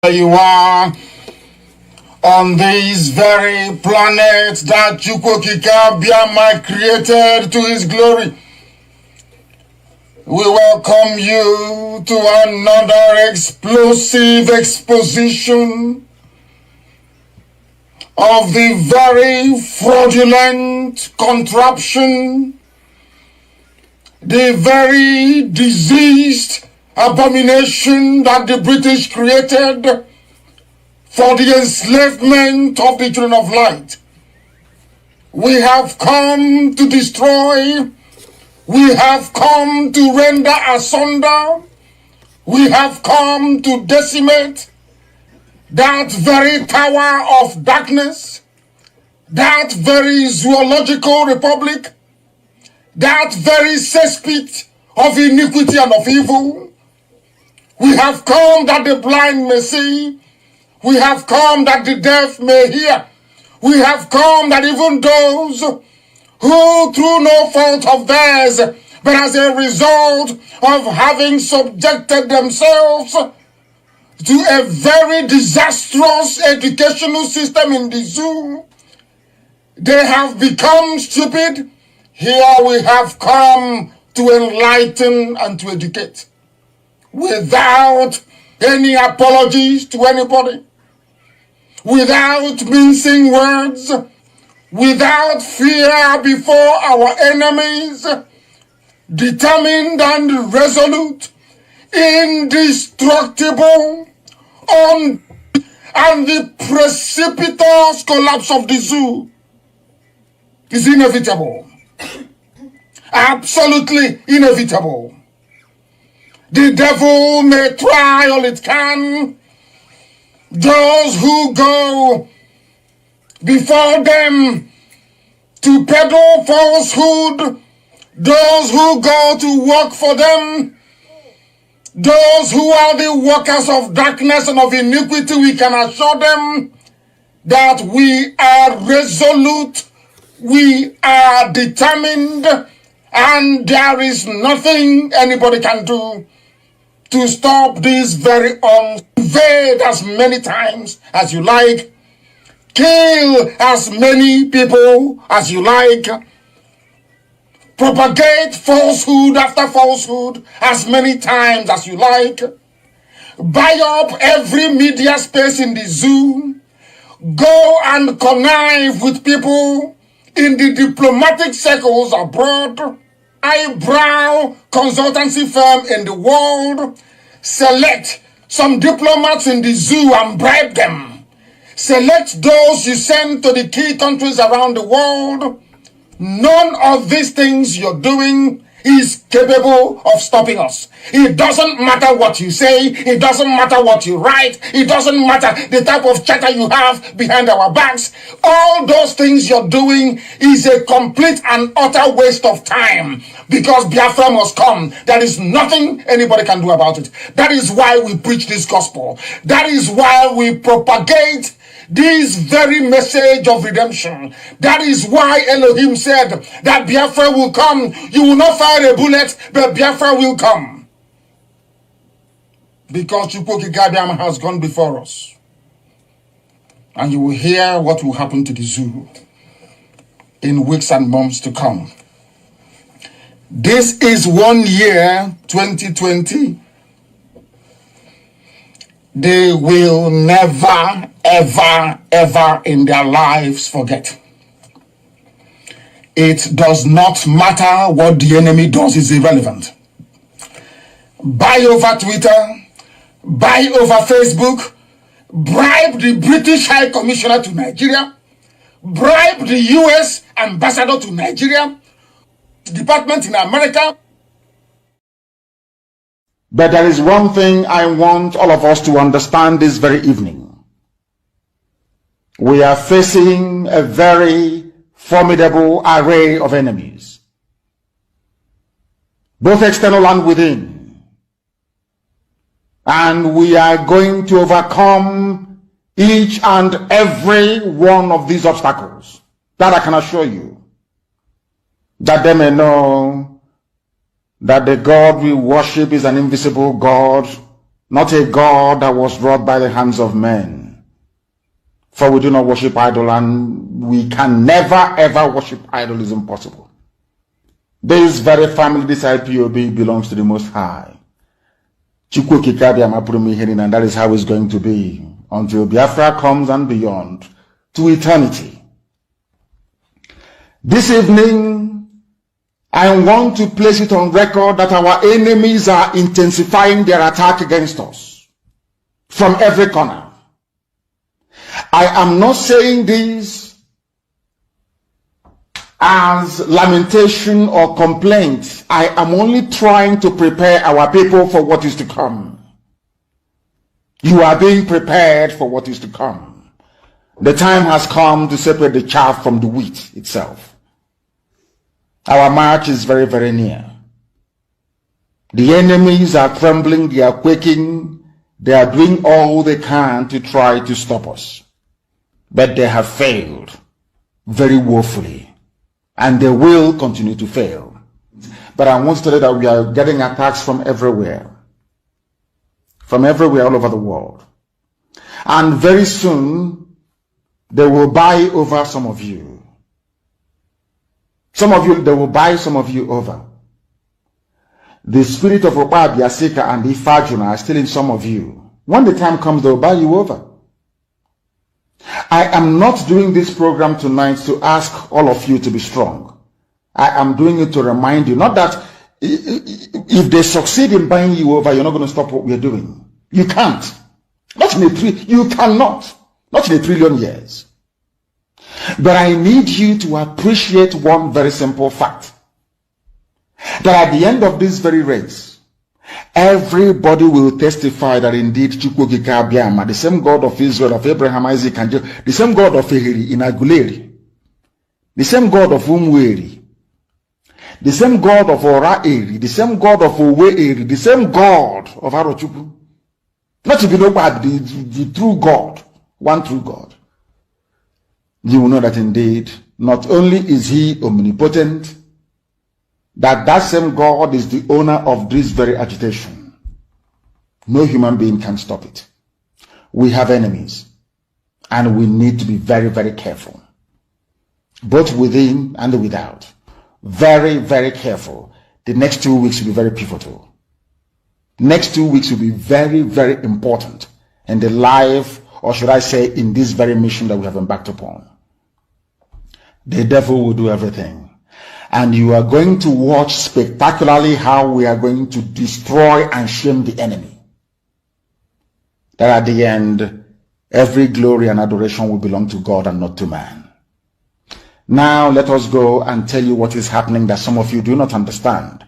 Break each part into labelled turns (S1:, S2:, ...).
S1: You are on this very planet that Chukwokika Biama created to his glory. We welcome you to another explosive exposition of the very fraudulent contraption, the very diseased abomination that the British created for the enslavement of the children of light. We have come to destroy. We have come to render asunder. We have come to decimate that very tower of darkness, that very zoological republic, that very cesspit of iniquity and of evil. We have come that the blind may see. We have come that the deaf may hear. We have come that even those who through no fault of theirs, but as a result of having subjected themselves to a very disastrous educational system in the zoo, they have become stupid. Here we have come to enlighten and to educate, without any apologies to anybody, without mincing words, without fear before our enemies, determined and resolute, indestructible, and the precipitous collapse of the zoo is inevitable, absolutely inevitable. The devil may try all it can. Those who go before them to peddle falsehood, those who go to work for them, those who are the workers of darkness and of iniquity, we can assure them that we are resolute, we are determined, and there is nothing anybody can do to stop this very invade as many times as you like, kill as many people as you like, propagate falsehood after falsehood as many times as you like, buy up every media space in the zoo, go and connive with people in the diplomatic circles abroad, eyebrow consultancy firm in the world, select some diplomats in the zoo and bribe them. Select those you send to the key countries around the world. None of these things you're doing is capable of stopping us. It doesn't matter what you say. It doesn't matter what you write. It doesn't matter the type of chatter you have behind our backs. All those things you're doing is a complete and utter waste of time, because Biafra must come. There is nothing anybody can do about it. That is why we preach this gospel. That is why we propagate this very message of redemption. That is why Elohim said that Biafra will come. You will not fire a bullet, but Biafra will come. Because Chukwokika has gone before us. And you will hear what will happen to the zoo in weeks and months to come. This is 1 year, 2020. They will never, ever, ever in their lives forget. It does not matter what the enemy does, is irrelevant. Buy over Twitter, buy over Facebook, bribe the British High Commissioner to Nigeria, bribe the US Ambassador to Nigeria, department in America. But there is one thing I want all of us to understand this very evening. We are facing a very formidable array of enemies, both external and within. And we are going to overcome each and every one of these obstacles. That I can assure you. That they may know that the God we worship is an invisible God, not a God that was wrought by the hands of men. For we do not worship idol, and we can never ever worship idol. Is impossible. This very family, this IPOB, belongs to the Most High. And that is how it's going to be until Biafra comes and beyond to eternity. This evening, I want to place it on record that our enemies are intensifying their attack against us from every corner. I am not saying this as lamentation or complaint. I am only trying to prepare our people for what is to come. You are being prepared for what is to come. The time has come to separate the chaff from the wheat itself. Our march is very, very near. The enemies are trembling, they are quaking, they are doing all they can to try to stop us. But they have failed very woefully, and they will continue to fail. But I want to tell you that we are getting attacks from everywhere all over the world. And very soon, they will buy over some of you. They will buy some of you over. The spirit of Oba, Biasika, and Ifajuna are still in some of you. When the time comes, they will buy you over. I am not doing this program tonight to ask all of you to be strong. I am doing it to remind you, not that if they succeed in buying you over, you're not going to stop what we're doing. You can't. You cannot. Not in a trillion years. But I need you to appreciate one very simple fact. That at the end of this very race, everybody will testify that indeed Chukwukika Abiyama, the same God of Israel, of Abraham, Isaac, and Jacob, the same God of Ehiri in Aguleri, the same God of Umweri, the same God of Ora-Eri, the same God of Owe-Eri, the same God of Arochukwu. Not to be nobody, the true God, one true God. You will know that indeed, not only is he omnipotent, that same God is the owner of this very agitation. No human being can stop it. We have enemies, and we need to be very, very careful, both within and without. Very, very careful. The next 2 weeks will be very pivotal. Next 2 weeks will be very, very important in the life, or should I say, in this very mission that we have embarked upon. The devil will do everything. And you are going to watch spectacularly how we are going to destroy and shame the enemy. That at the end, every glory and adoration will belong to God and not to man. Now let us go and tell you what is happening that some of you do not understand.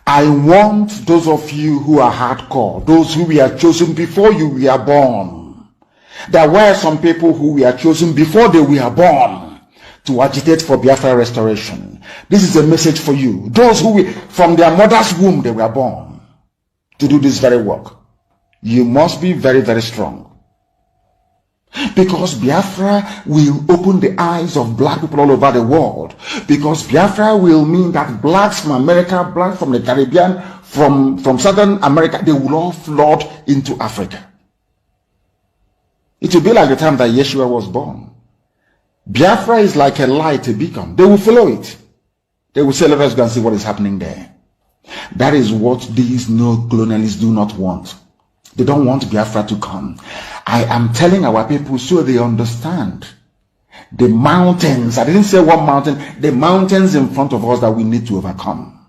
S1: I want those of you who are hardcore, those who were chosen before you were born. There were some people who were chosen before they were born to agitate for Biafra restoration. This is a message for you. Those who from their mother's womb they were born to do this very work. You must be very, very strong. Because Biafra will open the eyes of black people all over the world. Because Biafra will mean that blacks from America, blacks from the Caribbean, from Southern America, they will all flood into Africa. It will be like the time that Yeshua was born. Biafra is like a light, a beacon. They will follow it. They will say, let us go and see what is happening there. That is what these neo-colonialists do not want. They don't want Biafra to come. I am telling our people so they understand. The mountains, I didn't say one mountain, the mountains in front of us that we need to overcome.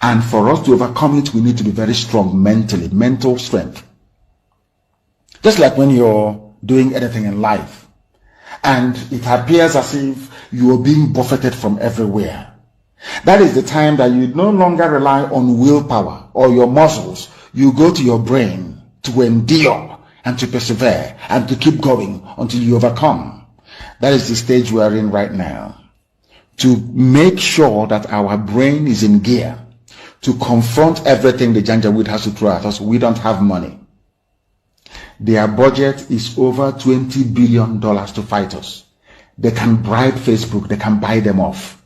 S1: And for us to overcome it, we need to be very strong mentally, mental strength. Just like when you're doing anything in life, and it appears as if you are being buffeted from everywhere. That is the time that you no longer rely on willpower or your muscles. You go to your brain to endure and to persevere and to keep going until you overcome. That is the stage we are in right now. To make sure that our brain is in gear to confront everything the Janjaweed has to throw at us. We don't have money. Their budget is over $20 billion to fight us. They can bribe Facebook. They can buy them off.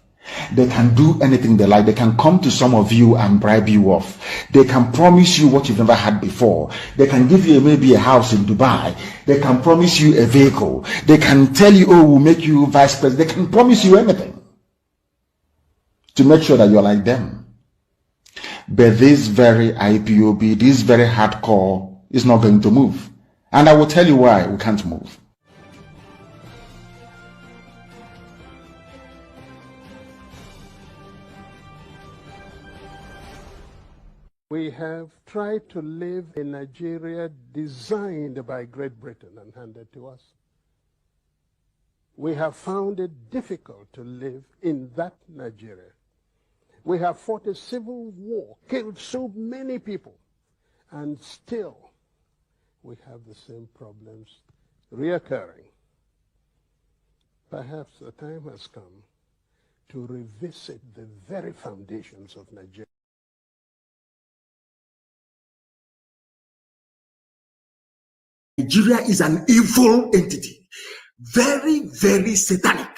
S2: They can do anything they like. They can come to some of you and bribe you off. They can promise you what you've never had before. They can give you maybe a house in Dubai. They can promise you a vehicle. They can tell you, oh, we'll make you vice president. They can promise you anything to make sure that you're like them. But this very IPOB, this very hardcore is not going to move. And I will tell you why we can't move.
S3: We have tried to live in Nigeria designed by Great Britain and handed to us. We have found it difficult to live in that Nigeria. We have fought a civil war, killed so many people, and still we have the same problems reoccurring. Perhaps the time has come to revisit the very foundations of Nigeria.
S4: Nigeria is an evil entity, very, very satanic.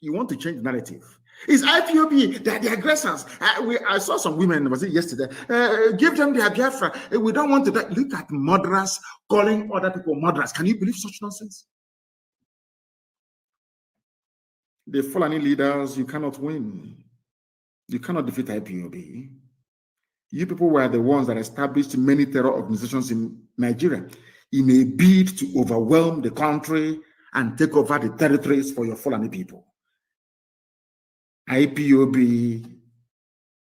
S4: You want to change the narrative. It's IPOB, they're the aggressors. I saw some women, was it yesterday? Give them their Biafra. We don't want to die. Look at murderers calling other people murderers. Can you believe such nonsense? The Fulani leaders, you cannot win. You cannot defeat IPOB. You people were the ones that established many terror organizations in Nigeria in a bid to overwhelm the country and take over the territories for your Fulani people. IPOB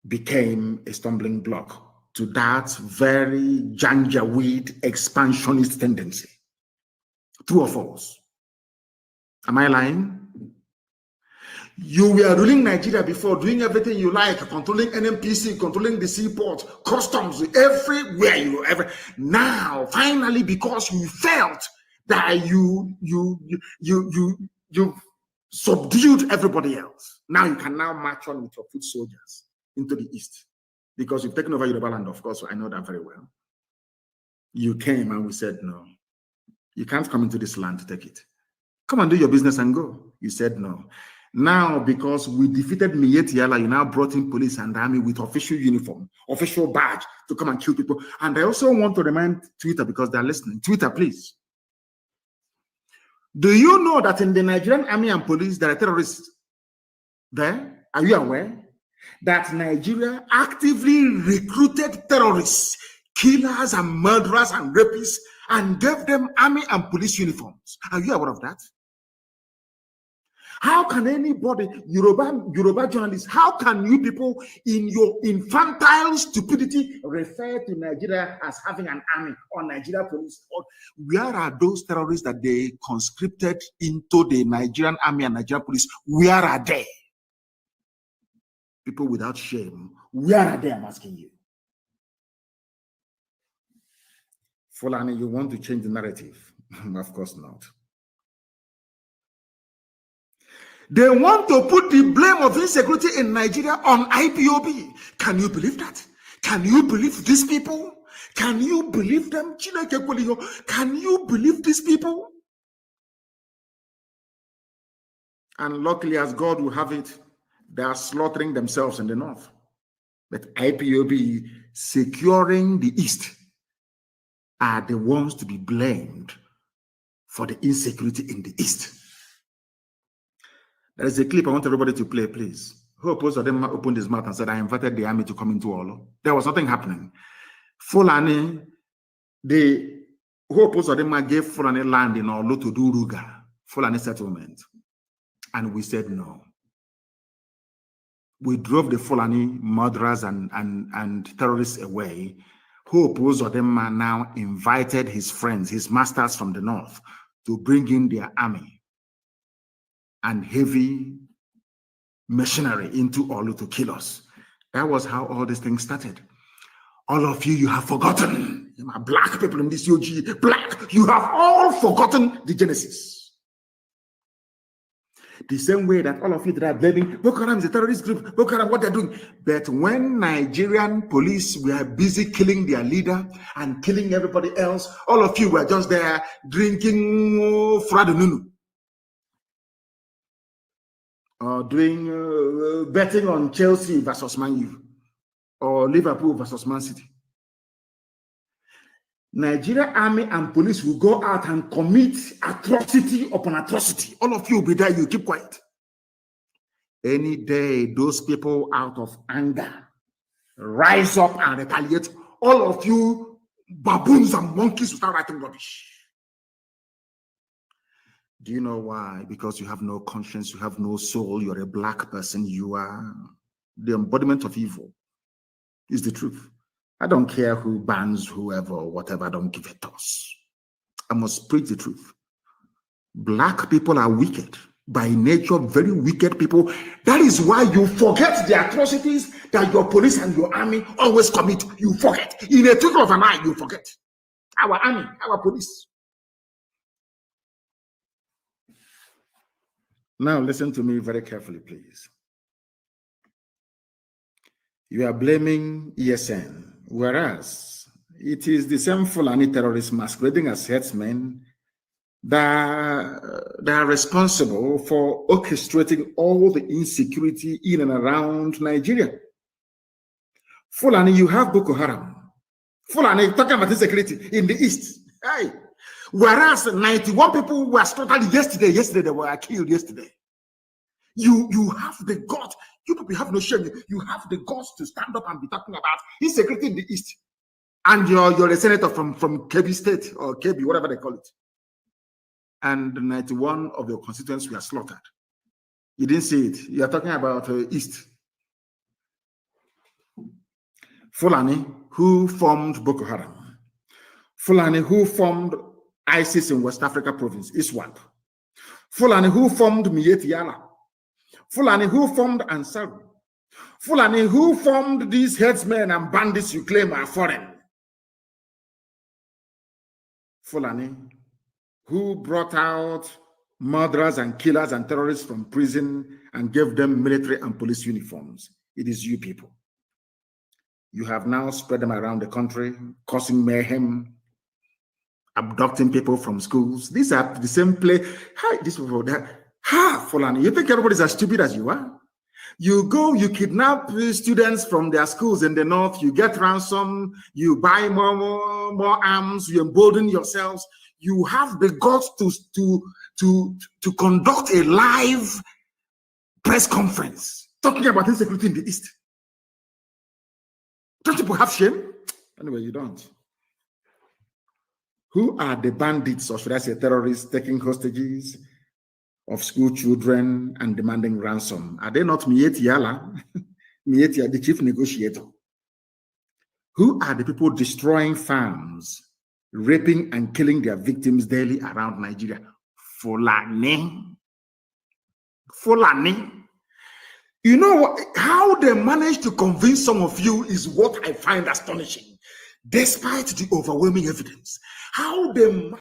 S4: became a stumbling block to that very janjaweed expansionist tendency. True or false? Am I lying? You were ruling Nigeria before, doing everything you like, controlling NMPC, controlling the seaport, customs, everywhere you ever. Now, finally, because you felt that you subdued everybody else, now you can now march on with your foot soldiers into the east, because you've taken over Yariba land. Of course, I know that very well. You came and we said no. You can't come into this land to take it. Come and do your business and go. You said no. Now, because we defeated Miyetiala, you now brought in police and army with official uniform, official badge to come and kill people. And I also want to remind Twitter, because they're listening. Twitter, please. Do you know that in the Nigerian army and police, there are terrorists there? Are you aware that Nigeria actively recruited terrorists, killers and murderers and rapists, and gave them army and police uniforms? Are you aware of that? How can anybody, Yoruba journalists, how can you people in your infantile stupidity refer to Nigeria as having an army or Nigeria police? Or where are those terrorists that they conscripted into the Nigerian army and Nigerian police? Where are they? People without shame, where are they? I'm asking you. Fulani, you want to change the narrative? Of course not. They want to put the blame of insecurity in Nigeria on IPOB. Can you believe that? Can you believe these people? Can you believe them? Can you believe these people? And luckily, as God will have it, they are slaughtering themselves in the north. But IPOB securing the east are the ones to be blamed for the insecurity in the east. There is a clip I want everybody to play, please. Who opposed to them opened his mouth and said, I invited the army to come into Olo. There was nothing happening. Fulani, who opposed to them gave Fulani land in Olo to do Ruga, Fulani settlement. And we said no. We drove the Fulani murderers and terrorists away. Who opposed to them now invited his friends, his masters from the north, to bring in their army and heavy machinery into Olu to kill us. That was how all these things started. All of you have forgotten. Black people in this UG, black, you have all forgotten the Genesis. The same way that all of you that are blaming Boko Haram is a terrorist group, Boko Haram, what they're doing. But when Nigerian police were busy killing their leader and killing everybody else, all of you were just there drinking Fradununu. or doing betting on Chelsea versus Man U, or Liverpool versus Man City. Nigeria army and police will go out and commit atrocity upon atrocity. All of you will be there, you keep quiet. Any day, those people out of anger rise up and retaliate. All of you baboons and monkeys will start writing rubbish. Do you know why? Because you have no conscience, you have no soul, you're a black person, you are the embodiment of evil. Is the truth. I don't care who bans whoever or whatever, I don't give a toss. I must preach the truth. Black people are wicked. By nature, very wicked people. That is why you forget the atrocities that your police and your army always commit. You forget. In a twinkle of an eye, you forget. Our army, our police. Now listen to me very carefully, please. You are blaming ESN, whereas it is the same Fulani terrorists masquerading as headsmen that are responsible for orchestrating all the insecurity in and around Nigeria. Fulani, you have Boko Haram. Fulani, talking about insecurity in the east. Hey. Whereas 91 people were slaughtered yesterday. Yesterday, they were killed yesterday. You have the guts. You people have no shame. You have the guts to stand up and be talking about insecurity in the east. And you're a senator from Kebbi State or Kebbi, whatever they call it. And 91 of your constituents were slaughtered. You didn't see it. You are talking about east. Fulani, who formed Boko Haram. Fulani, who formed ISIS in West Africa province, ISWAP. Fulani, who formed Miyetti Yala. Fulani, who formed Ansaru. Fulani, who formed these headsmen and bandits you claim are foreign. Fulani, who brought out murderers and killers and terrorists from prison and gave them military and police uniforms. It is you people. You have now spread them around the country, causing mayhem, abducting people from schools. These are the same place. Hi, these people there. Ha, Fulani, you think everybody's as stupid as you are? You go, you kidnap students from their schools in the north, you get ransom, you buy more arms, you embolden yourselves. You have the guts to conduct a live press conference talking about insecurity in the East. Don't people have shame? Anyway, you don't. Who are the bandits, or should I say terrorists, taking hostages of school children and demanding ransom? Are they not Miyetti Yala? Miyetti, the chief negotiator. Who are the people destroying farms, raping and killing their victims daily around Nigeria? Fulani. Fulani. You know what? How they managed to convince some of you is what I find astonishing. Despite the overwhelming evidence, how they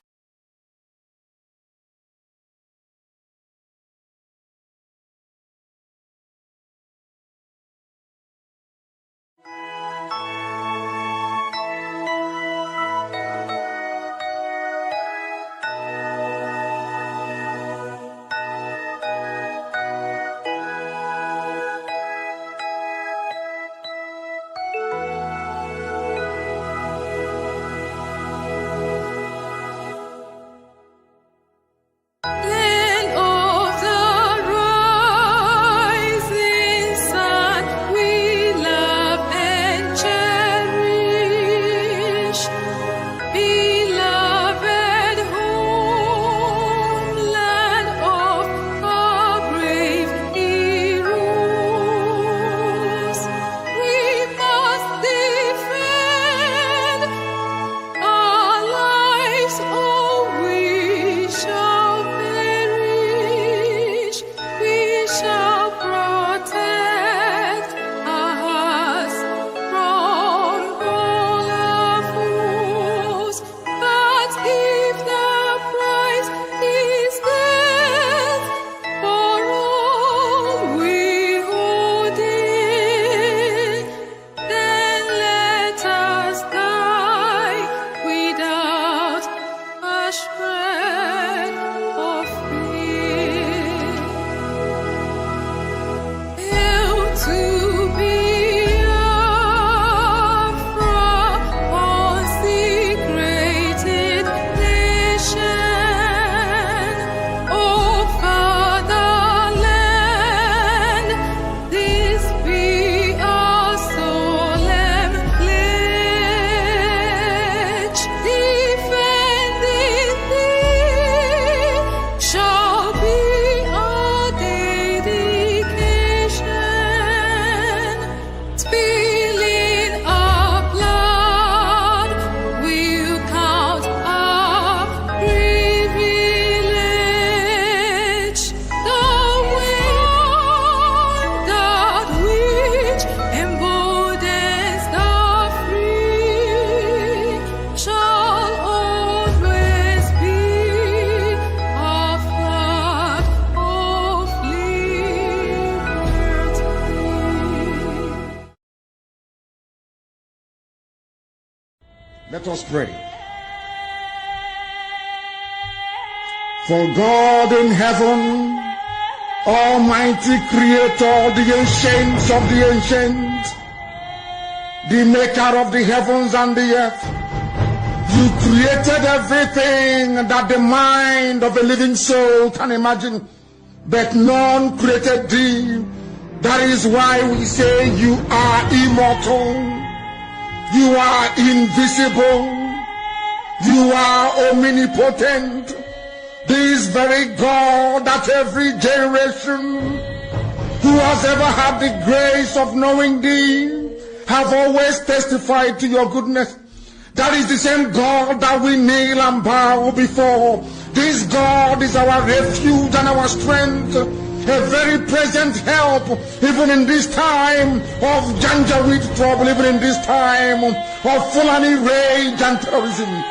S1: Let us pray. For God in heaven, Almighty Creator, the ancients of the ancients, the maker of the heavens and the earth, you created everything that the mind of a living soul can imagine, but none created thee. That is why we say you are immortal, you are invisible, you are omnipotent. This very God that every generation who has ever had the grace of knowing thee have always testified to your goodness. That is the same God that we kneel and bow before. This God is our refuge and our strength, a very present help even in this time of Janjaweed trouble, even in this time of Fulani rage and terrorism.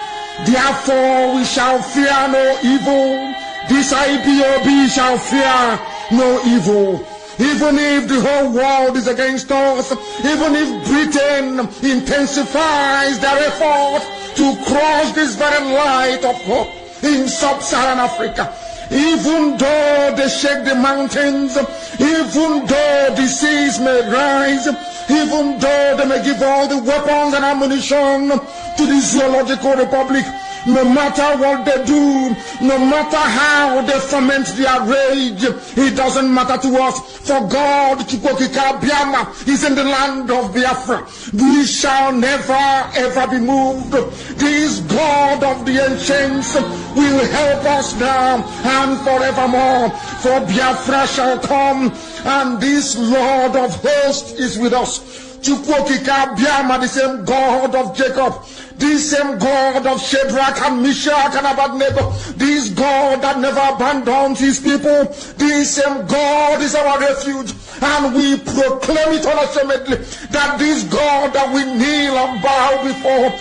S1: Therefore we shall fear no evil. This IPOB shall fear no evil. Even if the whole world is against us, even if Britain intensifies their effort to cross this very light of hope in sub-Saharan Africa, even though they shake the mountains, even though the seas may rise, even though they may give all the weapons and ammunition to the Zoological Republic, no matter what they do, no matter how they ferment their rage, it doesn't matter to us. For God, Biafra, is in the land of Biafra. We shall never ever be moved. This God of the ancients will help us now and forevermore. For Biafra shall come, and this Lord of hosts is with us. The same God of Jacob, this same God of Shadrach and Meshach and Abednego, this God that never abandons his people, this same God is our refuge, and we proclaim it unashamedly that this God that we kneel and bow before,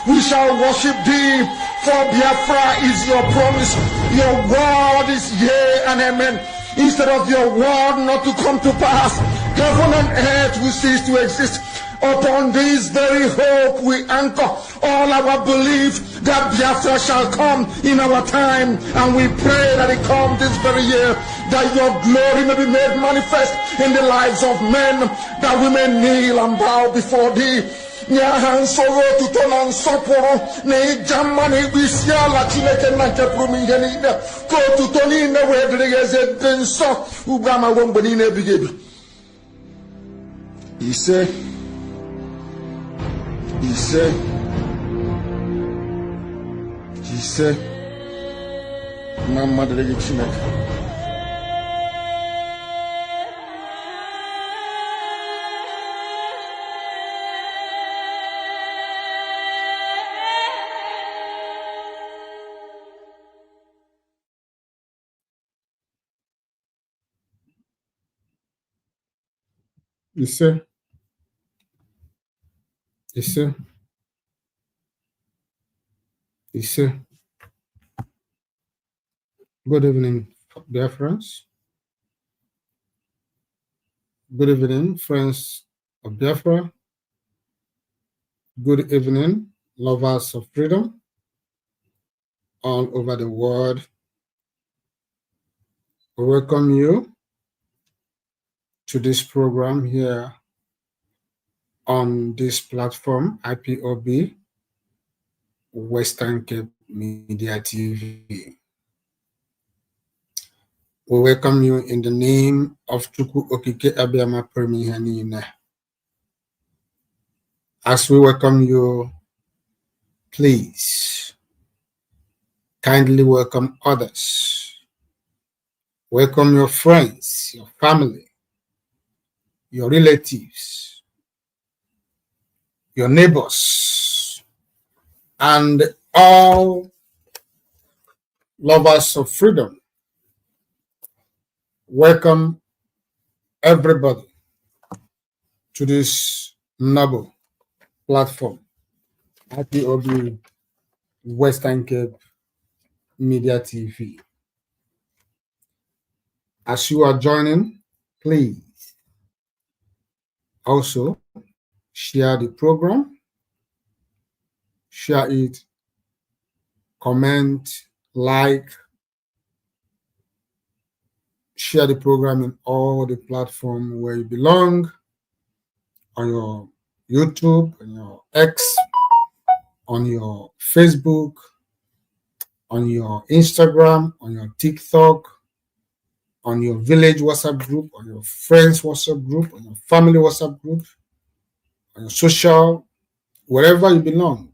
S1: we shall worship thee, for Biafra is your promise, your word is yea and amen. Instead of your word not to come to pass, heaven and earth will cease to exist. Upon this very hope we anchor all our belief that Biafra shall come in our time, and we pray that it comes this very year, that your glory may be made manifest in the lives of men, that we may kneel and bow before thee. Nyahan soro tutonan soporo ne jamani bisiala chineke na keprumi yenida ko tutoni ne wedrege denso ubama wombani ne bigebi. He said Mama drege chineke. Good evening, Biafrans. Good evening, friends of Biafra. Good evening, lovers of freedom all over the world. We welcome you to this program here on this platform, IPOB, Western Cape Media TV. We welcome you in the name of Tuku Okike Abiyama Permihanine. As we welcome you, please kindly welcome others. Welcome your friends, your family, your relatives, your neighbors, and all lovers of freedom. Welcome everybody to this noble platform, IPOB Western Cape Media TV. As you are joining, please also
S5: share the program, share it, comment, like, share the program in all the platforms where you belong, on your YouTube, on your X, on your Facebook, on your Instagram, on your TikTok, on your village WhatsApp group, on your friends WhatsApp group, on your family WhatsApp group, on your social, wherever you belong.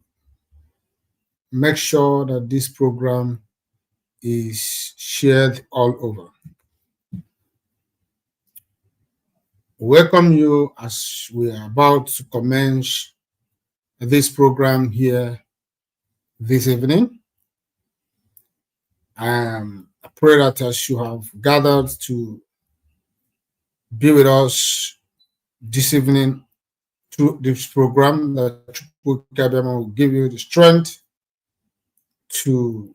S5: Make sure that this program is shared all over. Welcome you as we are about to commence this program here this evening. I pray that as you have gathered to be with us this evening through this program, that will give you the strength to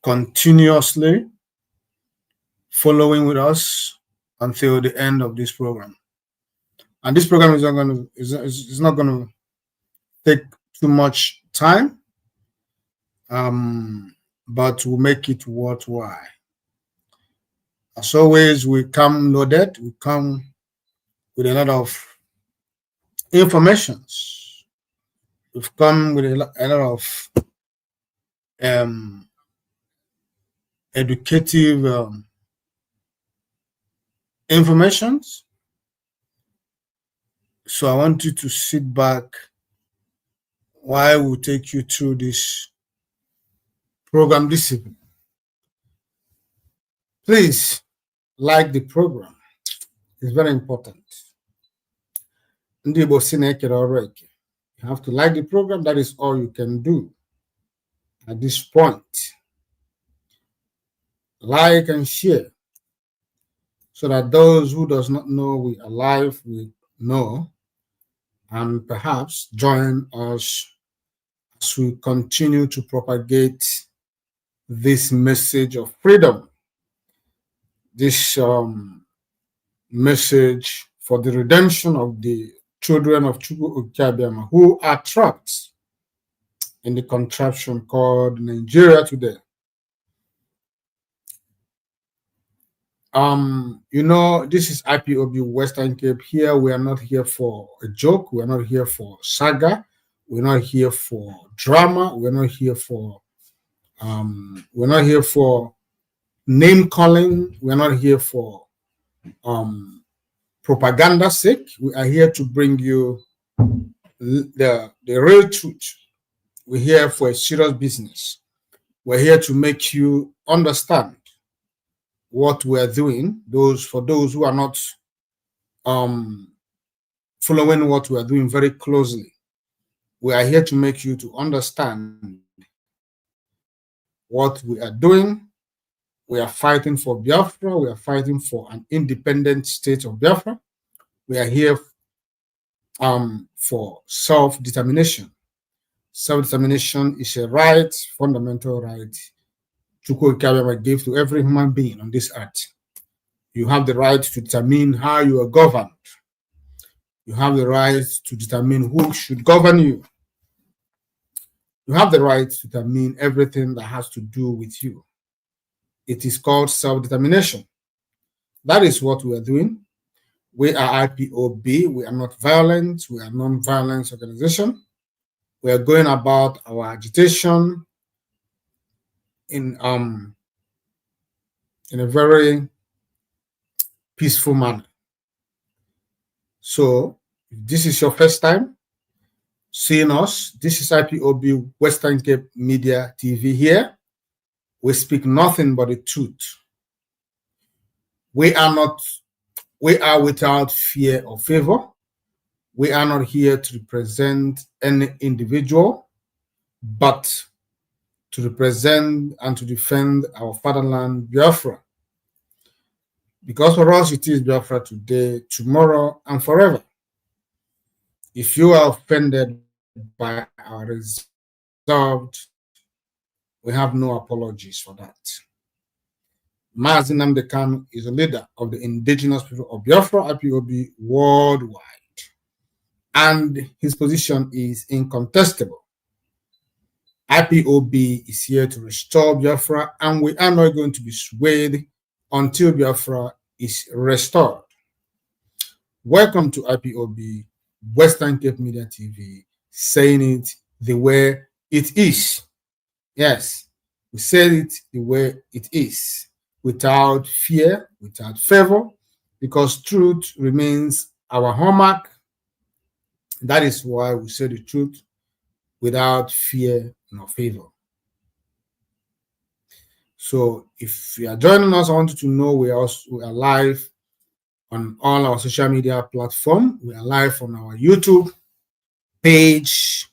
S5: continuously following with us until the end of this program. And this program is not going to take too much time, but we'll make it worthwhile. As always, we come loaded. We come with a lot of informations. We've come with a lot of educative informations. So I want you to sit back while we take you through this program this evening. Please like the program. It's very important. You have to like the program. That is all you can do at this point. Like and share so that those who does not know we are live will know and perhaps join us as we continue to propagate this message of freedom, this message for the redemption of the children of Chukwu Okabiama who are trapped in the contraption called Nigeria today. This is IPOB Western Cape. Here we are not here for a joke. We are not here for saga. We're not here for drama. We're not here for name calling. We're not here for propaganda sake. We are here to bring you the real truth. We're here for a serious business. We're here to make you understand what we're doing. For those who are not following what we're doing very closely, we are here to make you to understand what we are doing. We are fighting for Biafra. We are fighting for an independent state of Biafra. We are here for self-determination. Self-determination is a right, fundamental right, Chukwu Okabiama gave to every human being on this earth. You have the right to determine how you are governed. You have the right to determine who should govern you. You have the right to determine everything that has to do with you. It is called self-determination. That is what we are doing. We are IPOB. We are not violent. We are non-violence organization. We are going about our agitation in a very peaceful manner. So, if this is your first time seeing us, this is IPOB Western Cape Media TV here. We speak nothing but the truth. We are without fear or favor. We are not here to represent any individual, but to represent and to defend our fatherland, Biafra. Because for us, it is Biafra today, tomorrow, and forever. If you are offended by our result, we have no apologies for that. Mazi Nnamdi Kanu is a leader of the indigenous people of Biafra, IPOB, worldwide. and his position is incontestable. IPOB is here to restore Biafra, and we are not going to be swayed until Biafra is restored. Welcome to IPOB, Western Cape Media TV, saying it the way it is. Yes, we said it the way it is, without fear, without favor, because truth remains our hallmark. That is why we say the truth without fear nor favor. So if you are joining us, I want you to know we are live on all our social media platforms. We are live on our YouTube page,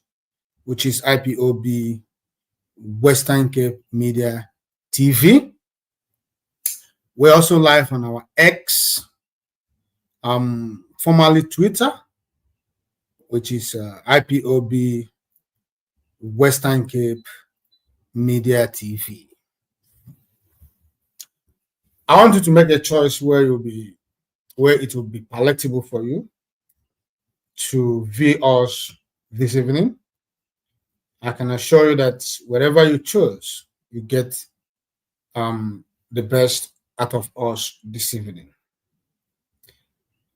S5: which is IPOB Western Cape Media TV. We're also live on our X, formerly Twitter, which is IPOB Western Cape Media TV. I want you to make a choice where it will be palatable for you to view us this evening. I can assure you that wherever you choose, you get the best out of us this evening.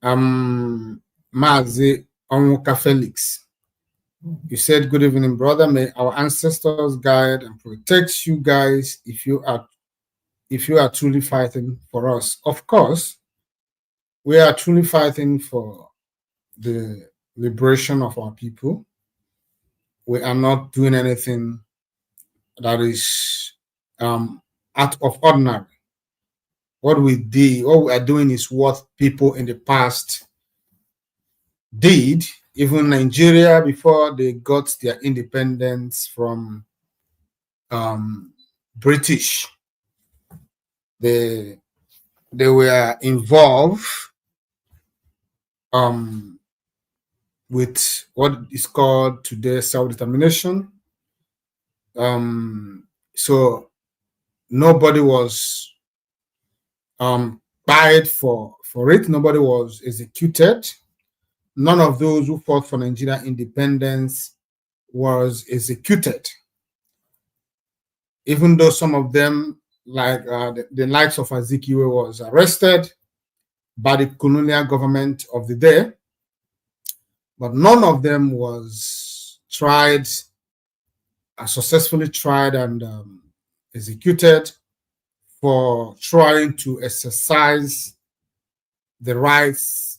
S5: Mazi Nnamdi Felix, you said, good evening, brother. May our ancestors guide and protect you guys if you are truly fighting for us. Of course, we are truly fighting for the liberation of our people. We are not doing anything that is out of ordinary. What we are doing is what people in the past did. Even Nigeria, before they got their independence from British, they were involved with what is called today self-determination. So nobody was tried for it. Nobody was executed. None of those who fought for Nigerian independence was executed. Even though some of them, like the likes of Azikiwe, was arrested by the colonial government of the day, but none of them was tried, successfully tried and executed for trying to exercise the rights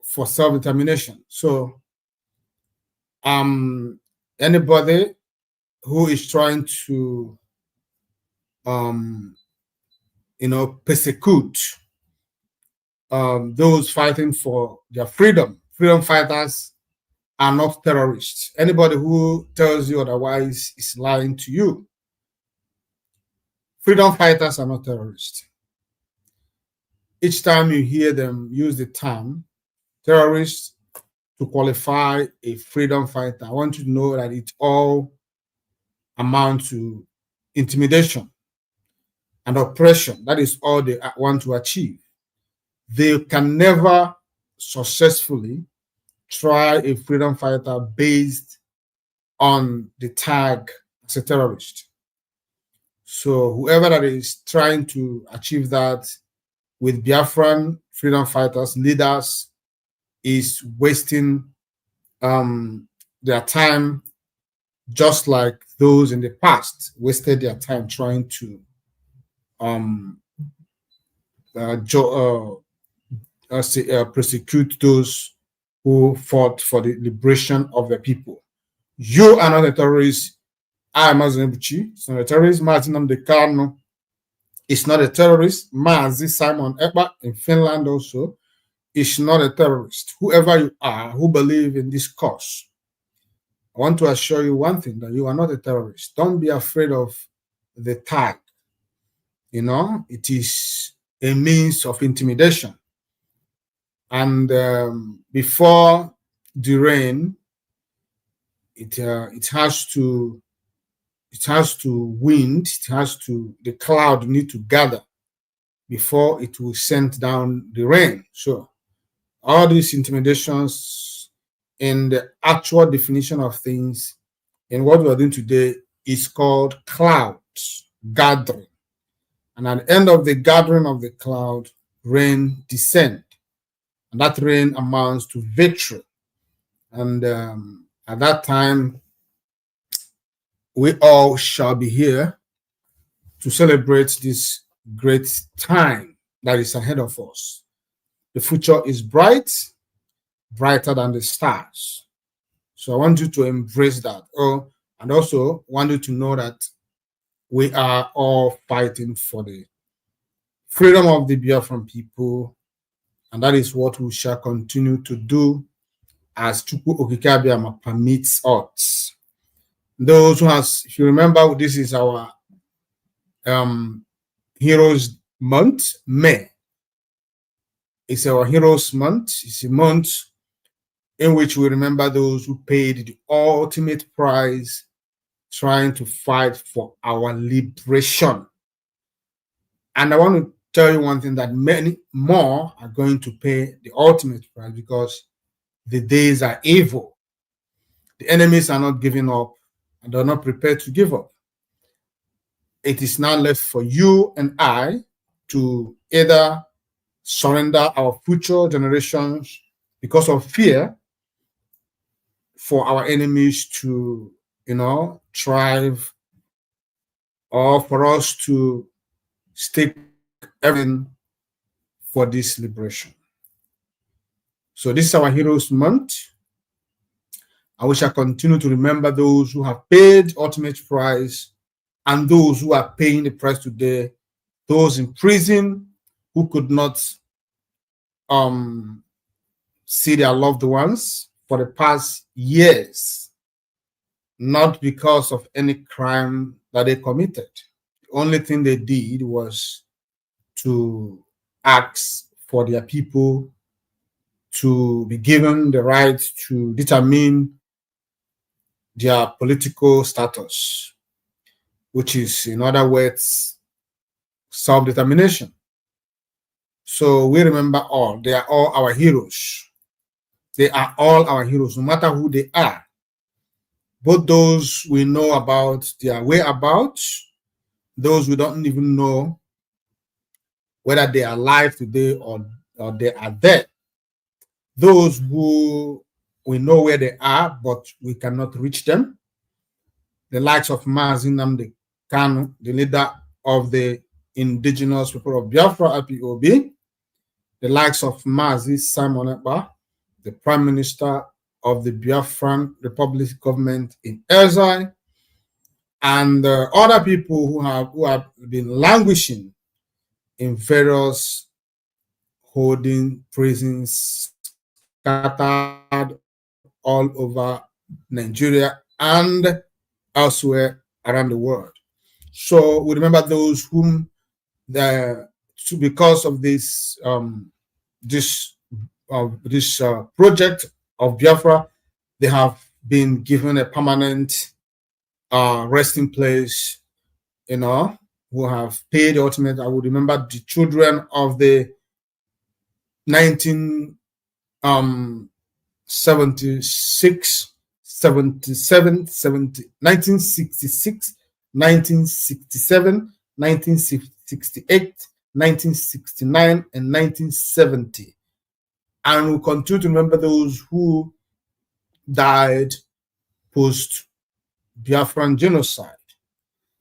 S5: for self-determination. So anybody who is trying to persecute those fighting for their freedom fighters are not terrorists. Anybody who tells you otherwise is lying to you. Freedom fighters are not terrorists. Each time you hear them use the term terrorist to qualify a freedom fighter, I want you to know that it all amounts to intimidation and oppression. That is all they want to achieve. They can never successfully try a freedom fighter based on the tag as a terrorist. So whoever that is trying to achieve that with Biafran freedom fighters, leaders, is wasting their time, just like those in the past wasted their time trying to persecute those who fought for the liberation of the people. You are not a terrorist. I am Mazi Nnamdi Kanu. It's not a terrorist. Mazi Nnamdi Kanu is not a terrorist. Mazi Simon Ekpa in Finland also is not a terrorist. Whoever you are who believe in this cause, I want to assure you one thing, that you are not a terrorist. Don't be afraid of the tag. You know, it is a means of intimidation. And before the rain, it has to wind, the cloud need to gather before it will send down the rain. So all these intimidations in the actual definition of things, in what we are doing today, is called clouds gathering. And at the end of the gathering of the cloud, rain descend. And that rain amounts to victory. And at that time, we all shall be here to celebrate this great time that is ahead of us. The future is bright, brighter than the stars. So I want you to embrace that. Oh, and also want you to know that we are all fighting for the freedom of the Biafran people, and that is what we shall continue to do as Chukwu Okike Abiama permits us. Those who has, if you remember, this is our Heroes Month, May. It's our Heroes Month. It's a month in which we remember those who paid the ultimate price trying to fight for our liberation. And I want to tell you one thing, that many more are going to pay the ultimate price, because the days are evil. The enemies are not giving up, and they're not prepared to give up. It is now left for you and I to either surrender our future generations because of fear for our enemies to, thrive, or for us to stake everything for this liberation. So this is our Heroes Month. And we shall continue to remember those who have paid ultimate price and those who are paying the price today, those in prison who could not see their loved ones for the past years, not because of any crime that they committed. The only thing they did was to ask for their people to be given the right to determine their political status, which is, in other words, self-determination. So we remember all. They are all our heroes. They are all our heroes, no matter who they are. Both those we know about their whereabouts, those we don't even know whether they are alive today or they are dead. Those who we know where they are, but we cannot reach them. The likes of Mazi Nnamdi Kanu, the leader of the indigenous people of Biafra, IPOB. The likes of Mazi Simon Ekpa, the Prime Minister of the Biafran Republic government in exile, and other people who have been languishing in various holding prisons scattered all over Nigeria and elsewhere around the world. So we remember those whom because of this project of Biafra, they have been given a permanent resting place, who have paid the ultimate. I would remember the children of the 1966, 1967, 1968, 1969, and 1970. And we continue to remember those who died post Biafran genocide.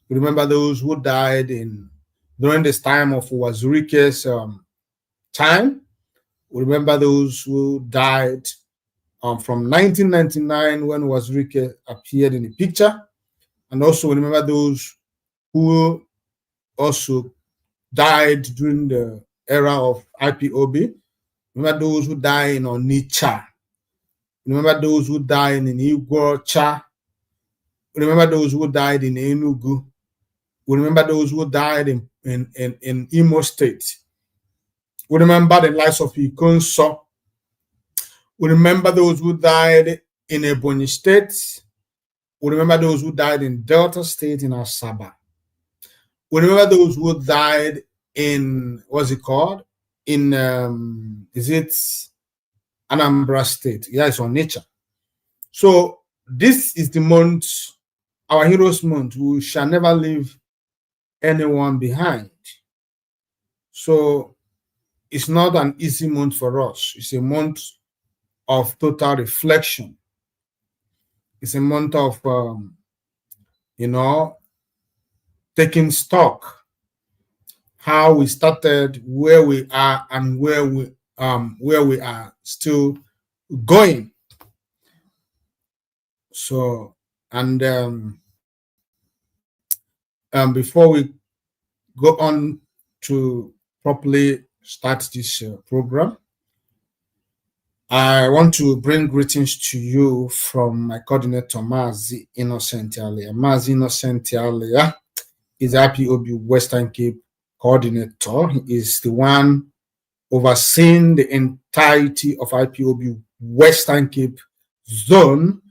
S5: We remember those who died during this time of Wazirike's time. We remember those who died from 1999 when Wazirike appeared in the picture. And also remember those who also died during the era of IPOB. Remember those who died in Onitsha. Remember those who died in Igwocha. Remember those who died in Enugu. We remember those who died in Imo State. We remember the lives of Ikonso. We remember those who died in Ebonyi State. We remember those who died in Delta State in Asaba. We remember those who died in, what's it called? In, is it Anambra State? Yeah, it's on nature. So this is the month, our Heroes Month. We shall never leave anyone behind. So it's not an easy month for us. It's a month of total reflection. It's a month of, taking stock, how we started, where we are, and where we are still going. So, and before we go on to properly start this program, I want to bring greetings to you from my coordinator, Mazi Nnamdi. Mazi Nnamdi is IPOB Western Cape coordinator. He is the one overseeing the entirety of IPOB Western Cape zone.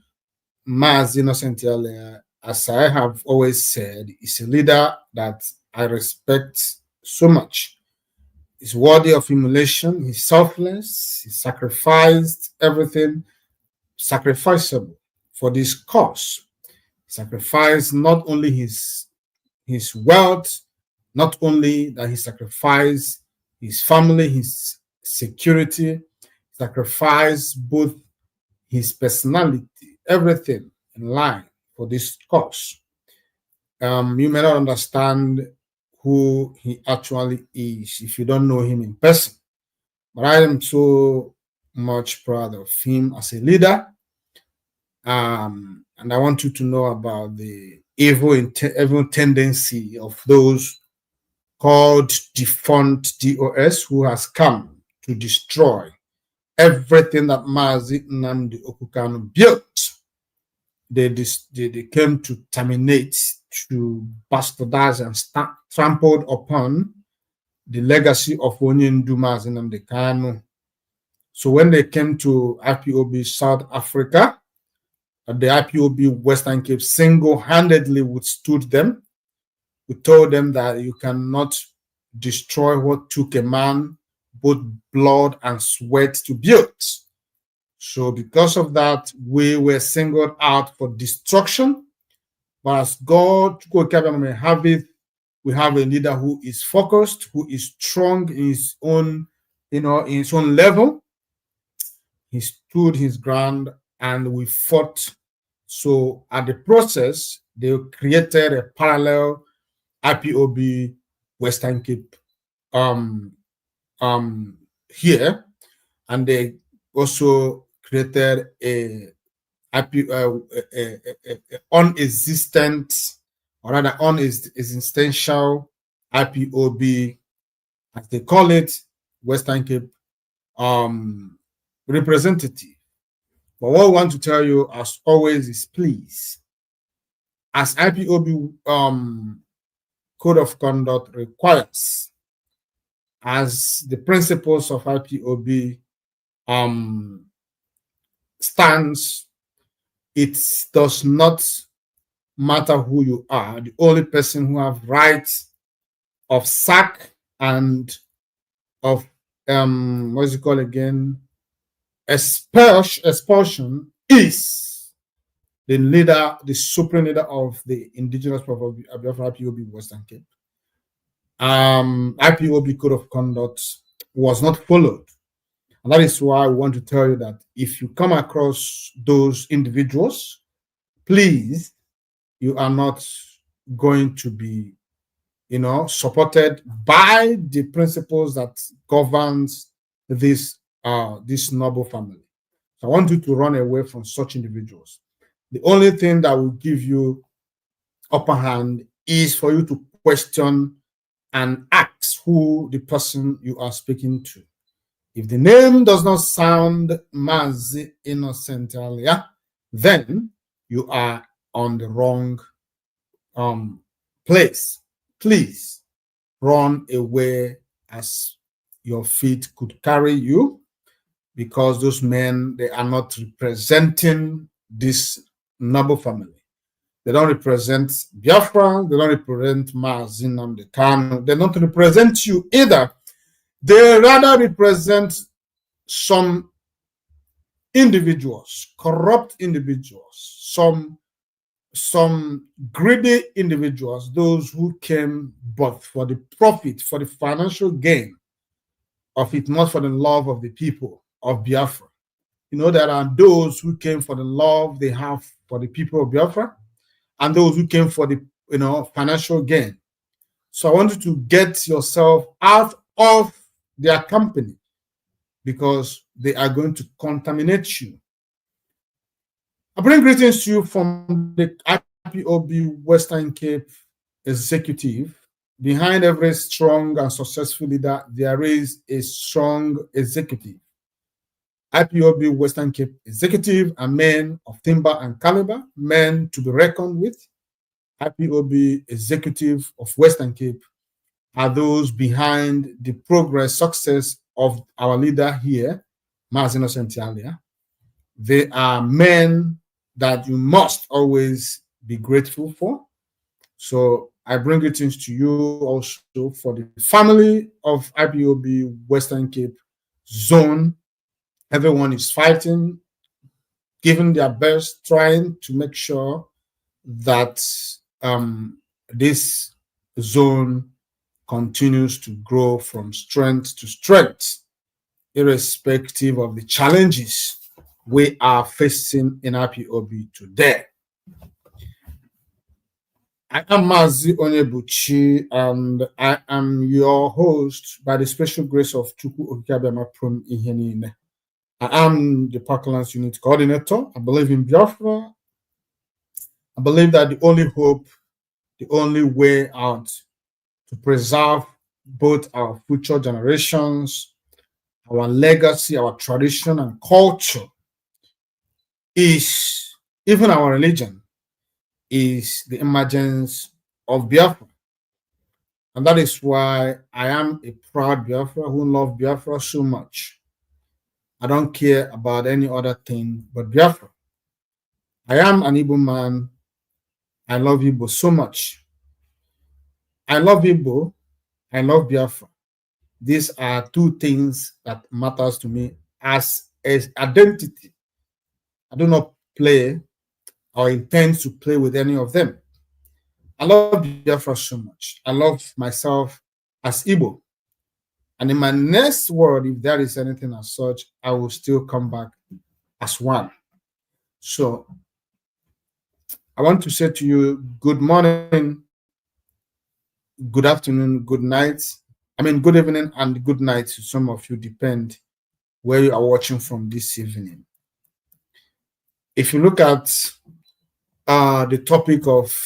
S5: Mazi Nnamdi, as I have always said, is a leader that I respect so much. He's worthy of emulation. He's selfless. He sacrificed everything sacrificable for this cause. He sacrificed not only his wealth, not only that he sacrificed his family, his security, sacrificed both his personality, everything in line for this cause. You may not understand who he actually is if you don't know him in person, but I am so much proud of him as a leader. And I want you to know about the evil tendency of those called defunct DOS who has come to destroy everything that Mazi Nnamdi Kanu built. They came to terminate, to bastardize and trampled upon the legacy of Onyendu Mazi Nnamdi Kanu. So when they came to IPOB South Africa, the IPOB Western Cape single-handedly withstood them. We told them that you cannot destroy what took a man both blood and sweat to build. So because of that, we were singled out for destruction. But as God may have it, we have a leader who is focused, who is strong in his own, in his own level. He stood his ground and we fought. So at the process, they created a parallel IPOB Western Cape here, and they also created a unexistent, or rather unexistential IPOB, as they call it, Western Cape representative. But what I want to tell you, as always, is please, as IPOB Code of Conduct requires, as the principles of IPOB stands, it does not matter who you are. The only person who have rights of sack and of what's it called again, expulsion is the leader, the supreme leader of the indigenous people of Biafra, IPOB Western Cape. IPOB Code of Conduct was not followed. And that is why I want to tell you that if you come across those individuals, please, you are not going to be, supported by the principles that governs this noble family. So I want you to run away from such individuals. The only thing that will give you upper hand is for you to question and ask who the person you are speaking to. If the name does not sound Mazi Nnamdi, then you are on the wrong place. Please run away as your feet could carry you, because those men, they are not representing this noble family. They don't represent Biafra. They don't represent Mazi Nnamdi Kanu. They don't represent you either. They rather represent some individuals, corrupt individuals, some greedy individuals, those who came but for the profit, for the financial gain of it, not for the love of the people of Biafra. You know, there are those who came for the love they have for the people of Biafra, and those who came for the financial gain. So I want you to get yourself out of their company, because they are going to contaminate you. I bring greetings to you from the IPOB Western Cape executive. Behind every strong and successful leader, there is a strong executive. IPOB Western Cape executive are men of timber and caliber, men to be reckoned with. IPOB executive of Western Cape are those behind the progress, success of our leader here, Mazi Nnamdi Kanu. They are men that you must always be grateful for. So I bring greetings to you also for the family of IPOB Western Cape zone. Everyone is fighting, giving their best, trying to make sure that this zone continues to grow from strength to strength, irrespective of the challenges we are facing in IPOB today. I am Mazi Onyebuchi, and I am your host by the special grace of Chukwu Okikabiyama Prum Ihenine. I am the Parklands Unit Coordinator. I believe in Biafra. I believe that the only hope, the only way out to preserve both our future generations, our legacy, our tradition and culture is, even our religion, is the emergence of Biafra. And that is why I am a proud Biafra who loves Biafra so much. I don't care about any other thing but Biafra. I am an Igbo man. I love Igbo so much. I love Igbo. I love Biafra. These are two things that matters to me as identity. I do not play or intend to play with any of them. I love Biafra so much. I love myself as Igbo. And in my next word, if there is anything as such, I will still come back as one. So I want to say to you, good morning, good afternoon, good night. Good evening and good night to some of you, depend where you are watching from this evening. If you look at the topic of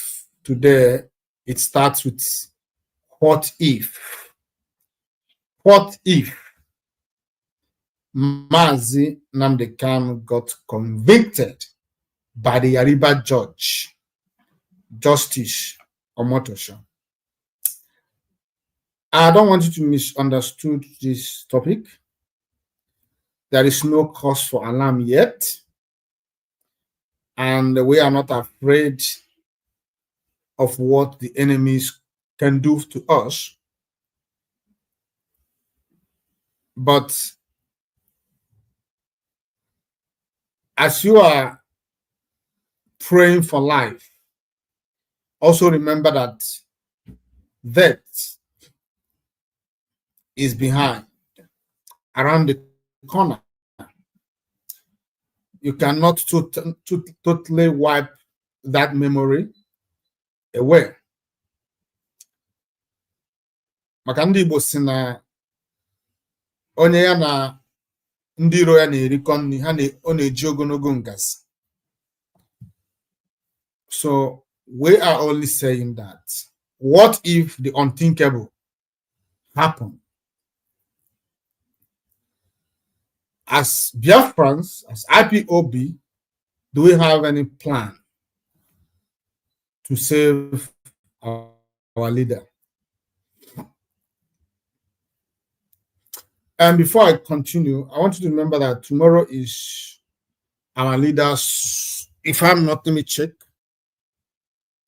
S5: today, it starts with what if? What if Mazi Nnamdi Kanu got convicted by the Yariba judge, Justice Omotosho? I don't want you to misunderstand this topic. There is no cause for alarm yet, and we are not afraid of what the enemies can do to us. But as you are praying for life, also remember that death is behind, around the corner. You cannot totally wipe that memory away. Maka ndị Igbo si na onye ya na ndị iro ya na-erikọ nri, ọ na-eji ogologo ngazi. So we are only saying that, what if the unthinkable happened? As Biafrans, as IPOB, do we have any plan to save our leader? And before I continue, I want you to remember that tomorrow is our leader's, if I'm not, let me check.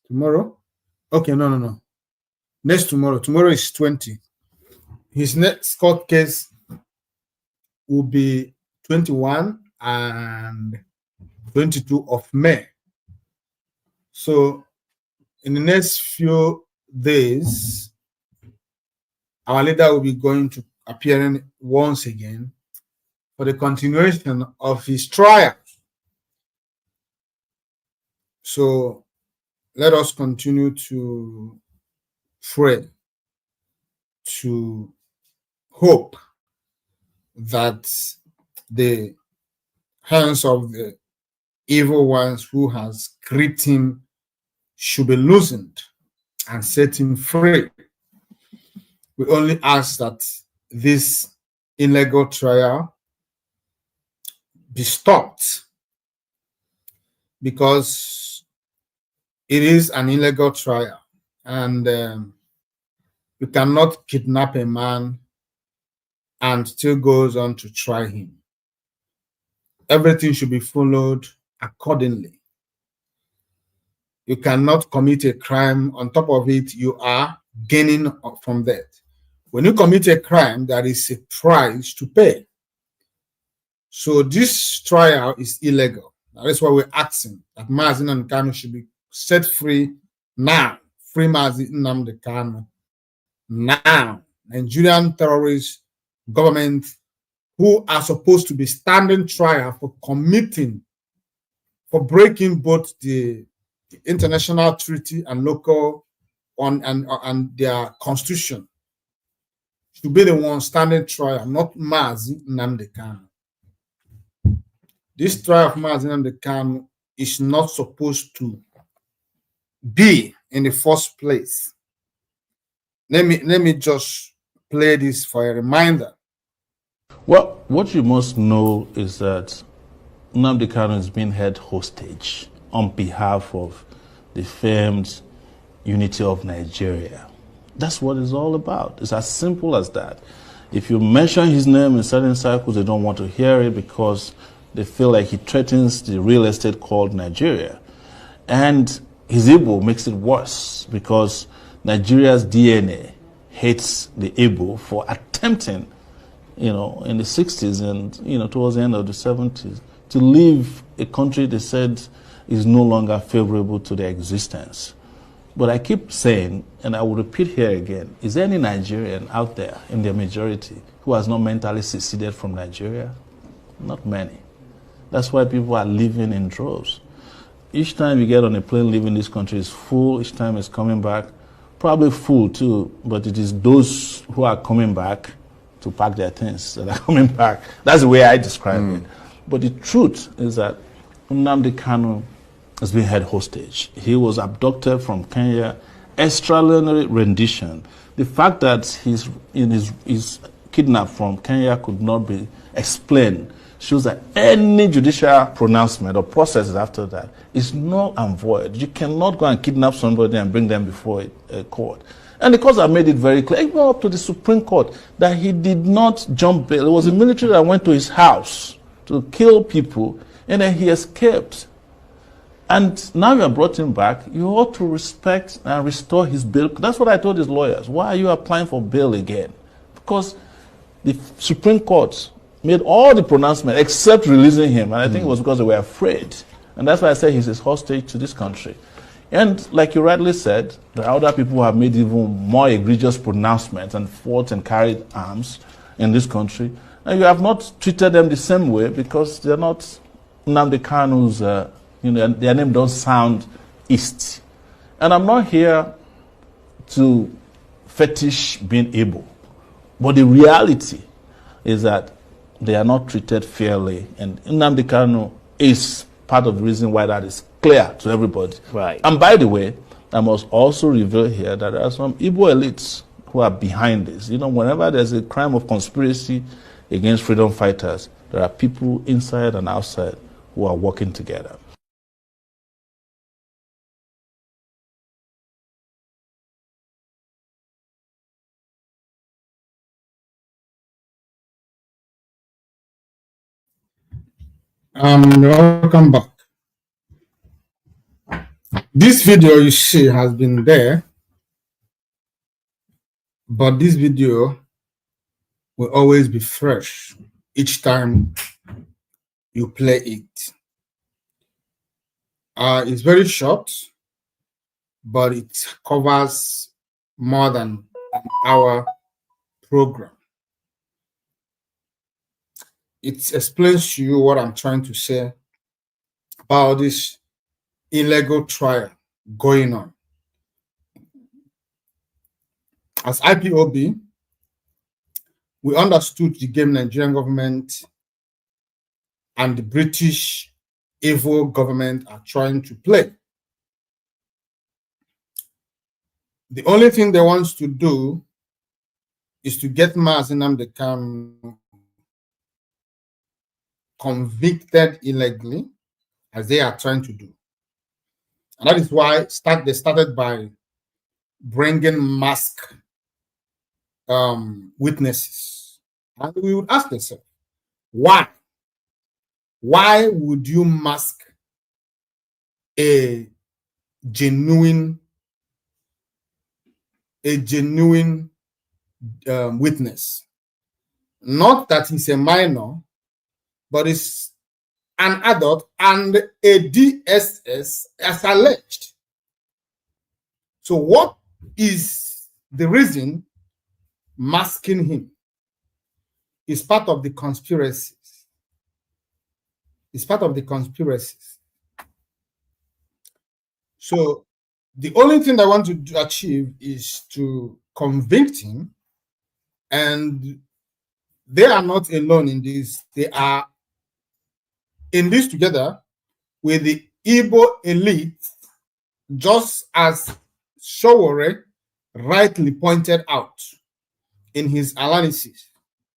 S5: Tomorrow? Okay, no. Next tomorrow. Tomorrow is 20. His next court case will be 21, and 22 of May. So in the next few days, our leader will be going to appearing once again for the continuation of his trial. So let us continue to pray, to hope that the hands of the evil ones who has gripped him should be loosened and set him free. We only ask that this illegal trial be stopped, because it is an illegal trial, and you cannot kidnap a man and still goes on to try him. Everything should be followed accordingly. You cannot commit a crime. On top of it, you are gaining from that. When you commit a crime, there is a price to pay. So this trial is illegal. That is why we're asking that Mazi Nnamdi Kanu should be set free now. Free Mazi Nnamdi Kanu now. Nigerian terrorist government who are supposed to be standing trial for breaking both the international treaty and local and their constitution, should be the one standing trial, not Mazi Nnamdi Kanu. This trial of Mazi Nnamdi Kanu is not supposed to be in the first place. Let me just play this for a reminder.
S6: Well, what you must know is that Nnamdi Kanu is being held hostage on behalf of the famed unity of Nigeria. That's what it's all about. It's as simple as that. If you mention his name in certain circles, they don't want to hear it because they feel like he threatens the real estate called Nigeria. And his Igbo makes it worse because Nigeria's DNA hates the Igbo for attempting, in the 60s and, towards the end of the 70s, to leave a country they said is no longer favorable to their existence. But I keep saying, and I will repeat here again, is there any Nigerian out there in their majority who has not mentally seceded from Nigeria? Not many. That's why people are leaving in droves. Each time you get on a plane leaving this country is full, each time it's coming back, probably full too, but it is those who are coming back to pack their things that are coming back. That's the way I describe it. But the truth is that Nnamdi Kanu has been held hostage. He was abducted from Kenya, extraordinary rendition. The fact that he's kidnapped from Kenya could not be explained shows that any judicial pronouncement or processes after that is null and void. You cannot go and kidnap somebody and bring them before a court. And the courts have made it very clear, even up to the Supreme Court, that he did not jump bail. It was the military that went to his house to kill people, and then he escaped. And now you have brought him back. You ought to respect and restore his bail. That's what I told his lawyers. Why are you applying for bail again? Because the Supreme Court made all the pronouncements except releasing him. And I think it was because they were afraid. And that's why I say he's a hostage to this country. And like you rightly said, there are other people who have made even more egregious pronouncements and fought and carried arms in this country. And you have not treated them the same way because they're not Nnamdi Kanu's, their name don't sound East. And I'm not here to fetish being able. But the reality is that they are not treated fairly. And Nnamdi Kanu is part of the reason why that is clear to everybody.
S7: Right.
S6: And by the way, I must also reveal here that there are some Igbo elites who are behind this. Whenever there's a crime of conspiracy against freedom fighters, there are people inside and outside who are working together.
S5: Welcome back. This video you see has been there, but this video will always be fresh each time you play it. It's very short, but it covers more than an hour program. It explains to you what I'm trying to say about this illegal trial going on. As IPOB, we understood the game Nigerian government and the British evil government are trying to play. The only thing they want to do is to get Mazi Nnamdi Kanu convicted illegally, as they are trying to do. And that is why they started by bringing masked witnesses. And we would ask ourselves, why? Why would you mask a genuine witness? Not that he's a minor, but it's an adult and a DSS as alleged. So what is the reason masking him? Is part of the conspiracies. It's part of the conspiracies. So the only thing I want to achieve is to convict him, and they are not alone in this. They are in this together with the Igbo elite, just as Sowore rightly pointed out in his analysis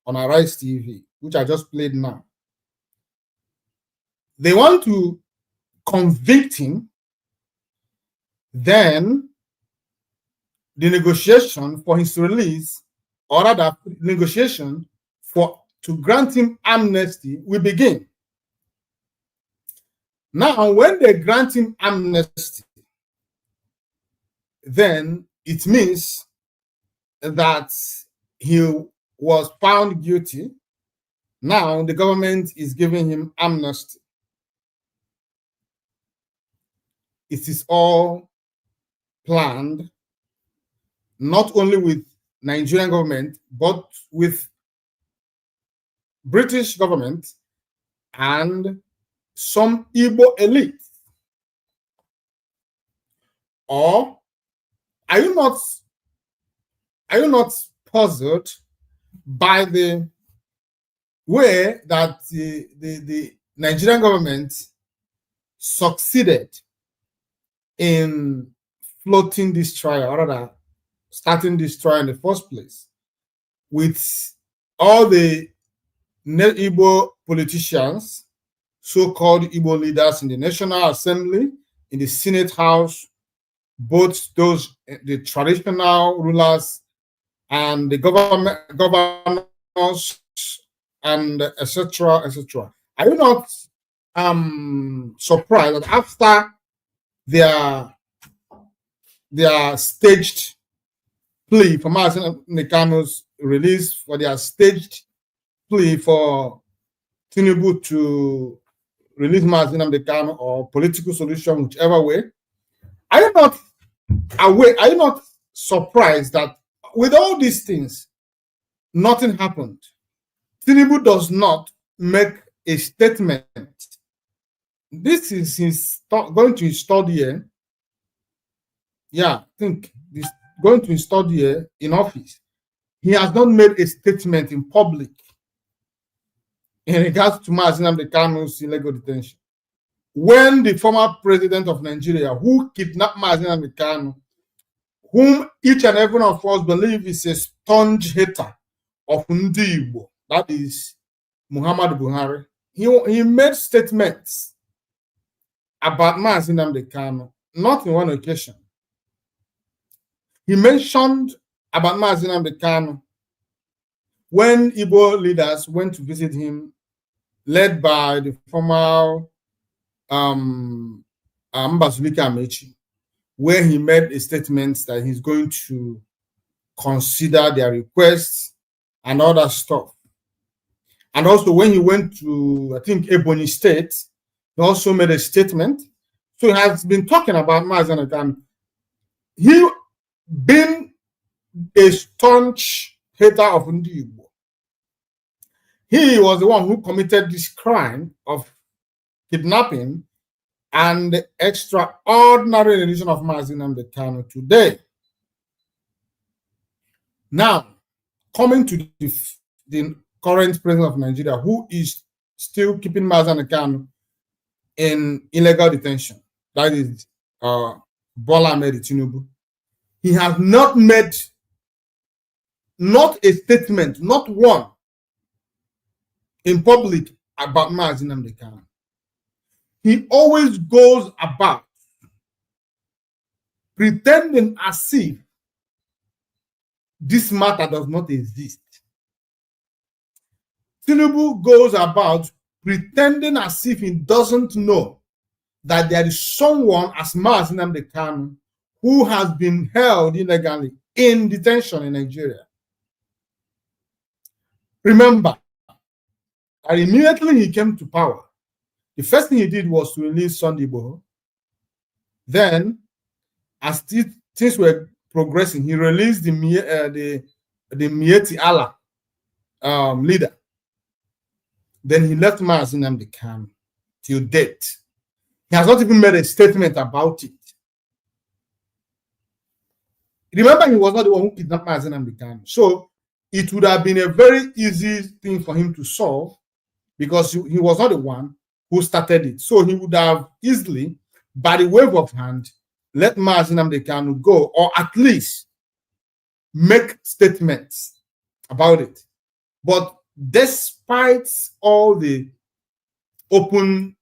S5: on Arise TV, which I just played now. They want to convict him, then the negotiation for his release, or rather negotiation to grant him amnesty, will begin. Now, when they grant him amnesty, then it means that he was found guilty. Now the government is giving him amnesty. It is all planned, not only with Nigerian government, but with British government and some Igbo elite. Or are you not puzzled by the way that the Nigerian government succeeded in floating this trial, or rather starting this trial in the first place, with all the Igbo politicians, so-called Igbo leaders in the National Assembly, in the Senate House, both those, the traditional rulers and the governors, and etc., etc. Are you not surprised that after their staged plea for Mazi Nnamdi Kanu's release, for their staged plea for Tinubu to release Mazi Nnamdi Kanu, or political solution, whichever way, are you not aware? Are you not surprised that with all these things, nothing happened? Tinubu does not make a statement. This is his going to his third year. Yeah, I think he's going to his third year in office. He has not made a statement in public in regards to Mazi Nnamdi Kanu's illegal detention. When the former president of Nigeria, who kidnapped Mazi Nnamdi Kanu, whom each and every one of us believe is a staunch hater of Ndi Igbo, that is Muhammad Buhari, he made statements about Mazi Nnamdi Kanu, not in one occasion. He mentioned about Mazi Nnamdi Kanu when Igbo leaders went to visit him, led by the former Mbazulika Amechi, where he made a statement that he's going to consider their requests and other stuff. And also when he went to, I think, Ebonyi State, he also made a statement. So he has been talking about Mazi Nnamdi Kanu. He been a staunch hater of Ndi Igbo. He was the one who committed this crime of kidnapping and the extraordinary rendition of Mazi Nnamdi Kanu today. Now, coming to the current president of Nigeria, who is still keeping Mazi Nnamdi Kanu in illegal detention, that is Bola Ahmed Tinubu. He has not made not a statement, not one, in public about Mazi Nnamdi Kanu. He always goes about pretending as if this matter does not exist. Tinubu goes about pretending as if he doesn't know that there is someone as Mazi Nnamdi Kanu who has been held illegally in detention in Nigeria. Remember, that immediately he came to power, the first thing he did was to release Sunday Igboho. Then, as things were progressing, he released the Miyetti Allah leader. Then he left Mazi Nnamdi Kanu till date. He has not even made a statement about it. Remember, he was not the one who kidnapped Mazi Nnamdi Kanu. So it would have been a very easy thing for him to solve because he was not the one who started it. So he would have easily, by the wave of hand, let Mazi Nnamdi Kanu go, or at least make statements about it. But despite all the open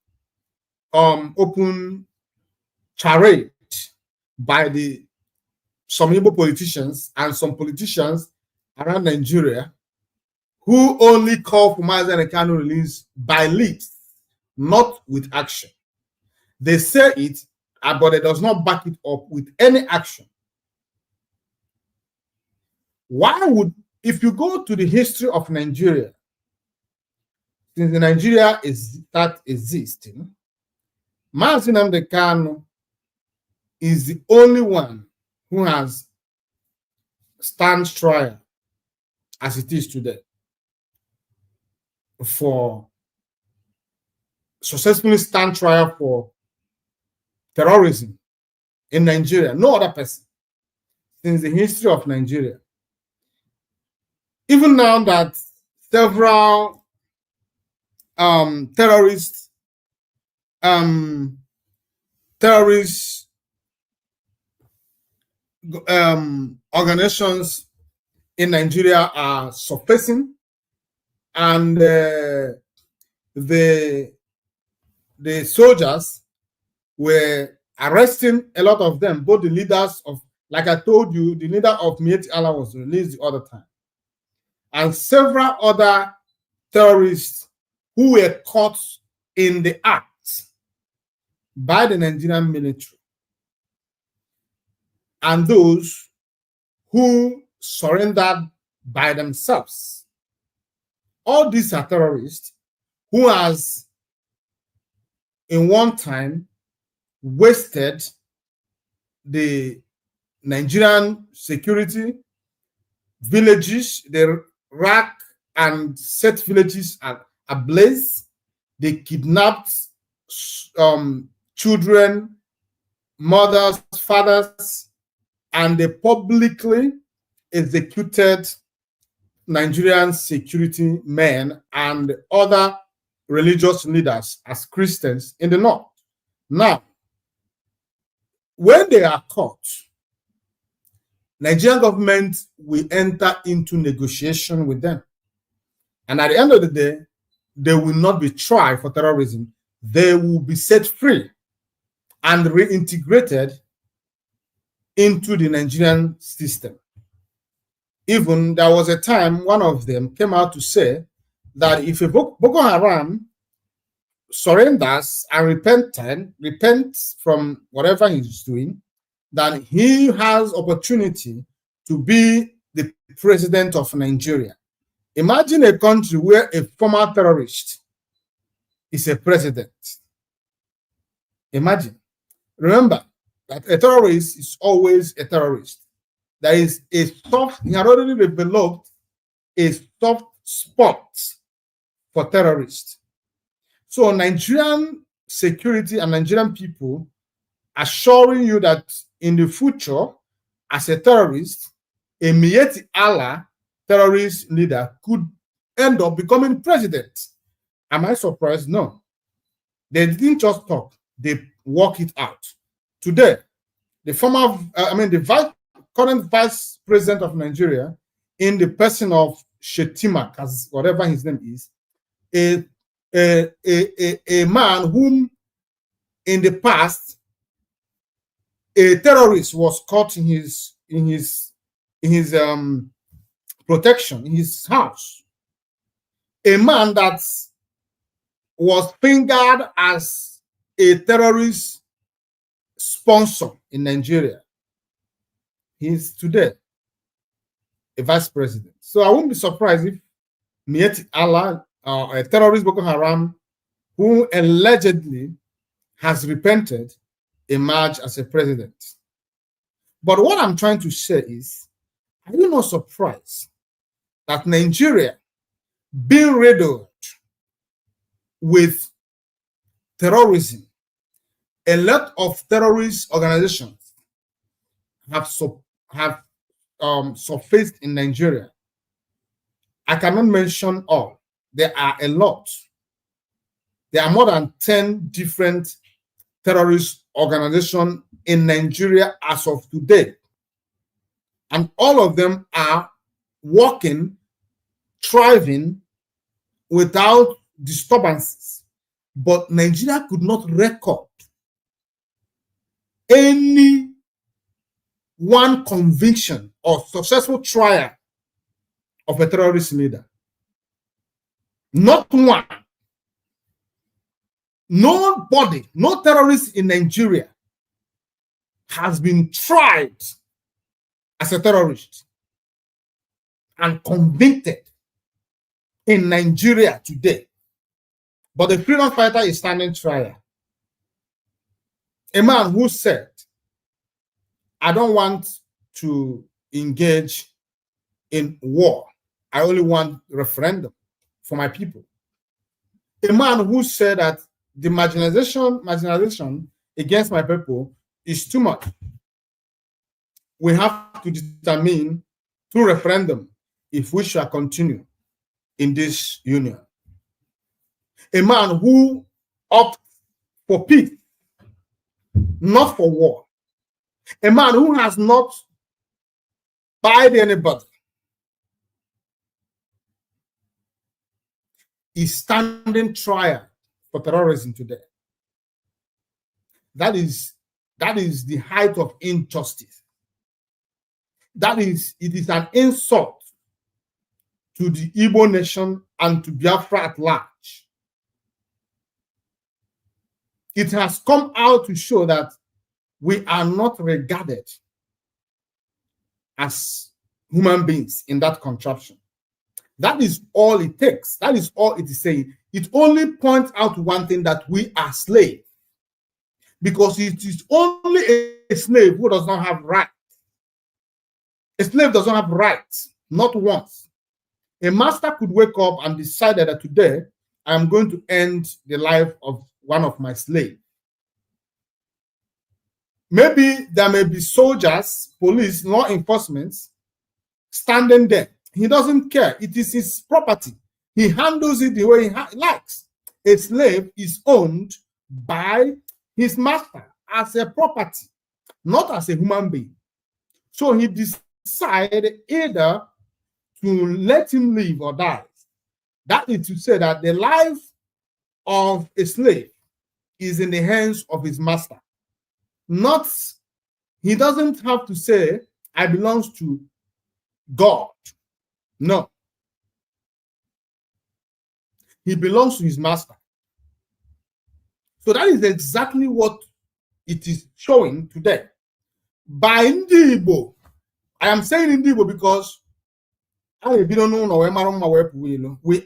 S5: charade by some Igbo politicians and some politicians around Nigeria who only call for Mazi Nnamdi Kanu release by lips, not with action. They say it, but it does not back it up with any action. Why would, if you go to the history of Nigeria, since Nigeria existing, Mazi Nnamdi Kanu is the only one who has stand trial as it is today for successfully stand trial for terrorism in Nigeria. No other person since the history of Nigeria. Even now that several terrorist organizations in Nigeria are surfacing, and the soldiers were arresting a lot of them, both the leaders of, like I told you, the leader of Miyetti Allah was released the other time, and several other terrorists who were caught in the act by the Nigerian military, and those who surrendered by themselves. All these are terrorists who has in one time wasted the Nigerian security villages. They rack and set villages ablaze. They kidnapped children, mothers, fathers, and they publicly executed Nigerian security men and other religious leaders as Christians in the north. Now, when they are caught, Nigerian government will enter into negotiation with them. And at the end of the day, they will not be tried for terrorism. They will be set free and reintegrated into the Nigerian system. Even there was a time one of them came out to say that if a Boko Haram surrenders and repents from whatever he's doing, then he has opportunity to be the president of Nigeria. Imagine a country where a former terrorist is a president. Imagine. Remember that a terrorist is always a terrorist. There is a soft, he had already developed a soft spot for terrorists. So Nigerian security and Nigerian people assuring you that in the future, as a terrorist, a Miyetti Allah terrorist leader could end up becoming president. Am I surprised? No. They didn't just talk, they work it out. Today, the current vice president of Nigeria, in the person of Shetima, as whatever his name is, a man whom in the past a terrorist was caught in his protection in his house, a man that was fingered as a terrorist sponsor in Nigeria. He's today a vice president. So I wouldn't be surprised if Miyetti Allah, a terrorist Boko Haram, who allegedly has repented, emerge as a president. But what I'm trying to say is, are you not surprised that Nigeria, being riddled with terrorism, a lot of terrorist organizations have surfaced in Nigeria? I cannot mention all. There are a lot. There are more than 10 different terrorist organizations in Nigeria as of today. And all of them are working, thriving without disturbances. But Nigeria could not record any one conviction or successful trial of a terrorist leader. Not one. Nobody, no terrorist in Nigeria has been tried as a terrorist and convicted in Nigeria today. But the freedom fighter is standing trial. A man who said, I don't want to engage in war. I only want referendum for my people. A man who said that the marginalization against my people is too much. We have to determine through referendum if we shall continue in this union. A man who opts for peace, not for war. A man who has not buyed anybody is standing trial for terrorism today. That is the height of injustice. It is an insult to the Igbo nation and to Biafra at large. It has come out to show that we are not regarded as human beings in that contraption. That is all it takes. That is all it is saying. It only points out one thing, that we are slaves. Because it is only a slave who does not have rights. A slave does not have rights, not once. A master could wake up and decide that today I am going to end the life of one of my slaves. Maybe there may be soldiers, police, law enforcement standing there. He doesn't care. It is his property. He handles it the way he likes. A slave is owned by his master as a property, not as a human being. So he decided either to let him live or die. That is to say that the life of a slave is in the hands of his master. Not, he doesn't have to say, I belong to God. No. He belongs to his master. So that is exactly what it is showing today. By Igbo, I am saying Igbo because We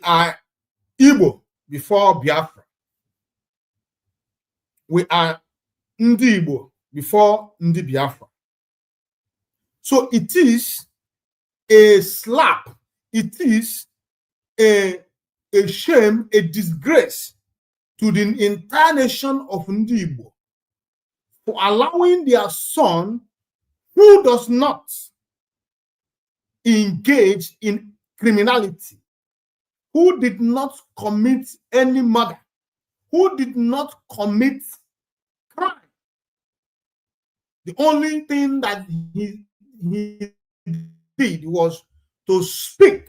S5: are Igbo before Biafra. We are Ndi Igbo before Ndi Biafra. So it is a slap. It is a shame, a disgrace to the entire nation of Ndi Igbo for allowing their son, who does not engage in criminality, who did not commit any murder, who did not commit crime. The only thing that he did was to speak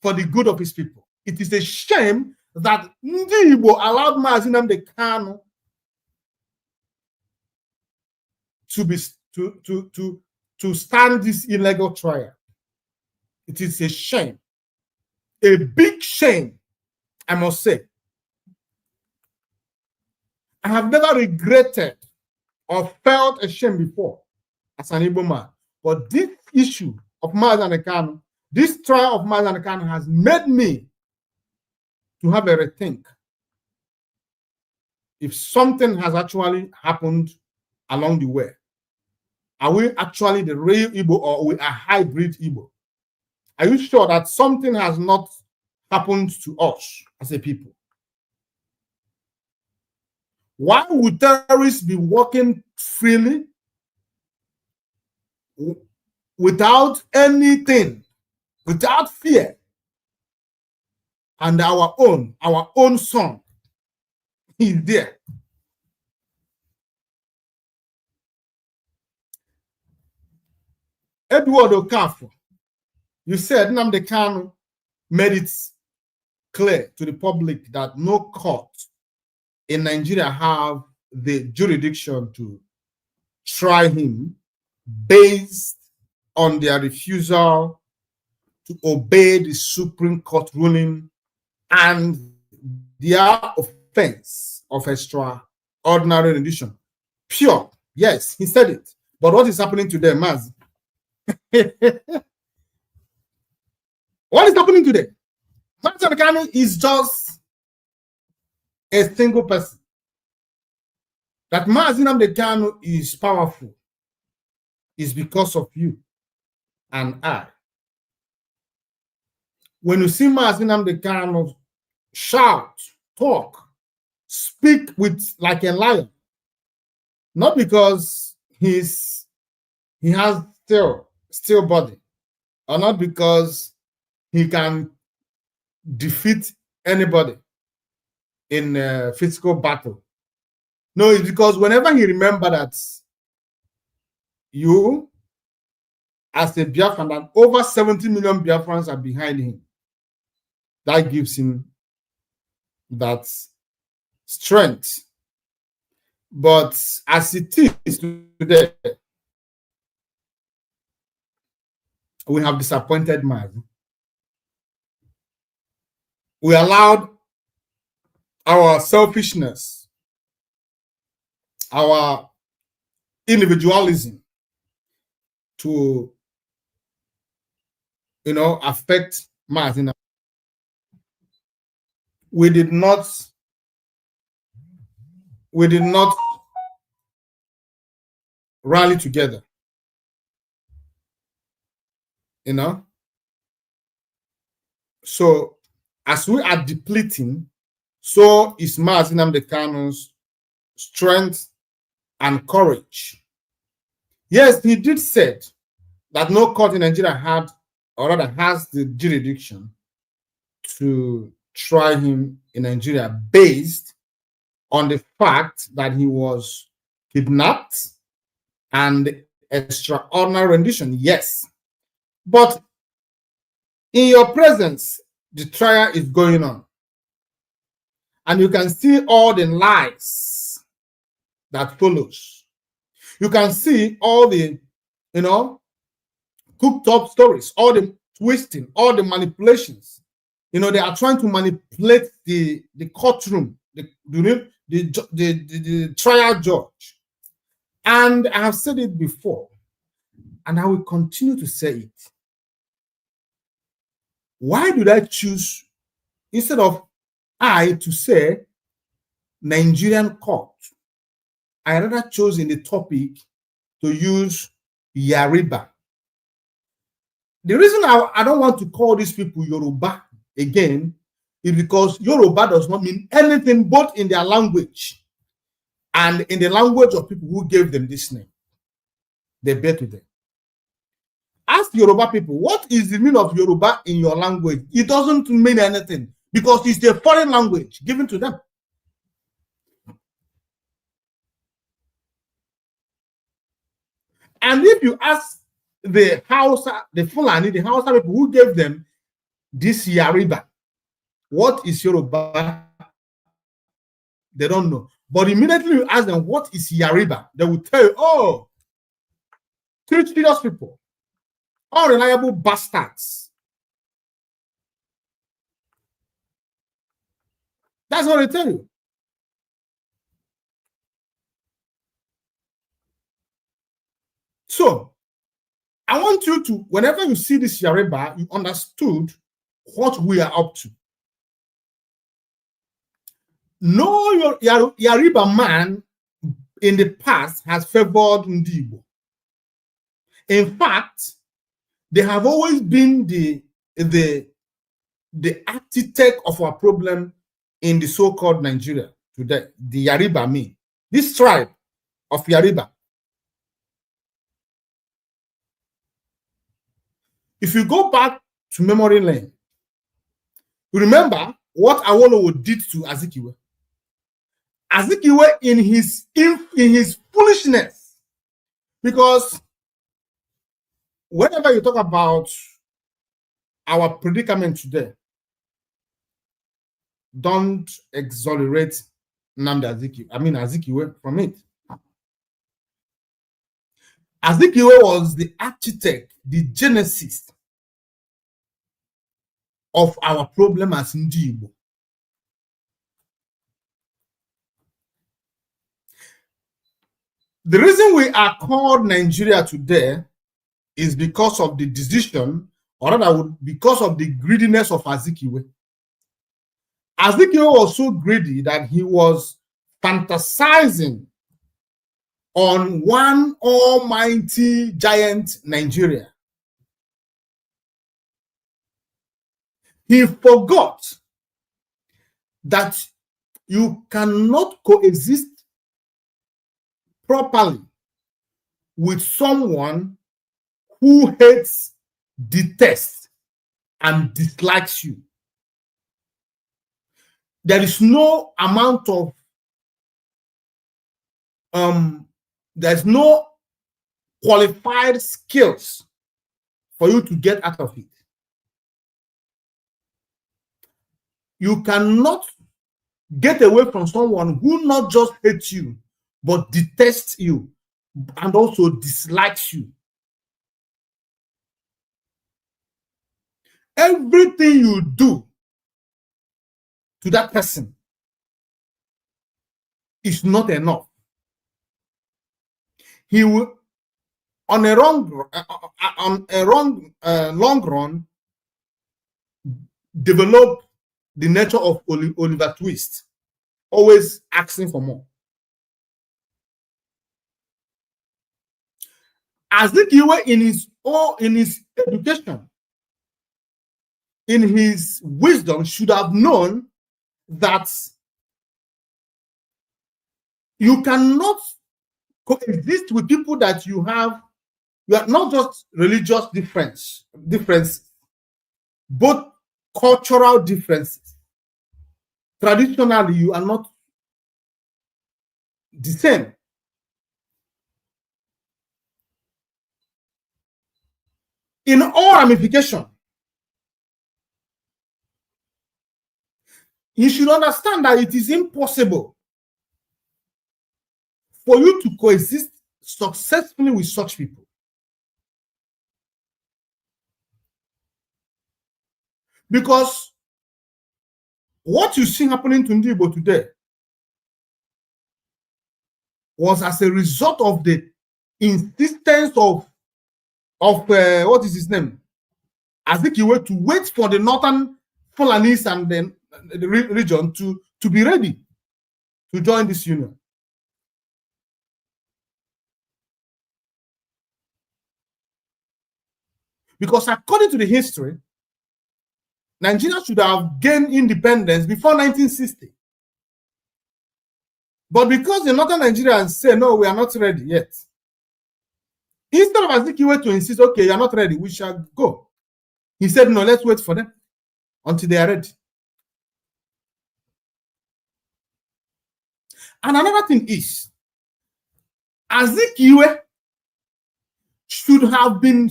S5: for the good of his people. It is a shame that Ndi Igbo allowed Mazi Nnamdi Kanu to stand this illegal trial. It is a shame, a big shame, I must say. I have never regretted or felt ashamed before as an Igbo man, but this issue of Mazi Nnamdi Kanu, this trial of Mazi Nnamdi Kanu has made me to have a rethink if something has actually happened along the way. Are we actually the real Igbo, or are we a hybrid Igbo? Are you sure that something has not happened to us as a people? Why would terrorists be walking freely without anything, without fear? And our own son is there. Edward Okafor, you said Nnamdi Kanu made it clear to the public that no court in Nigeria have the jurisdiction to try him based on their refusal to obey the Supreme Court ruling and their offense of extraordinary rendition. Pure. Yes, he said it. But what is happening to them, Maz? What is happening today? Mazi Nnamdi Kanu is just a single person. That Mazi Nnamdi Kanu is powerful is because of you and I. When you see Mazi Nnamdi Kanu shout, talk, speak with like a lion, not because he has still body, or not because he can defeat anybody in a physical battle. No, it's because whenever he remembers that you, as a Biafran, that over 70 million Biafrans are behind him, that gives him that strength. But as it is today, we have disappointed Mazi. We allowed our selfishness, our individualism to, affect Mazi. We did not rally together. So as we are depleting, so is Mazi Nnamdi Kanu's strength and courage. Yes, he did say that no court in Nigeria had, or rather has, the jurisdiction to try him in Nigeria based on the fact that he was kidnapped and extraordinary rendition. Yes. But in your presence, the trial is going on. And you can see all the lies that follows. You can see all the, cooked up stories, all the twisting, all the manipulations. They are trying to manipulate the courtroom, the trial judge. And I have said it before, and I will continue to say it. Why did I choose, instead of I to say Nigerian court, I rather chose in the topic to use Yariba. The reason I don't want to call these people Yoruba again is because Yoruba does not mean anything both in their language and in the language of people who gave them this name. They bear to them. Ask Yoruba people, what is the meaning of Yoruba in your language? It doesn't mean anything because it's a foreign language given to them. And if you ask the Hausa, the Fulani, the Hausa people who gave them this Yariba, what is Yoruba? They don't know. But immediately you ask them, what is Yariba? They will tell you, oh, treacherous people, unreliable bastards. That's what they tell you. So, I want you to, whenever you see this Yariba, you understood what we are up to. No Yariba man in the past has favored Ndibo. In fact, they have always been the architect of our problem in the so-called Nigeria today, the Yariba me. This tribe of Yariba. If you go back to memory lane, you remember what Awolowo did to Azikiwe. Azikiwe in his foolishness, because whenever you talk about our predicament today, don't exonerate Nnamdi Azikiwe from it. Azikiwe was the architect, the genesis of our problem as Ndibo. The reason we are called Nigeria today is because of the decision, or rather because of the greediness of Azikiwe. Azikiwe was so greedy that he was fantasizing on one almighty giant Nigeria. He forgot that you cannot coexist properly with someone who hates, detests, and dislikes you. There is no amount of there's no qualified skills for you to get out of it. You cannot get away from someone who not just hates you, but detests you and also dislikes you. Everything you do to that person is not enough. He will, on a long run, develop the nature of Oliver Twist, always asking for more. Azikiwe in his education, in his wisdom, should have known that you cannot coexist with people that you are not just religious differences, both cultural differences. Traditionally, you are not the same. In all ramifications, you should understand that it is impossible for you to coexist successfully with such people. Because what you see happening to Ndibo today was as a result of the insistence of what is his name? Azikiwe to wait for the northern Fulanis and then the region to be ready to join this union. Because according to the history, Nigeria should have gained independence before 1960. But because the northern Nigerians say, no, we are not ready yet, instead of Azikiwe to insist, okay, you are not ready, we shall go, he said, no, let's wait for them until they are ready. And another thing is, Azikiwe should have been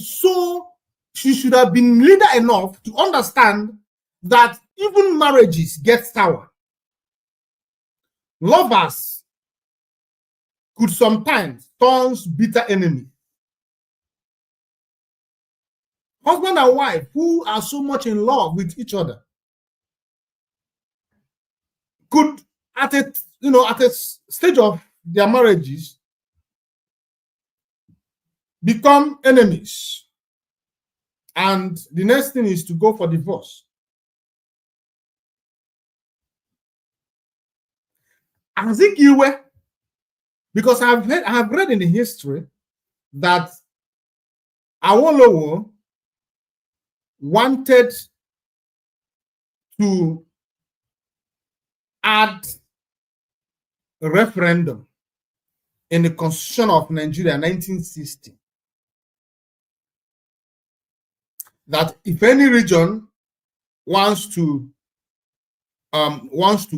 S5: she should have been leader enough to understand that even marriages get sour. Lovers could sometimes turn bitter enemies. Husband and wife who are so much in love with each other could, at a stage of their marriages, become enemies. And the next thing is to go for divorce. Azikiwe, because I have read in the history that Awolowo wanted to add a referendum in the Constitution of Nigeria 1960. That if any region wants to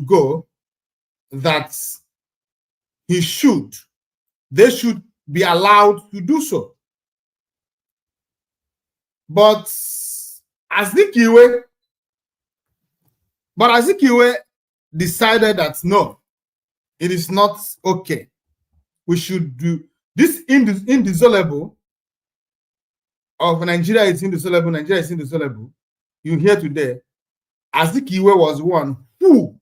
S5: go, that they should be allowed to do so. But Azikiwe decided that no, it is not okay. We should do this indissoluble of Nigeria is indissoluble, Nigeria is indissoluble. You hear today, Azikiwe was one who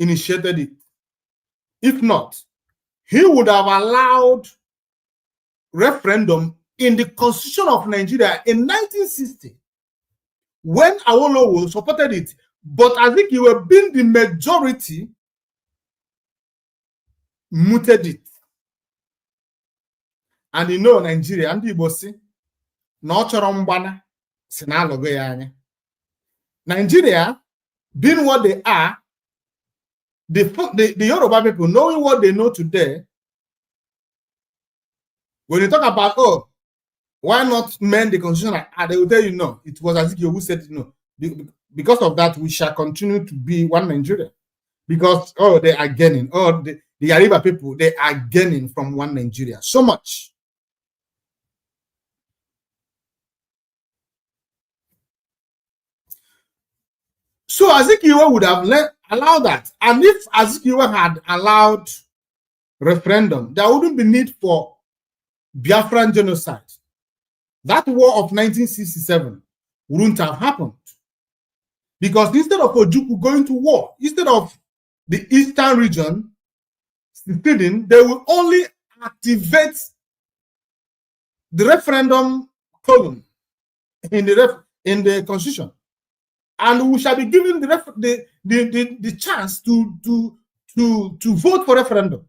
S5: initiated it. If not, he would have allowed referendum in the Constitution of Nigeria in 1960 when Awolowo supported it. But Azikiwe, being the majority, mooted it. And you know Nigeria, and Igbo si, no chọrọ mgbana si na alọgo ya anya. Nigeria, being what they are, the Yoruba people, knowing what they know today, when you talk about, oh, why not mend the constitution, they will tell you no. It was Azikiwe who said no. Because of that, we shall continue to be one Nigeria. Because, oh, they are gaining. Oh, the Yariba people, they are gaining from one Nigeria. So much. So Azikiwe would have allowed that. And if Azikiwe had allowed referendum, there wouldn't be need for Biafran genocide. That war of 1967 wouldn't have happened. Because instead of Ojukwu going to war, instead of the eastern region seceding, they will only activate the referendum column in the constitution. And we shall be given the chance to vote for referendum.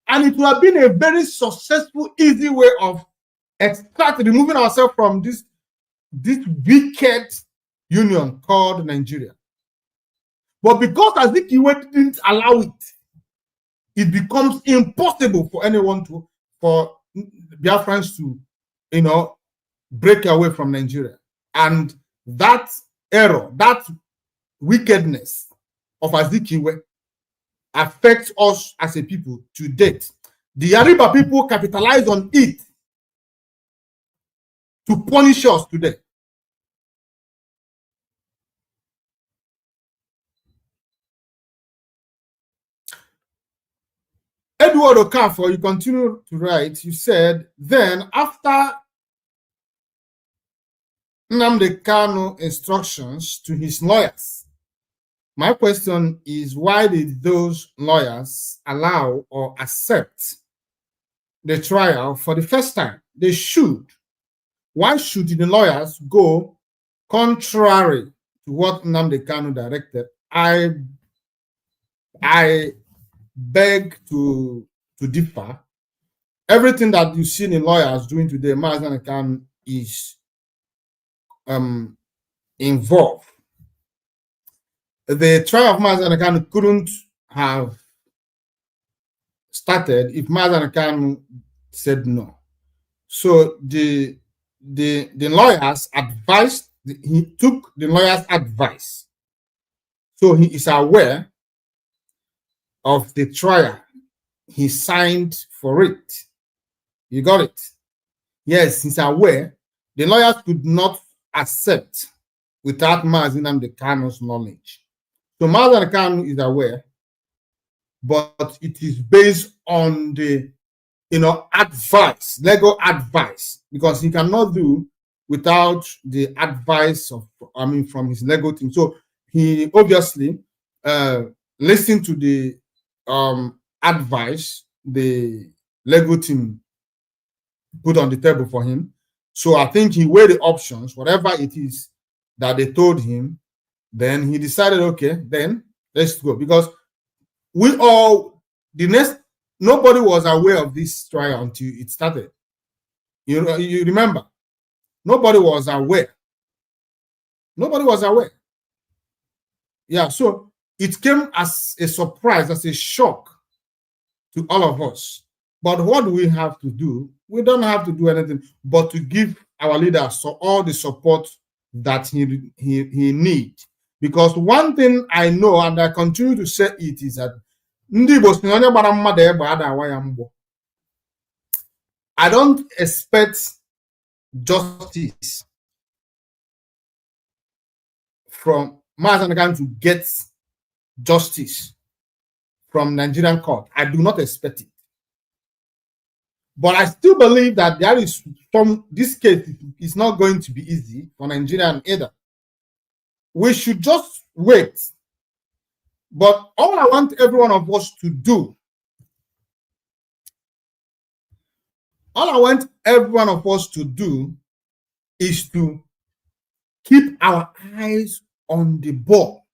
S5: And it will have been a very successful, easy way of removing ourselves from this wicked union called Nigeria. But because Azikiwe didn't allow it, it becomes impossible for anyone for Biafrans to, break away from Nigeria. And that error, that wickedness of Azikiwe affects us as a people to date. The Yariba people capitalize on it to punish us today. Edward Okafor, you continue to write, you said, then after Nnamdi Kanu instructions to his lawyers, my question is, why did those lawyers allow or accept the trial for the first time? They should. why should the lawyers go contrary to what Nnamdi Kanu directed? I beg to differ. Everything that you see in lawyers doing today, Mazi Nnamdi Kanu is involved. The trial of Mazi Nnamdi Kanu couldn't have started if Mazi Nnamdi Kanu said no. So the lawyers advised, he took the lawyer's advice. So he is aware of the trial. He signed for it. You got it? Yes, he's aware. The lawyers could not accept without Mazi Nnamdi Kanu's knowledge. So Mazi Nnamdi Kanu is aware, but it is based on the advice, legal advice, because he cannot do without the advice of, from his legal team. So he obviously listened to the advice the legal team put on the table for him. So I think he weighed the options, whatever it is that they told him. Then he decided, okay, then let's go, because nobody was aware of this trial until it started. You remember, nobody was aware. Nobody was aware. Yeah, so it came as a surprise, as a shock to all of us. But what do we have to do? We don't have to do anything but to give our leaders all the support that he needs. Because one thing I know, and I continue to say it, is that I don't expect justice from Mazi Nnamdi Kanu to get justice from Nigerian court. I do not expect it. But I still believe that there is this case is not going to be easy for Nigerian either. We should just wait. But all I want every one of us to do, is to keep our eyes on the ball.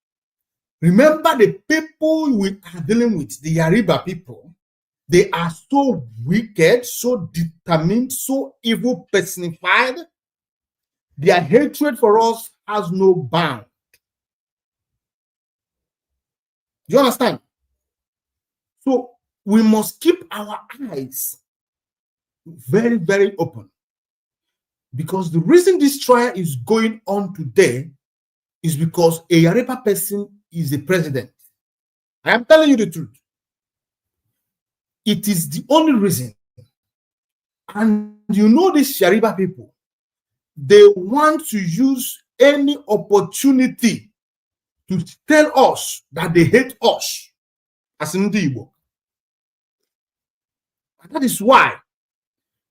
S5: Remember, the people we are dealing with, the Yariba people, they are so wicked, so determined, so evil personified. Their hatred for us has no bound. Do you understand? So we must keep our eyes very, very open. Because the reason this trial is going on today is because a Yariba person is the president. I am telling you the truth. It is the only reason. And you know these Yariba people, they want to use any opportunity to tell us that they hate us as Ndibo. And that is why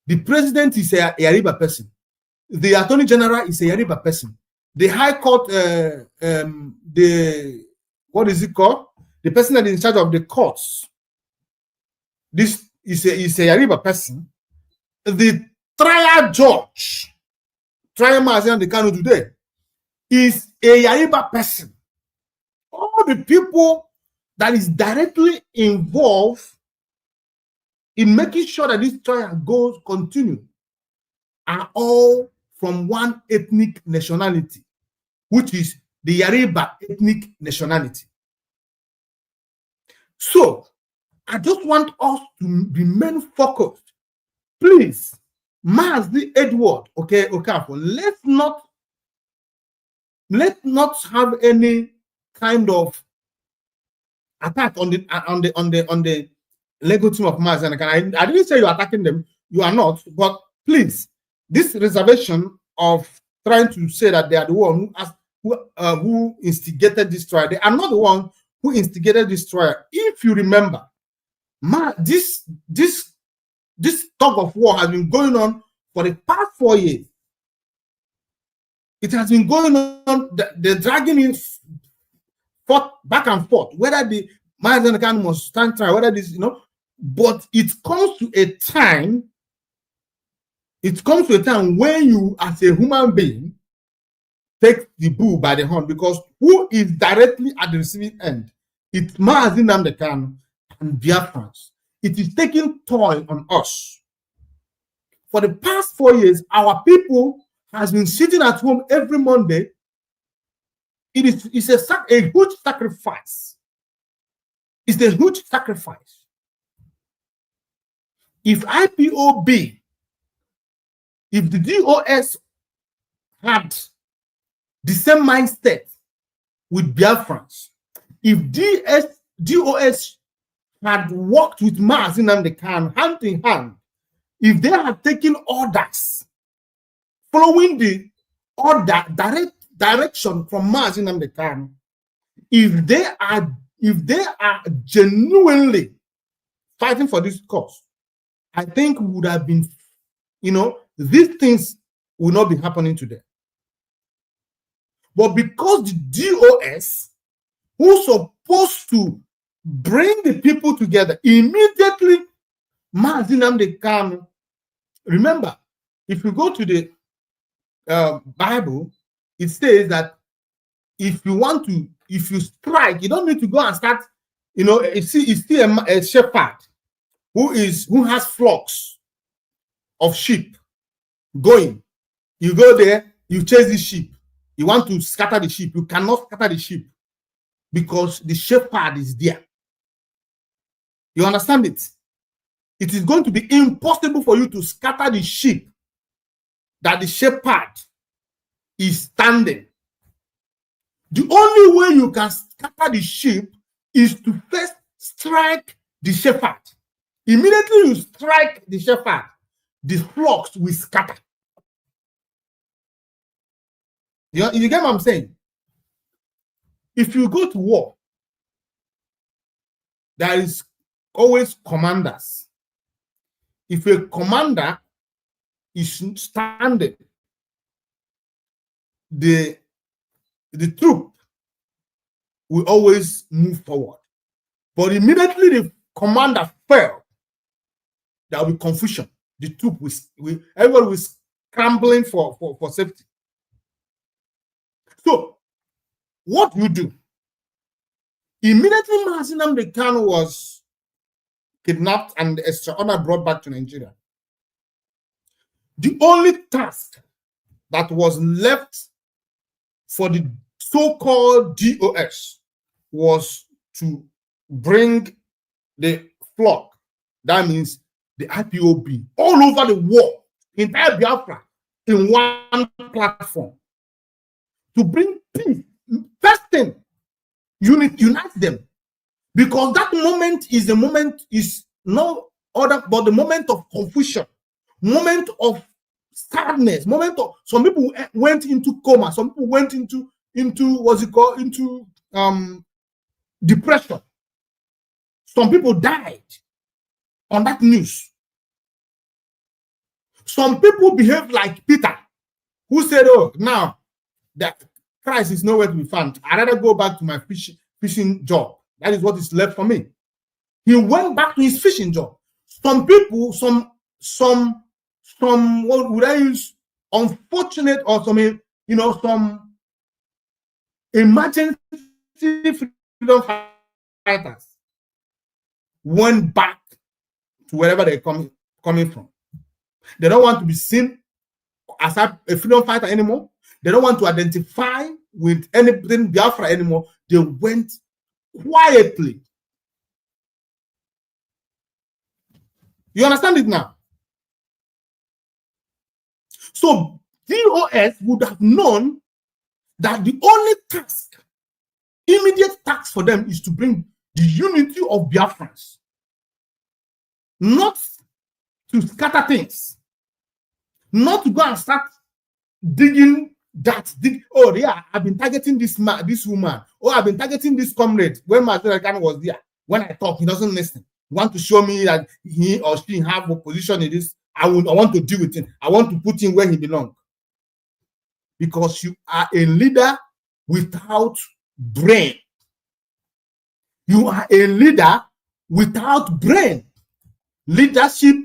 S5: the president is a Yariba person. The attorney general is a Yariba person. The high court, what is it called? The person that is in charge of the courts. This is a Yariba person. The trial judge, trial Mazi Nnamdi Kanu today, is a Yariba person. All the people that is directly involved in making sure that this trial continue are all from one ethnic nationality, which is the Yariba ethnic nationality. So I just want us to remain focused. Please, Mazi Edward, okay, let's not have any kind of attack on the legal team of Mazi Nnamdi Kanu. I didn't say you're attacking them, you are not, but please, this reservation of trying to say that they are the one who instigated this trial, they are not the one who instigated this trial. If you remember, this tug of war has been going on for the past 4 years. It has been going on, the dragging in back and forth, whether the Mazi Nnamdi Kanu must stand trial, whether this, but it comes to a time it comes to a time when you, as a human being, take the bull by the horn, because who is directly at the receiving end? It's Mazi Nnamdi Kanu and Biafrans. It is taking toll on us. For the past 4 years, our people has been sitting at home every Monday. It's a huge sacrifice. It's a huge sacrifice. If IPOB, if the DOS had the same mindset with Biafrans, if DOS had worked with Mazi Nnamdi Kanu hand in hand, if they had taken orders, following the order, direction from Mazi Nnamdi Kanu, if they are genuinely fighting for this cause, I think we would have been, these things will not be happening today. But because the DOS, who's supposed to bring the people together, immediately Mazi Nnamdi Kanu, remember, if you go to the Bible, it says that if you strike, you don't need to go and start, it's still a shepherd who has flocks of sheep going. You go there, you chase the sheep. You want to scatter the sheep. You cannot scatter the sheep because the shepherd is there. You understand it? It is going to be impossible for you to scatter the sheep that the shepherd is standing. The only way you can scatter the sheep is to first strike the shepherd. Immediately you strike the shepherd, the flocks will scatter. You get what I'm saying? If you go to war, there is always commanders. If a commander is standing, the troop will always move forward. But immediately the commander fell, there will be confusion. The troop everyone will scrambling for safety. So, what you do? Immediately Mazi Nnamdi Kanu was kidnapped and extraordinarily brought back to Nigeria. The only task that was left for the so-called DOS was to bring the flock, that means the IPOB, all over the world, entire Biafra, in one platform, to bring peace. First thing, unite them, because that moment is no other but the moment of confusion, moment of sadness, moment of, some people went into coma, some people went into depression, some people died on that news. Some people behaved like Peter, who said, "Oh, now that Christ is nowhere to be found, I'd rather go back to my fishing job. That is what is left for me." He went back to his fishing job. Some people, some what would I use? Unfortunate, or some emergency freedom fighters went back to wherever they're coming from. They don't want to be seen as a freedom fighter anymore. They don't want to identify with anything Biafra anymore. They went quietly. You understand it now? So DOS would have known that the only task, immediate task for them, is to bring the unity of Biafrans, not to scatter things, not to go and start digging that. Oh yeah, I've been targeting this woman. Oh, I've been targeting this comrade. When Mazi Nnamdi Kanu was there, when I talk, he doesn't listen. You want to show me that he or she have a position in this? I want to deal with him. I want to put him where he belongs. Because you are a leader without brain. You are a leader without brain. Leadership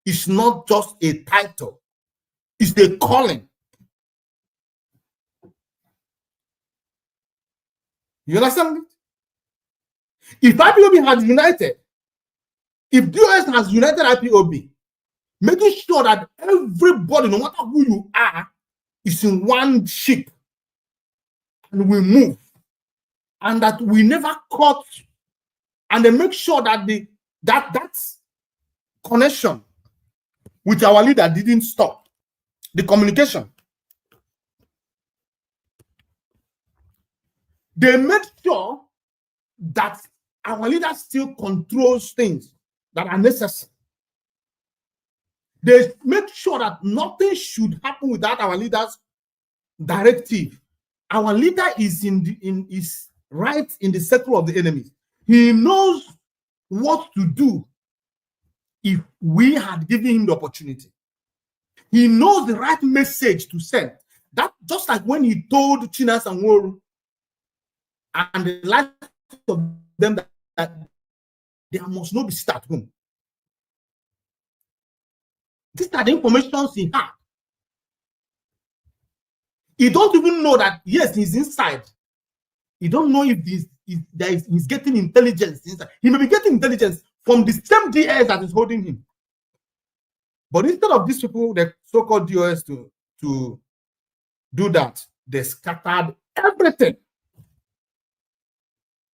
S5: is not just a title. It's the calling. You understand it? If IPOB has united, if DOS has united IPOB, making sure that everybody, no matter who you are, is in one ship, and we move, and that we never cut, and they make sure that that connection with our leader didn't stop. The communication. They made sure that our leader still controls things that are necessary. They make sure that nothing should happen without our leader's directive. Our leader is is right in the circle of the enemy. He knows what to do if we had given him the opportunity. He knows the right message to send. That just like when he told Chinas and Woru and the life of them that there must not be sit at home. These are the information he had. He don't even know that, yes, he's inside. He don't know if he's getting intelligence inside. He may be getting intelligence from the same DS that is holding him. But instead of these people, the so-called DOS, to do that, they scattered everything.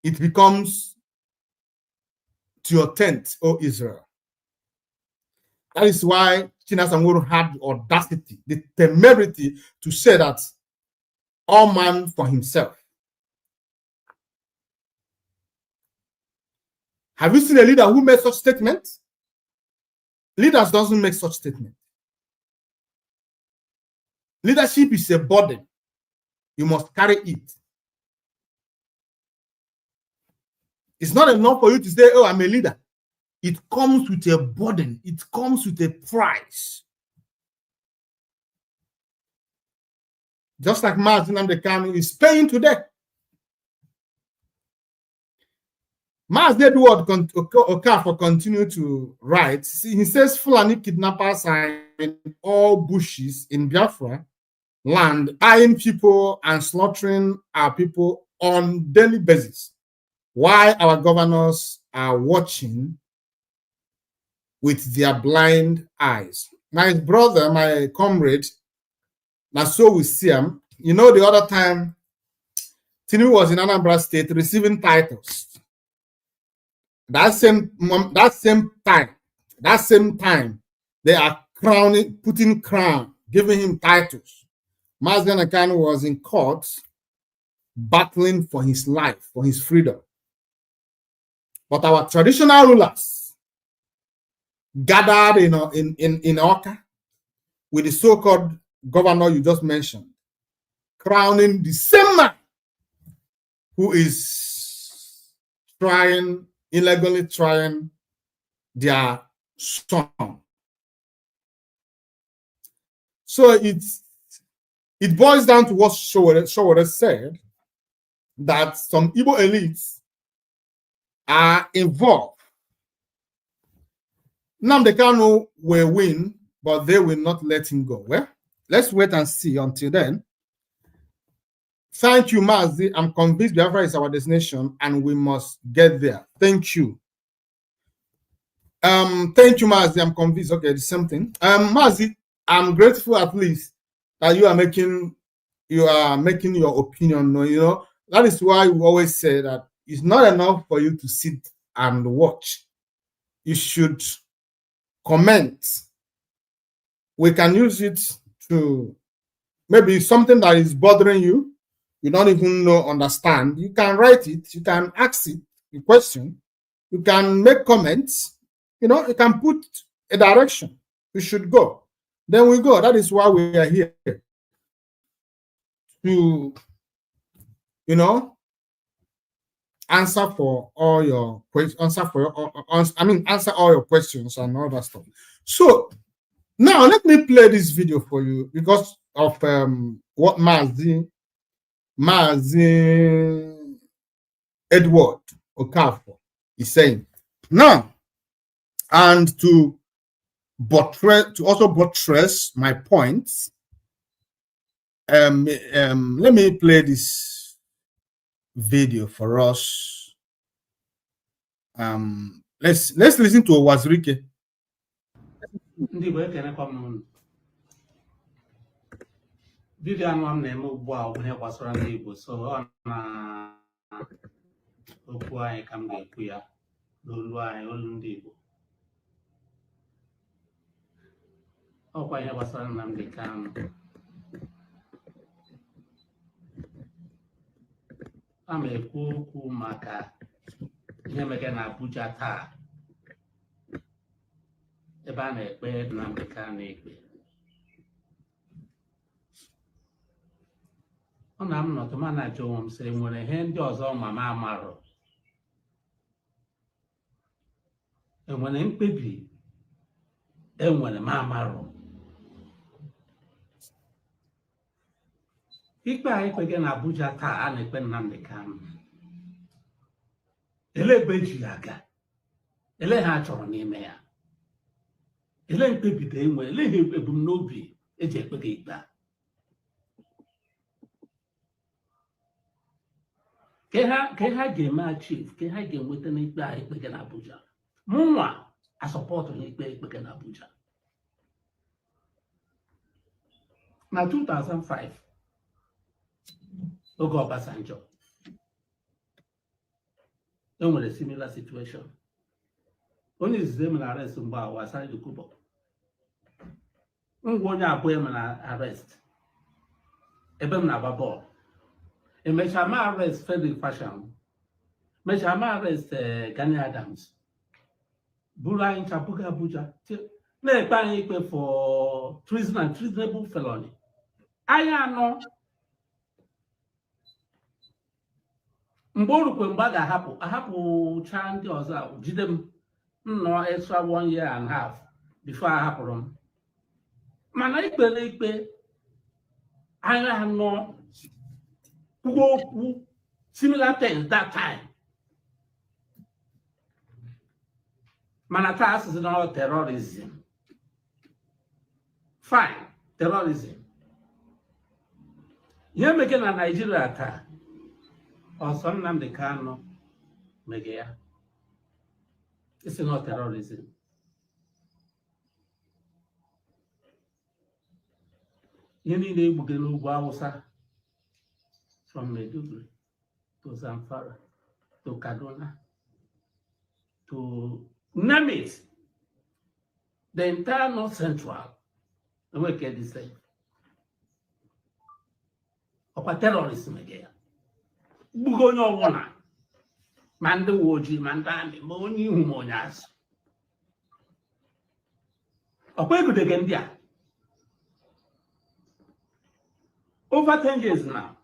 S5: It becomes to your tent, O Israel. That is why Chinas Anwuru had the audacity, the temerity to say that all man for himself. Have you seen a leader who made such statements? Leaders doesn't make such statements. Leadership is a burden. You must carry it. It's not enough for you to say, oh, I'm a leader. It comes with a burden. It comes with a price. Just like Mazi Nnamdi Kanu is paying today. Mazi Edward Okafor continue to write. He says Fulani kidnappers are in all bushes in Biafra land, eyeing people and slaughtering our people on daily basis. Why our governors are watching with their blind eyes. My brother, my comrade, now so we see him. You know, the other time, Tinubu was in Anambra State receiving titles. That same time, they are crowning, putting crown, giving him titles. Mazi Nnamdi Kanu was in court, battling for his life, for his freedom. But our traditional rulers gathered in Oka with the so-called governor you just mentioned, crowning the same man who is illegally trying their son. So it boils down to what Showore said, that some Igbo elites are involved. Nnamdi Kanu will win, but they will not let him go. Well, let's wait and see. Until then, thank you, Mazi. I'm convinced Biafra is our destination and we must get there. Thank you. Thank you, Mazi. I'm convinced. Okay, the same thing. Mazi, I'm grateful at least that you are making your opinion known. You know, that is why we always say that it's not enough for you to sit and watch. You should comment. We can use it to maybe something that is bothering you. You don't even understand. You can write it. You can ask it a question. You can make comments. You know, you can put a direction. We should go. Then we go. That is why we are here. To, answer all your questions, answer all your questions and all that stuff. So now let me play this video for you because of what Mazi Edward Okafor is saying. Now, and to buttress my points, let me play this video for us. Let's listen to Wazirike.
S7: Video I'm name wow when I was around the so on why come the queer don't why all the oh why I was around Nnamdi Kanu. I'm a cool maka Yamagan Abuja ta a banner bed Nnamdi Kanu. I'm not a manager. I'm saying when a hand does on my mamma, and when I'm baby, and when a mamma, if I again Abuja ta and a pen Nnamdi Kanu. Ele Bejiaga, Ele Hatron Mea, Ele baby day when Ele Nobi, a jepagita. Keha game chief, Keha game with an IPOB again Abuja. Mumwa, I support an IPOB again Abuja. Now 2005, Ogo Obasanjo. Then with a similar situation. Only his name and arrest was signed to Kubo. Ungonya appointment arrest. Ebem na babo. E mechama arrest Frederick Fashion. Mechama arrest Gani Adams. Bura in Chapuka Abuja. Ne pay for treason and treasonable felony. I know. Mboru Kwembaga hapu chanti oza jidem no extra 1 year and a half before I happen them. Man, I believe I have no similar things that time. Manatas is not terrorism. Fine, terrorism. You're making a Nigeria attack. Or some Nnamdi Kanu Megea. It's not terrorism. You need a Bugelu Bawsa from Maiduguri to Zamfara to Kaduna to name it. The entire North Central, the way get the same. Or terrorism again. Bugono wana. Manda woji, mandami, moni humonyas. Okwego de Gendia. Over 10 years now.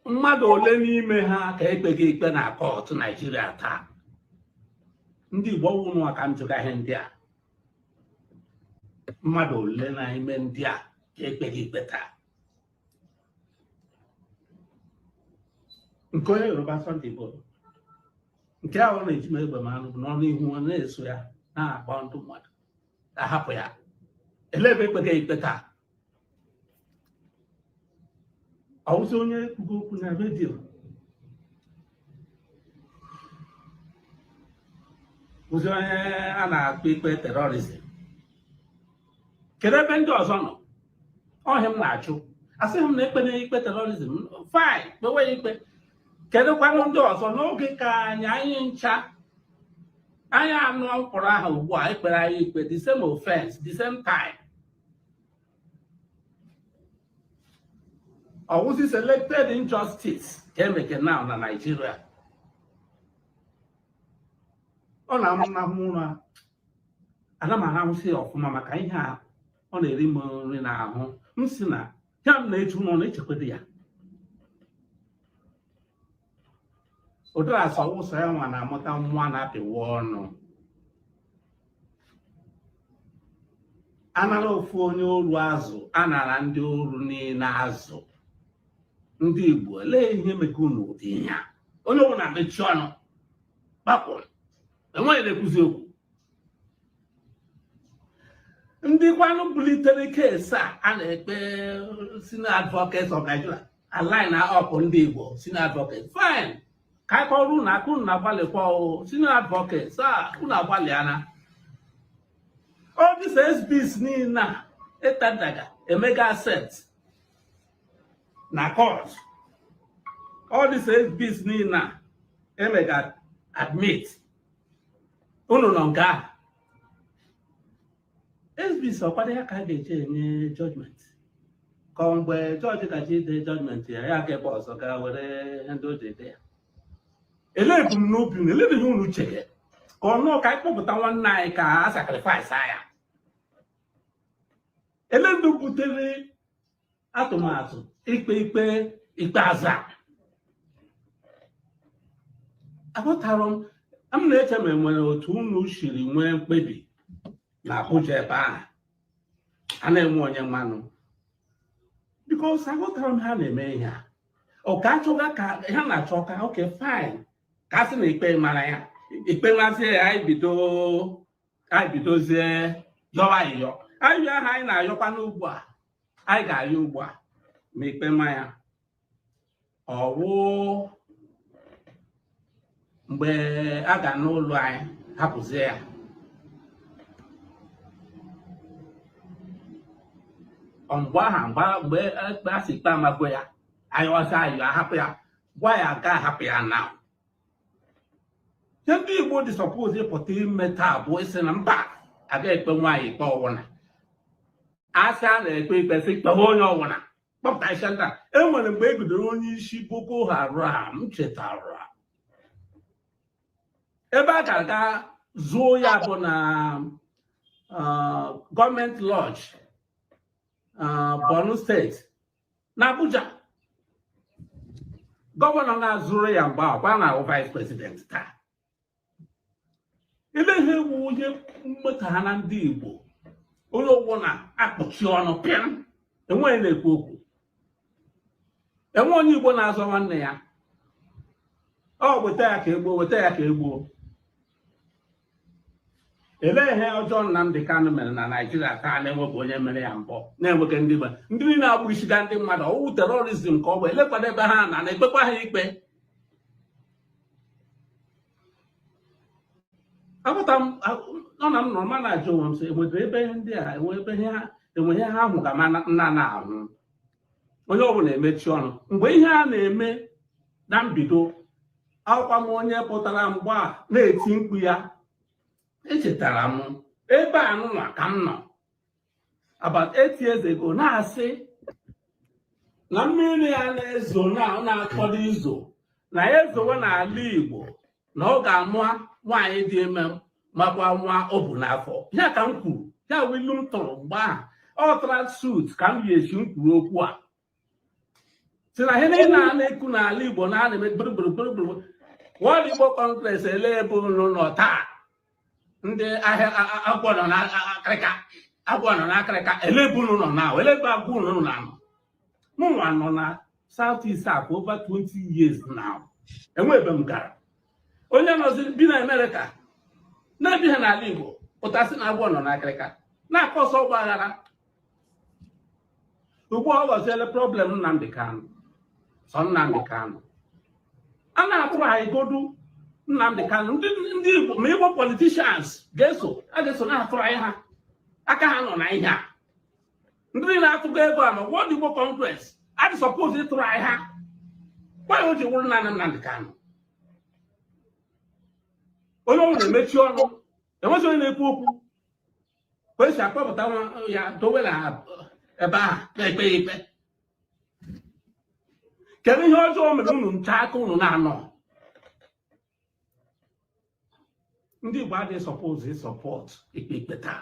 S7: Mmadu ole n'ime ha ka ekpege ikpe na court Nigeria taa. Ndị Igbo wunu aka njụga ihe ndị a. Mmadu ole n'ime ndị a ka ekpege ikpe taa. Nke onye Yoruba Sunday bụ nke ahụ na-eji m egbe manụ bụ n'ọnụ ihu na-eso ya na-akpọ ndụ mmadụ ahapụ ya elebe ekpege ikpe taa. Ọwụsị onye kwugo okwu na redio ụzọ onye a na-akpọ ikpe terrorism. Kedu ebe ndị ọzọ nọ? Ọhịa m na-achụ asịghị m na ikpe terrorism fine kpewe ikpe. Kedu kwanu ndị ọzọ n'oge ka anyị ncha anyị anụ mkpọrọ ahụ ugbu a ekpere anyị ikpe the same offense the same time. Ọwụsị selected injustice ka emeke now na Nigeria. Ọ na-amụnahụ ụra ana m ahụsị ọfụma maka ihe a ọ na-eri m nri n'ahụ m si na ya m na-eche ụlọ na-echekwado ya. Odo asọwụsọ ya nwa na-amụta mmụọ na-apịwa ọnụ. Anara ofu onye oru azụ anara ndị oru niile azụ. Ndị Igbo elee ihe meke unu ụdị ihe a. Onye ọbụla na-emechi ọnụ gbapụ enweghị na-ekwuzi okwu. Ndị kwanu bulitere case a na-ekpe senior advocates of Nigeria align up ndị Igbo senior advocates fine ka kọrụ na akụ na agbalịkwa senior advocates unu agbalịana all these SBs niile etadaga emega accept na court all these SBs niile emega admit unu nọ nga SBs ọkwado ya ka ga-eche enye judgment ka mgbe jọji kachi ide judgment ya ga-ebe ọzọ ga were ndị o ji ede ya ele ebumnobi unu ele ihe unu chege ka ọnụ ka ịkpọpụta nwanne anyị ka a sacrifice ya ele ndị butere atụmatụ ikpe aza aghọtara m na-eche ma enwere otu unu shiri nwee mkpebi na Abuja ebe a na-enwe onye mmanụ because aghọtara m ha na-eme ihe a ọ ka achọga ka ha na-achọ ka oke fine ka a sị na ikpe mara ya ikpe mazie ya anyị bidozie yọwa ayịyọ ayịyọ ahụ anyị na-ayọkwa n'ugbu a anyị ga-ayọ ugbu a ma ikpe ma ya ọwụ mgbe a ga n'ụlọ anyị hapụzie ya mgbe ekpe a si ikpe amagwe ya anyị ọzọ ayọ ahapụ ya gwa ya ga ahapụ ya na ndị Igbo dị suppose ịpụta ime taa bụ isi na mba aga ekpe nwaanyị ikpe ọwụna asị a na-ekpe ikpe sị ikpe onye ọwụna kpọpụta isi nta enwere mgbe e bidoro onye isi Boko Haram chetara ebe a ga-aga zuo ya bụ na gọọmenti lodge Borno steeti na Abuja gọvanọ na-azụrụ ya mgbe akwa na vice president taa ile ihe ewu onye mmeta ha na ndị Igbo onye ụgwọ na-akpọchi ọnụ pịam enweghị na-ekwu okwu enwe onye Igbo na-azọ nwanne ya weta ya ka egbuo weta ya ka egbuo elee ihe ọjọọ Nnamdi Kanu mere na Naịjirịa taa na-enweghị onye mere ya mbọ na-enweghị ndị niile na-agbụ isiga ndị mmadụ ọwụ terrorism ka ọ bụ elekwado ebe ha na-ekpekwa ha ikpe apụta nọ na m nọrọ na ajụ onwe m sị enwere ebe ndị a enwe ihe ha ahụ ga ma nna na-ahụ onye ọbụla emechi ọnụ mgbe ihe a na-eme na mbido akwụkwa m onye pụtara mgbe a na-eti mkpu ya echetara m ebe a nụnwa ka m nọ about 8 years ago na-asị na mmiri ya na-ezo na-akọrọ izo na ya ezowe n'ala Igbo na ọ ga-amụ nwaanyị dị ime makwa nwa o bu n'afọ ya ka m kwuru ya wilu m tụrụ mgbe ahụ ọ tara suit ka m yi echi m kwuru okwu a si na ihe niile a na-ekwu n'ala Igbo na a na-eme gburugburu World Igbo Congress ele ebe unu nọ taa ndị ahịa agwọ nọ n'akịrịka ele ebe unu nọ na ele ebe agwọ unu nọ na mụnwa nọ na South East for over 20 years now enwe ebe m gara onye nọzi bi na Amerịka na-ebighị n'ala Igbo pụtasị na agwọ nọ n'akịrịka na-akọsọ ọgba aghara ugbu a ọ ghọziele problem Nnamdi Kanu sọ Nnamdi Kanu a na-atụrụ anyị godu Nnamdi Kanu ndị Igbo ma Igbo politicians a ga-eso na-atụrụ anyị ha aka ha nọ na ihe a ndị na-atụgo ego a ma World Igbo Congress adị suppose ịtụrụ anyị ha gwa ya o ji wụrụ na Nnamdi Kanu onye ọbụla na-emechi ọnụ enweghị onye na-ekwu okwu kwesị akpọpụta ya dowe na ebe ahụ na-ekpe ya ikpe kedu ihe ọjọọ mere unu ncha aka unu na-anọ ndị Igbo adịghị suppose support ikpe taa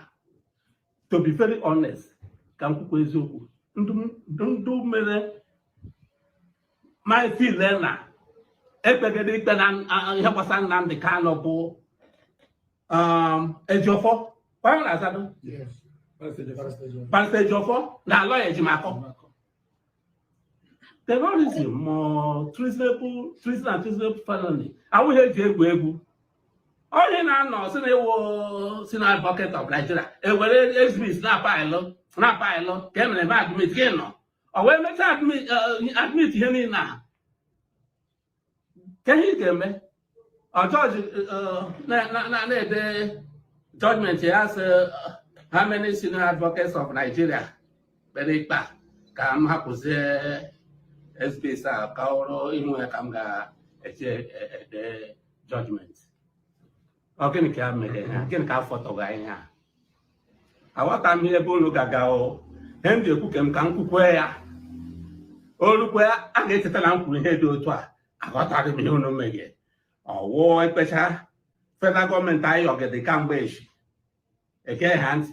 S7: to be very honest ka m kwukwa eziokwu ndụ mere my feel na ekpegide ikpe na ihe gbasara Nnamdi Kanu bụ Ejiofor onye na-azado Pastor Ejiofor na lawyer Ejimakọ terrorism treason and treasonable felony awụghị eji egwu onye na-anọ si na-ewo si na advocate of Nigeria ewere SBS na-apa ịlụ ka emere ebe admit gị nọ o wee mechaa admit ihe niile a ka ihe ị ga-eme judge na-ede judgment ya sị how many senior advocates of Nigeria kpere ikpe ka m hapụzie SBS a ka ọrụ ịmụ ya ka m ga-eche ede judgment. Gịnị ka mere ha? Gịnị ka afọtọga ihe a? Aghọta m ihe ebe unu ga-aga o. Ihe m ga-ekwu ka m kwukwe ya. Olukwe a ga-echeta na m kwuru ihe dị otu a. Aghọtara m ihe unu meghe. Ọwụ ekpecha federal gọọmenti anyị ọgede kamgbe echi. Ege ha ntị.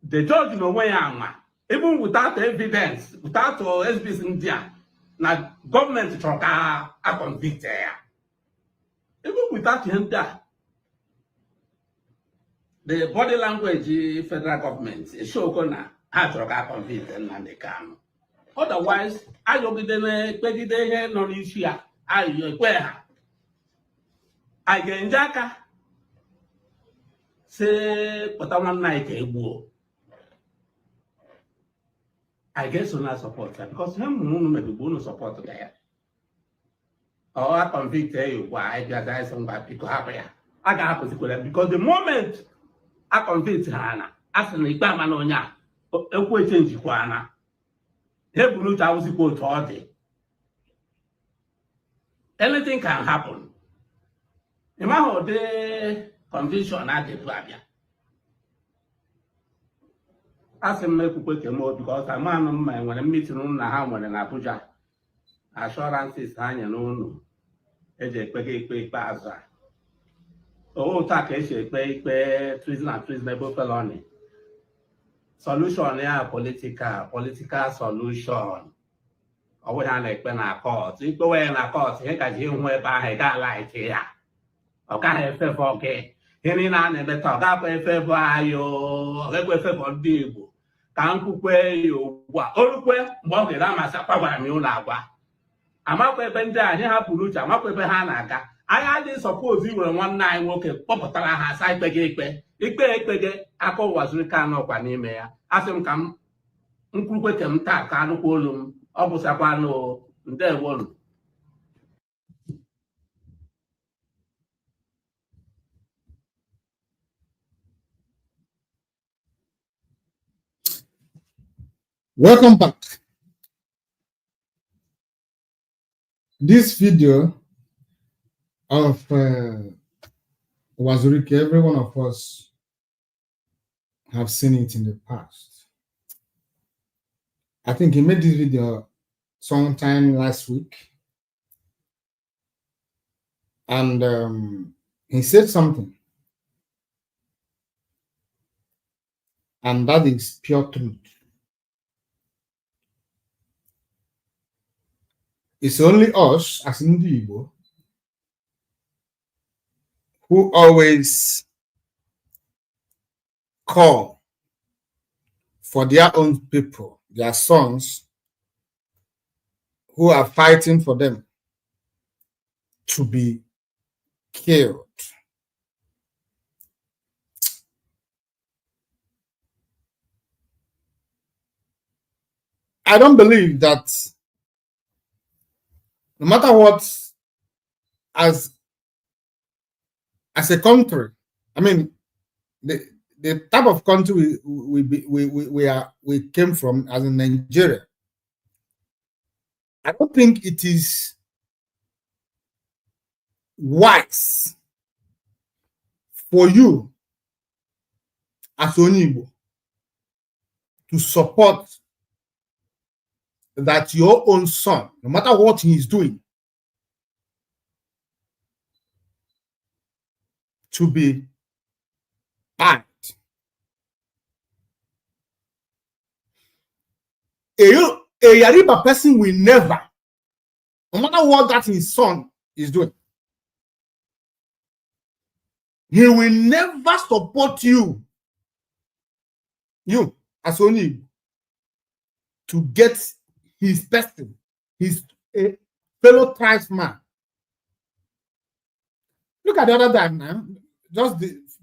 S7: The judge n'onwe ya anwa. Even without evidence, without SBS ndị a, na gọọmenti chọrọ ka a convict ya. Even without ihe ndị a, the body language federal government is show na ha chọrọ ka convict Nnamdi Kanu. Otherwise, ayọgide na-ekpegide ihe nọ n'isi ya, ayọ ekwe ha. Anyị ga-enye aka si pụta nwanne anyị ka egbuo. I guess una support her because him unu medubu unu support ya. Or convict you why I guys some people happy. I got happy because the moment I convict her, as an ikpa manonya, ekwe change kwana. Hebu nuta awusi ko todi. Anything can happen. Ima the conviction at the Flavia. As a make because I'm man when I'm meeting na how when in Abuja. Assurances hanya no eje kpeke baza. Oh take eje kpeke treason and treasonable felony. Solution ya political solution. Owo ya na ekpe na court. Ikpe we na court he ka ji hu ebe ahụ ga like ya. O ka efe for ke. Hini na na ebe ta ga efe for ayo, ga efe for ndị Igbo. Ka nkwukwe yo gwa. Olukwe mgbe ọ ga amasa kwagwara m ụlọ agwa. Amakwa ebe ndị a ihe hapụrụ uche amakwa ebe ha na-aga. Anyị adịghị suppose iwere nwanne anyị nwoke kpọpụtara ha asa ikpe gị aka ụwa zuru ka anọ kwa n'ime ya. Asị m ka m nkwukwe ka m taa ka anụkwa olu m ọ bụsakwa nụ ndewonu.
S5: Welcome back. This video of Wazirike, every one of us have seen it in the past. I think he made this video sometime last week. And he said something. And that is pure truth. It's only us as Ndi Igbo who always call for their own people, their sons, who are fighting for them to be killed. I don't believe that no matter what, as a country, I mean, the type of country we came from as in Nigeria, I don't think it is wise for you as Onibo to support that your own son, no matter what he is doing, to be bad. A Yariba person will never, no matter what that his son is doing, he will never support you as Onibo, to get his person, his fellow tribesman. Look at the other time now.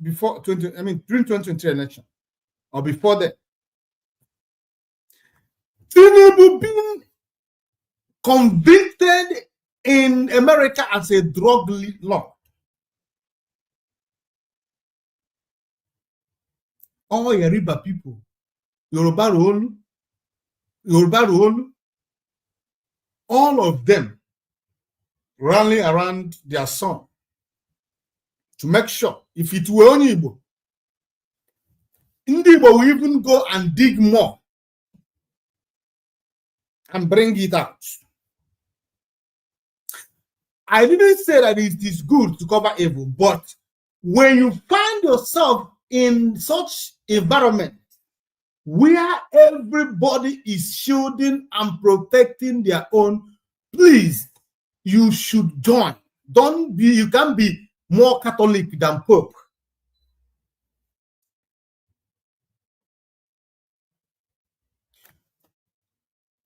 S5: before 20, I mean, during 2023 election, or before that, Tinubu being convicted in America as a drug lord. All Yariba people, Yoruba Rolu, all of them rallying around their son to make sure if it were only Igbo, Igbo will even go and dig more and bring it out. I didn't say that it is good to cover evil, but when you find yourself in such environment where everybody is shielding and protecting their own, please, you should join. You can't be more Catholic than Pope.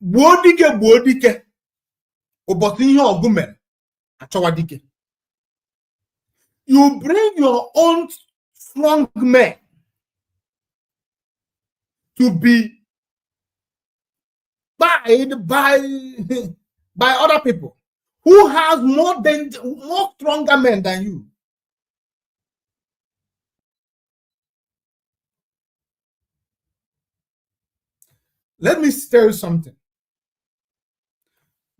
S5: Bodike, Obotinyo Ogumen, Achawadike. You bring your own strong men to be buyed by other people who has more stronger men than you. Let me tell you something.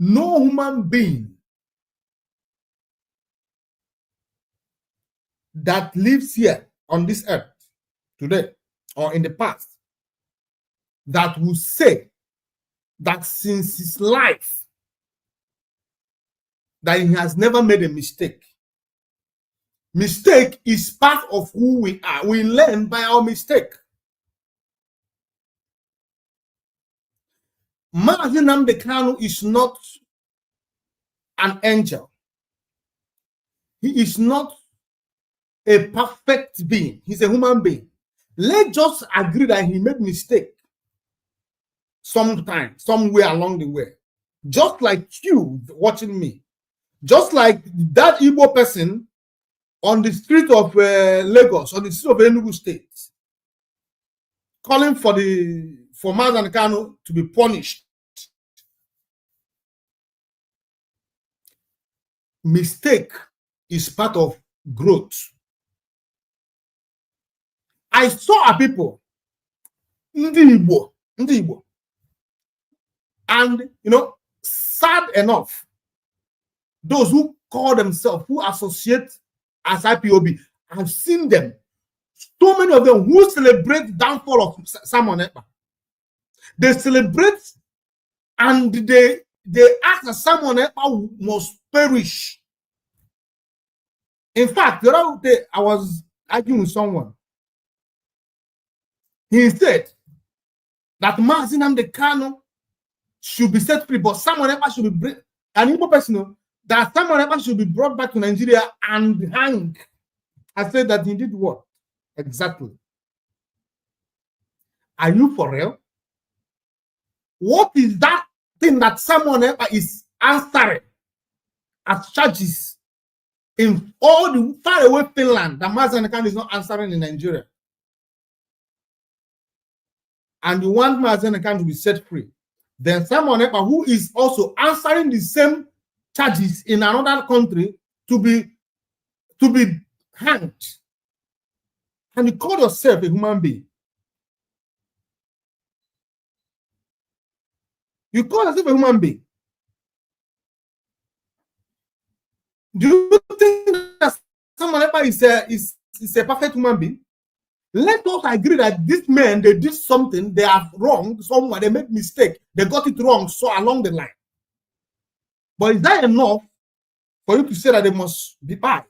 S5: No human being that lives here on this earth today or in the past that will say that since his life that he has never made a mistake. Mistake is part of who we are. We learn by our mistake. Mazi Nnamdi Kanu is not an angel. He is not a perfect being. He's a human being. Let's just agree that he made mistake sometime, somewhere along the way. Just like you watching me. Just like that Igbo person on the street of Lagos, on the street of Enugu State, calling for Mazi Nnamdi Kanu to be punished. Mistake is part of growth. I saw people, Ndi Igbo, and sad enough, those who call themselves, who associate as IPOB, I've seen them. So many of them who celebrate the downfall of Simon Ekpa. They celebrate and they ask that Simon Ekpa must perish. In fact, the other day I was arguing with someone. He said that Mazi Nnamdi Kanu should be set free, but Simon Ekpa should be an Igbo person, that Simon Ekpa should be brought back to Nigeria and hanged. I said that he did what? Exactly. Are you for real? What is that thing that Simon Ekpa is answering as charges in all the far away Finland that Mazi Nnamdi Kanu is not answering in Nigeria? And you want Mazi Nnamdi Kanu to be set free. Then Simon Ekpa, who is also answering the same charges in another country, to be hanged. And you call yourself a human being. You call yourself a human being. Do you think that Simon Ekpa is a perfect human being? Let us agree that these men, they did something, they are wrong somewhere, they made mistake, they got it wrong so along the line. But is that enough for you to say that they must be bad?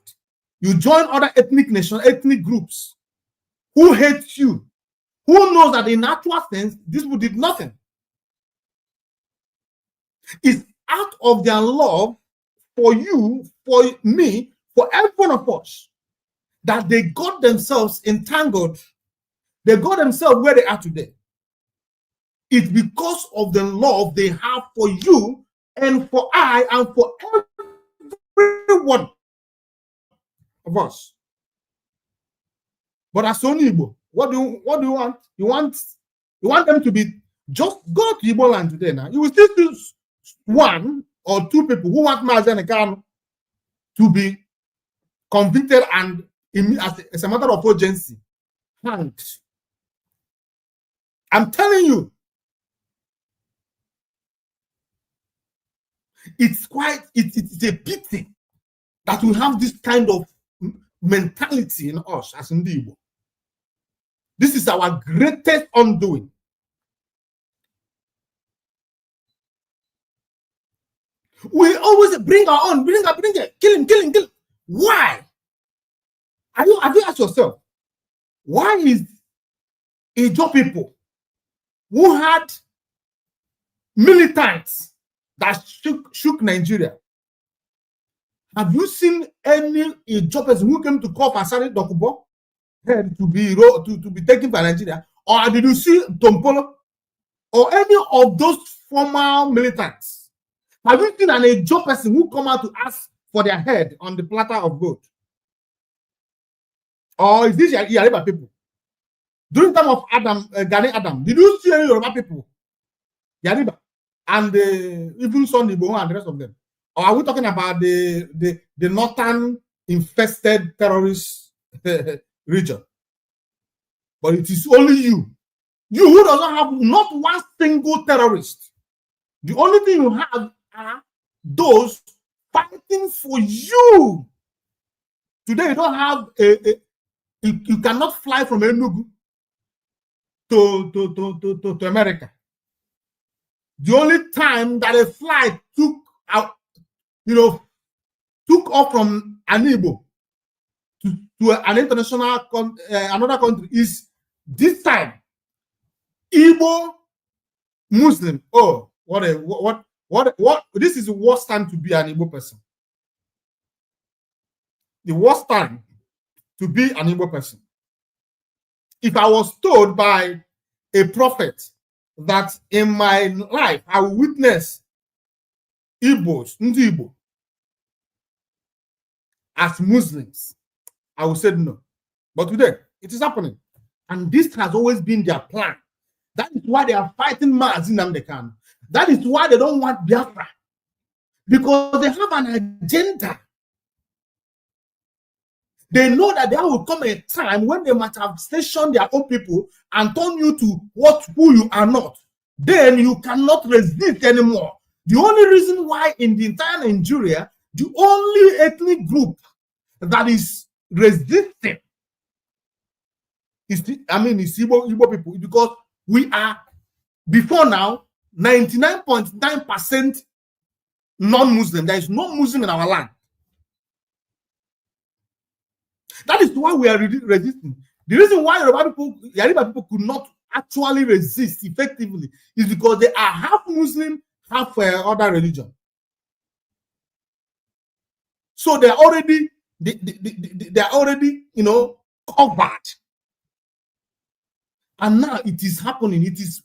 S5: You join other ethnic groups who hate you, who knows that in actual sense, these people did nothing. It's out of their love for you, for me, for every one of us, that they got themselves entangled. They got themselves where they are today. It's because of the love they have for you and for I and for every one of us. But as only Igbo, what do you want? You want them to be, just go to Igbo land today now. You will still choose one or two people who want Mazi Nnamdi Kanu to be convicted and as a matter of urgency hanged. I'm telling you, it's a pity that we have this kind of mentality in us as Igbo. This is our greatest undoing. We always bring our own, bring it, kill him. Why? Have you asked yourself, why is Ijo people who had militants that shook Nigeria? Have you seen any Ijo person who came to call Fasari Dokubo head to be taken by Nigeria? Or did you see Tompolo or any of those former militants? Have you seen an Ijo person who come out to ask for their head on the platter of gold? Or is this Yariba people? During the time of Gani Adam, did you see any Yoruba people? Yariba and even Sunday Igboho and the rest of them? Or are we talking about the northern infested terrorist region? But it is only you who doesn't have not one single terrorist. The only thing you have are those fighting for you. Today you don't have you cannot fly from Enugu to America. The only time that a flight took off from an Igbo to an international another country is this time. Igbo Muslim. Oh, what this is the worst time to be an Igbo person. The worst time to be an Igbo person. If I was told by a prophet that in my life I will witness Igbos, Ndi Igbo, as Muslims, I would say no. But today, it is happening. And this has always been their plan. That is why they are fighting Mazi Nnamdi Kanu. That is why they don't want Biafra. Because they have an agenda. They know that there will come a time when they might have stationed their own people and turn you to who you are not. Then you cannot resist anymore. The only reason why in the entire Nigeria, the only ethnic group that is resisting is Igbo people, because we are, before now, 99.9% non-Muslim. There is no Muslim in our land. That is why we are resisting. The reason why Yariba people could not actually resist effectively is because they are half Muslim, half other religion. So they are already covered. And now it is happening. It is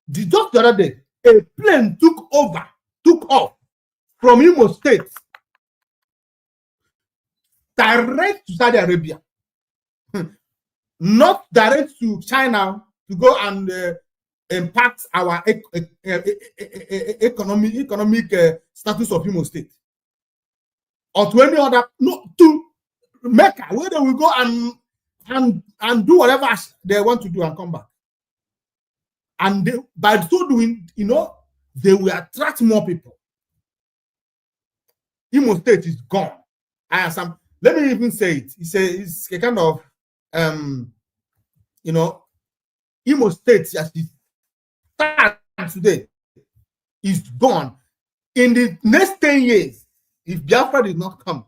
S5: just the other day, a plane took off from Imo State direct to Saudi Arabia, not direct to China to go and impact our economic status of Imo State, or to any other, no, to Mecca, where they will go and do whatever they want to do and come back. And by so doing, they will attract more people. Imo State is gone. Let me even say it. It's a kind of, Imo State as it stands today is gone. In the next 10 years, if Biafra did not come,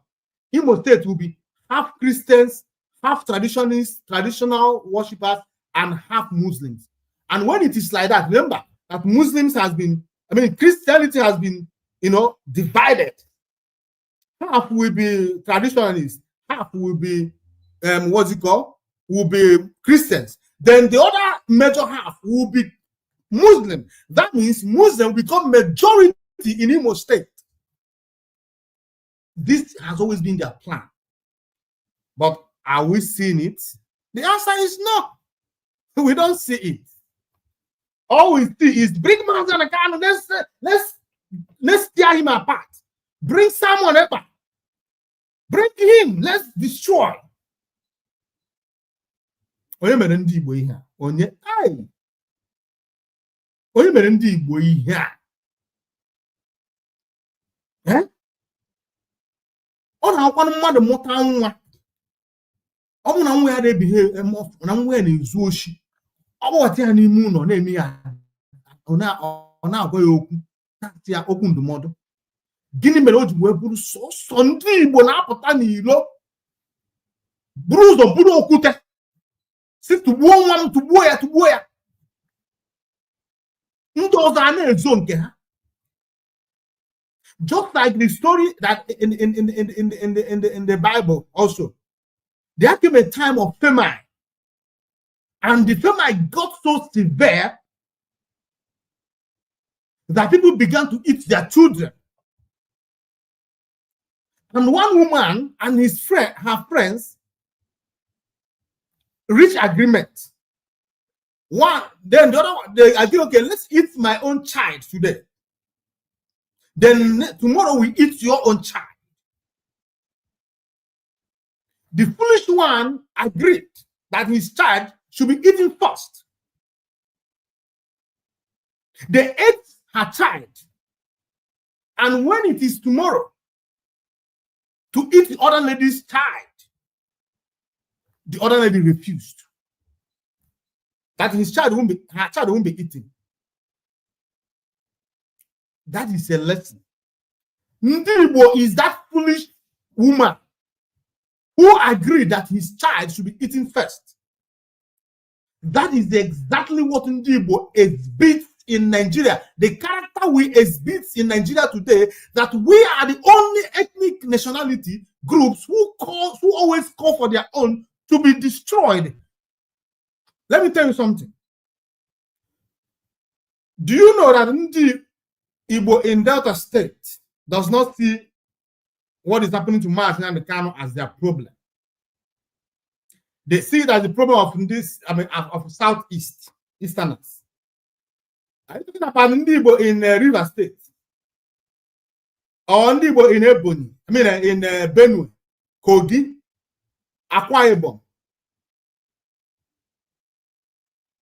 S5: Imo State will be half Christians, half traditional worshippers, and half Muslims. And when it is like that, remember that Christianity has been, divided. Half will be traditionalists, half will be will be Christians. Then the other major half will be Muslim. That means Muslim will become majority in Imo State. This has always been their plan. But are we seeing it? The answer is no. We don't see it. All we see is bring Mazi Nnamdi Kanu. Let's tear him apart. Bring someone else. Bring him. Let's destroy. Onye mere ndị Igbo ihe a? Onye mere ndị Igbo ihe a? Ọ na-akwanụ mmadụ mụta nwa. Ọ bụ na nwa ya na-ebighe na nwa ya na-ezu oshi. Ọ gbọta ya n'ime ụlọ na-eme ya. Ọ na-agwa ya okwu. Na-atị ya okwu ndụmọdụ. Gịnị mere o ji wee bụrụ sọsọ ndị Igbo na-apụta n'ilo? Buru ụzọ buru okwute. Si tugbuo nwa m, tugbuo ya. Ndị ọzọ a na-ezo nke ha. Just like the story that in the Bible also, there came a time of famine, and the famine got so severe that people began to eat their children. And one woman and her friends reached agreement. Then the other one, they agree, okay, let's eat my own child today. Then tomorrow we eat your own child. The foolish one agreed that his child should be eaten first. They ate her child. And when it is tomorrow to eat the other lady's child, the other lady refused. That her child won't be eaten. That is a lesson. Ndibo is that foolish woman who agreed that his child should be eaten first. That is exactly what Ndibo exhibits in Nigeria. The character we exhibit in Nigeria today, that we are the only ethnic nationality groups who always call for their own to be destroyed. Let me tell you something. Do you know that Ndi Igbo in Delta State does not see what is happening to Mazi Nnamdi Kanu as their problem? They see it as the problem of this, of Southeast Easterners. Are you talking about Ndi Igbo in River State? Or Ndi Igbo in Ebonyi? In Benue, Kogi, Akwa Ibom,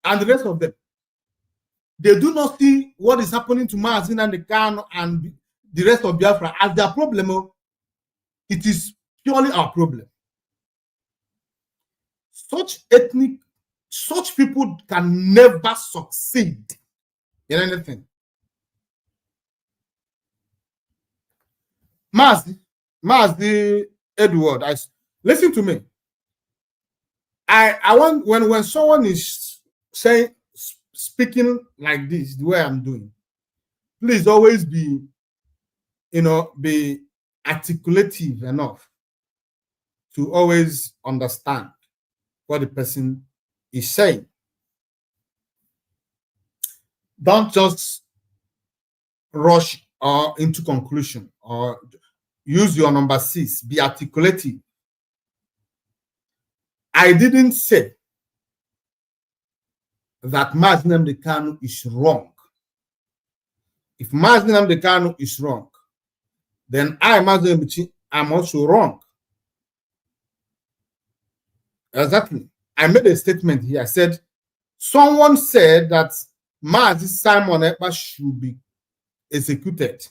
S5: and the rest of them? They do not see what is happening to Mazi Nnamdi Kanu and the rest of Biafra as their problem. It is purely our problem. Such people can never succeed in anything. Mazi Edward, listen to me. I want when someone is speaking like this, the way I'm doing, please always be articulative enough to always understand what the person is saying. Don't just rush into conclusion or use your number 6. Be articulative. I didn't say that Mazi Nnamdi Kanu is wrong. If Mazi Nnamdi Kanu is wrong, then I, Mazi Nnamdi, am also wrong. Exactly. I made a statement here. I said, someone said that Mazi Simon Ekpa should be executed,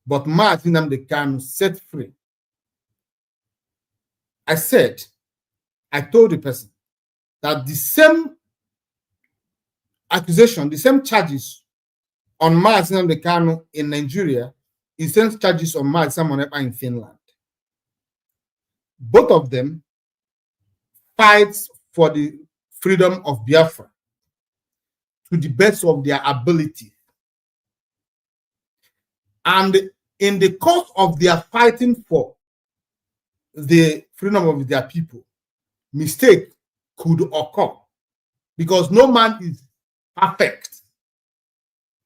S5: but Mazi Nnamdi Kanu set free. I told the person that the same accusation, the same charges on Mazi Nnamdi Kanu in Nigeria is the same charges on Mazi Simon Ekpa in Finland. Both of them fight for the freedom of Biafra to the best of their ability. And in the course of their fighting for the freedom of their people, mistake could occur because no man is perfect.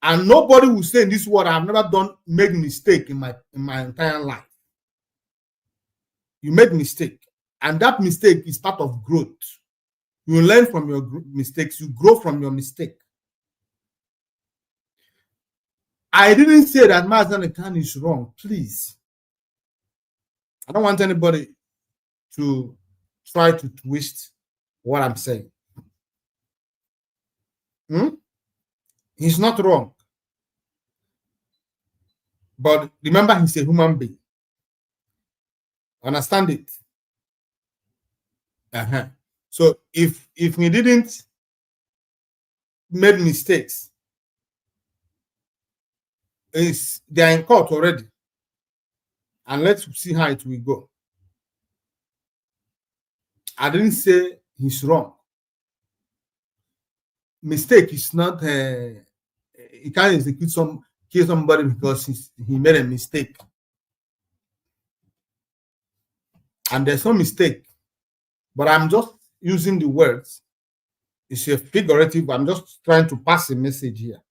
S5: And nobody will say in this world, I've never made mistake in my entire life. You make mistake, and that mistake is part of growth. You learn from your mistakes. You grow from your mistake. I didn't say that Mazi Nnamdi Kanu is wrong, please. I don't want anybody to try to twist what I'm saying. He's not wrong. But remember, he's a human being. Understand it? So if we didn't make mistakes, they are in court already. And let's see how it will go. I didn't say he's wrong. Mistake is not, you can't execute kill somebody because he made a mistake. And there's no mistake. But I'm just using the words. It's a figurative. I'm just trying to pass a message here.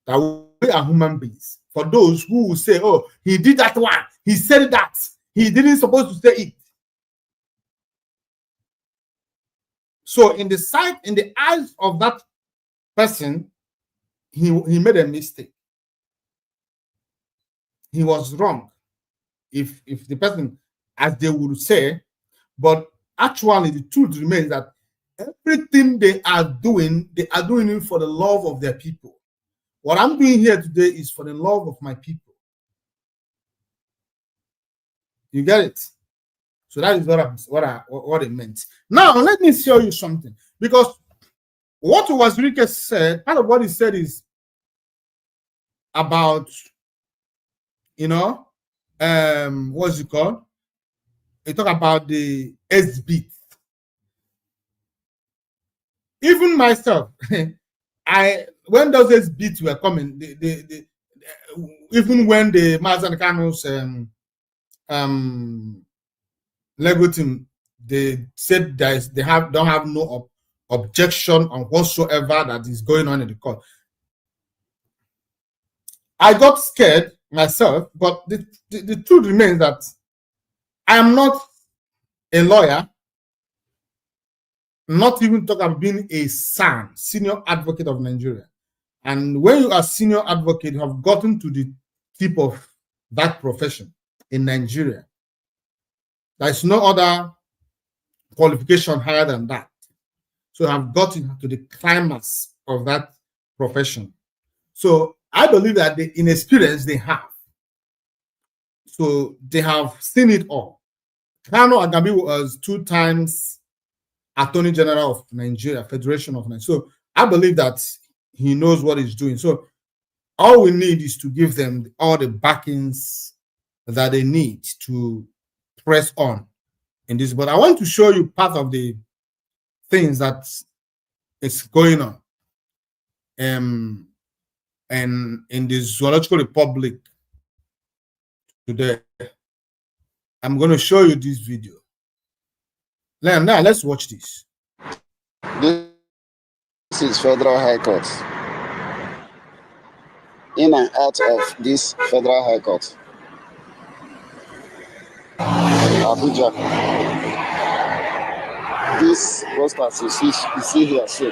S5: That we are human beings. For those who will say, oh, he did that one. He said that. He didn't supposed to say it. So in the eyes of that person, he made a mistake. He was wrong. If the person, as they would say, but actually the truth remains that everything they are doing it for the love of their people. What I'm doing here today is for the love of my people. You get it? So that is what it meant. Now let me show you something, because what Wazirike said, part of what he said is about, what's it called? He talked about the S-beat. Even myself, when those S-beats were coming, even when the Mazi Nnamdi Kanu's legal team, they said that they don't have no objection on whatsoever that is going on in the court. I got scared myself, but the truth remains that I am not a lawyer, not even talk about being a SAN, senior advocate of Nigeria. And when you are senior advocate, you have gotten to the tip of that profession in Nigeria. There is no other qualification higher than that. So I've gotten to the climax of that profession. So I believe that the inexperience they have. So they have seen it all. Kanu Agabi was 2 times Attorney General of Nigeria, Federation of Nigeria. So I believe that he knows what he's doing. So all we need is to give them all the backings that they need to press on in this. But I want to show you part of the things that is going on and in the Zoological Republic today. I'm going to show you this video. Now let's watch this.
S8: This is Federal High Court. In and out of this Federal High Court, Abuja. This posters you see here, so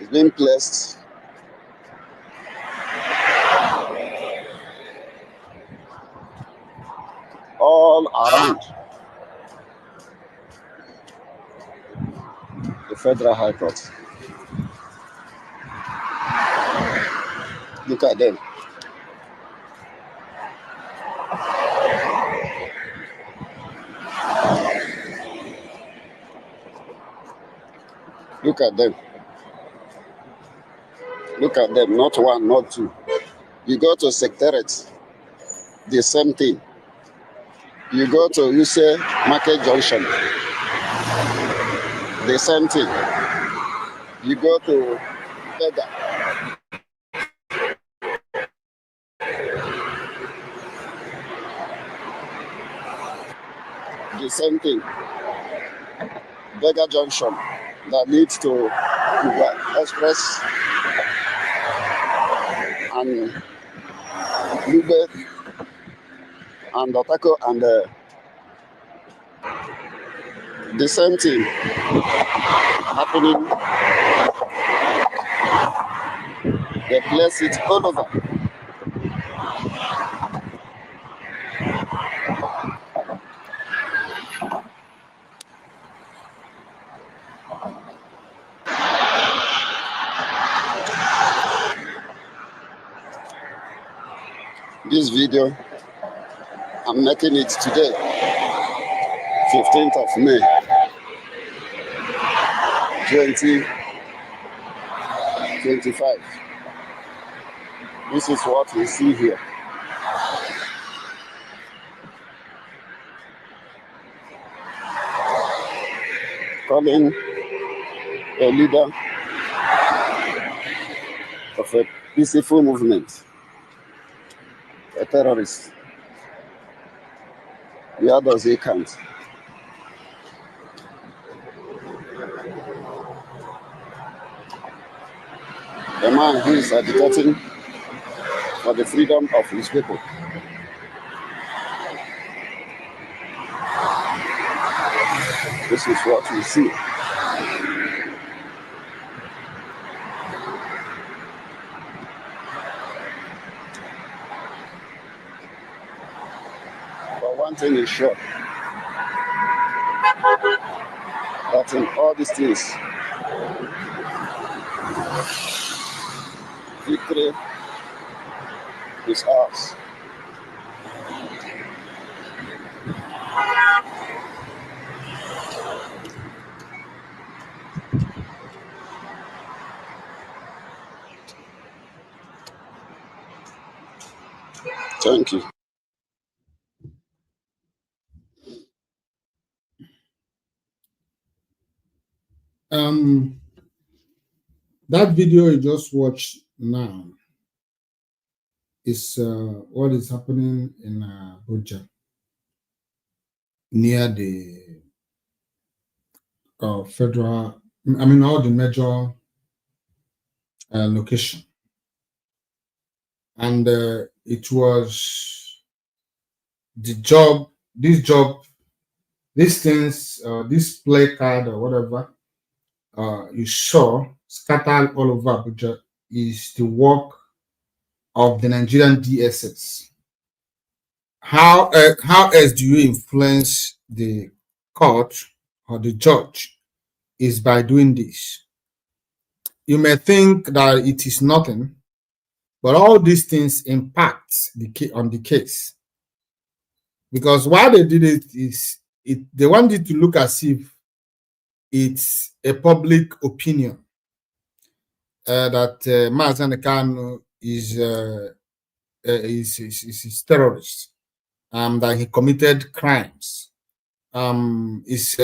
S8: it's been placed all around the Federal High Court. Look at them. Look at them. Look at them. Not one, not two. You go to Secretariat, the same thing. You go to Use Market Junction, the same thing. You go to Bega, the same thing. Bega Junction that leads to Express and Lube and Otako, and the same thing happening. They place it all over. This video, I'm making it today, 15th of May, 2025. This is what we see here. Calling a leader of a peaceful movement a terrorist. Where does he count? A man who is agitating for the freedom of his people. This is what we see. But one thing is sure, that in all these things, victory is ours. Thank you.
S5: That video you just watched now is what is happening in Abuja, near the federal, all the major location. And it was the job, this things, this placard or whatever you saw scattered all over Abuja is the work of the Nigerian DSS. How else do you influence the court or the judge? Is by doing this. You may think that it is nothing, but all these things impact on the case. Because why they did it is they wanted to look as if it's a public opinion that Mazi Nnamdi Kanu is terrorist, that he committed crimes. It's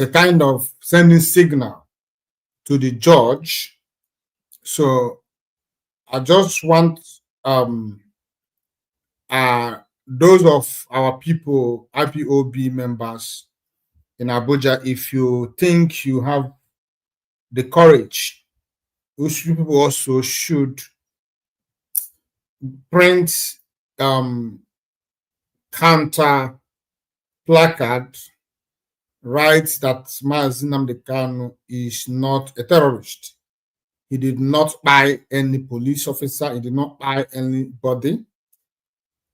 S5: a kind of sending signal to the judge. So I just want those of our people, IPOB members in Abuja, if you think you have the courage, those people also should print counter placard, writes that Mazi Nnamdi Kanu is not a terrorist. He did not buy any police officer. He did not buy anybody.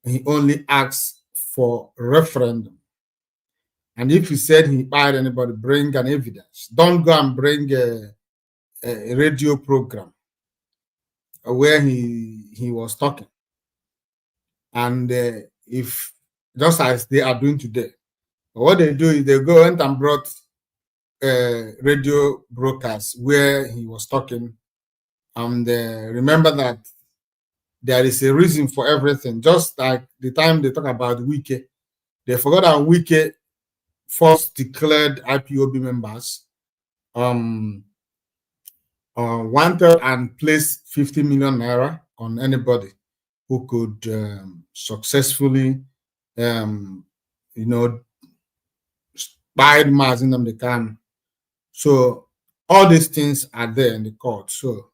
S5: He only asked for referendum. And if he said he bought anybody, bring an evidence. Don't go and bring a radio program where he was talking. And if, just as they are doing today, what they do is they go and brought radio broadcasts where he was talking. And remember that there is a reason for everything. Just like the time they talk about Wike, they forgot that Wike first declared IPOB members wanted and placed 50 million naira on anybody who could successfully, buy Mazi Nnamdi Kanu. So all these things are there in the court. So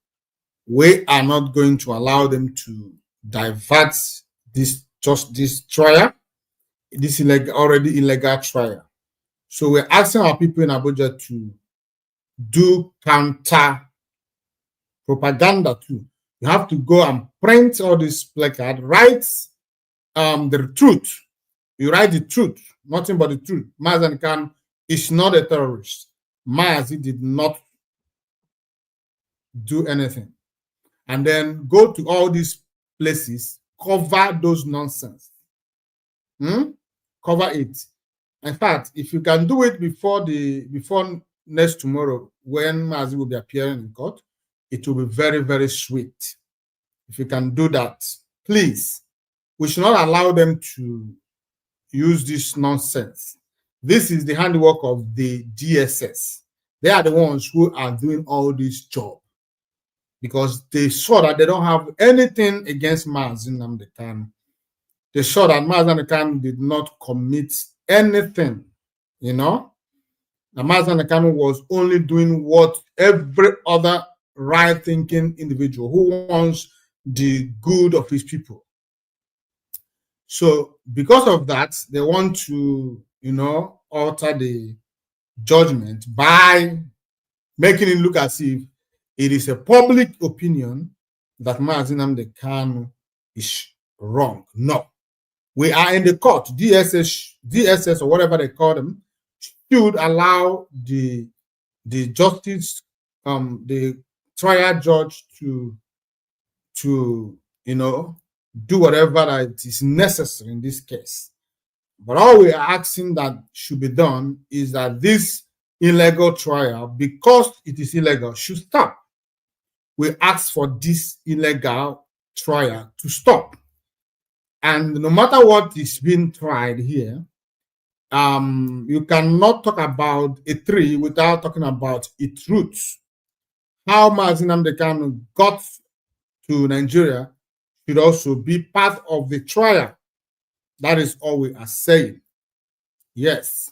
S5: we are not going to allow them to divert this trial, this already illegal trial. So we're asking our people in Abuja to do counter propaganda too. You have to go and print all this placard, write the truth. You write the truth, nothing but the truth. Mazi Nnamdi Kanu is not a terrorist. Mazi did not do anything. And then go to all these places, cover those nonsense. Cover it. In fact, if you can do it before next tomorrow, when Mazi will be appearing in court, it will be very, very sweet. If you can do that, please. We should not allow them to use this nonsense. This is the handiwork of the DSS. They are the ones who are doing all this job because they saw that they don't have anything against Mazi Nnamdi Kanu. They saw that Mazi Nnamdi Kanu did not commit anything, you know. The Mazi Nnamdi Kanu was only doing what every other right-thinking individual who wants the good of his people. So because of that, they want to, you know, alter the judgment by making it look as if it is a public opinion that Mazi Nnamdi Kanu is wrong. No. We are in the court. DSS or whatever they call them should allow the justice, the trial judge to you know, do whatever that is necessary in this case. But all we are asking that should be done is that this illegal trial, because it is illegal, should stop. We ask for this illegal trial to stop. And no matter what is being tried here, you cannot talk about a tree without talking about its roots. How Mazi Nnamdi Kanu got to Nigeria should also be part of the trial. That is all we are saying. Yes.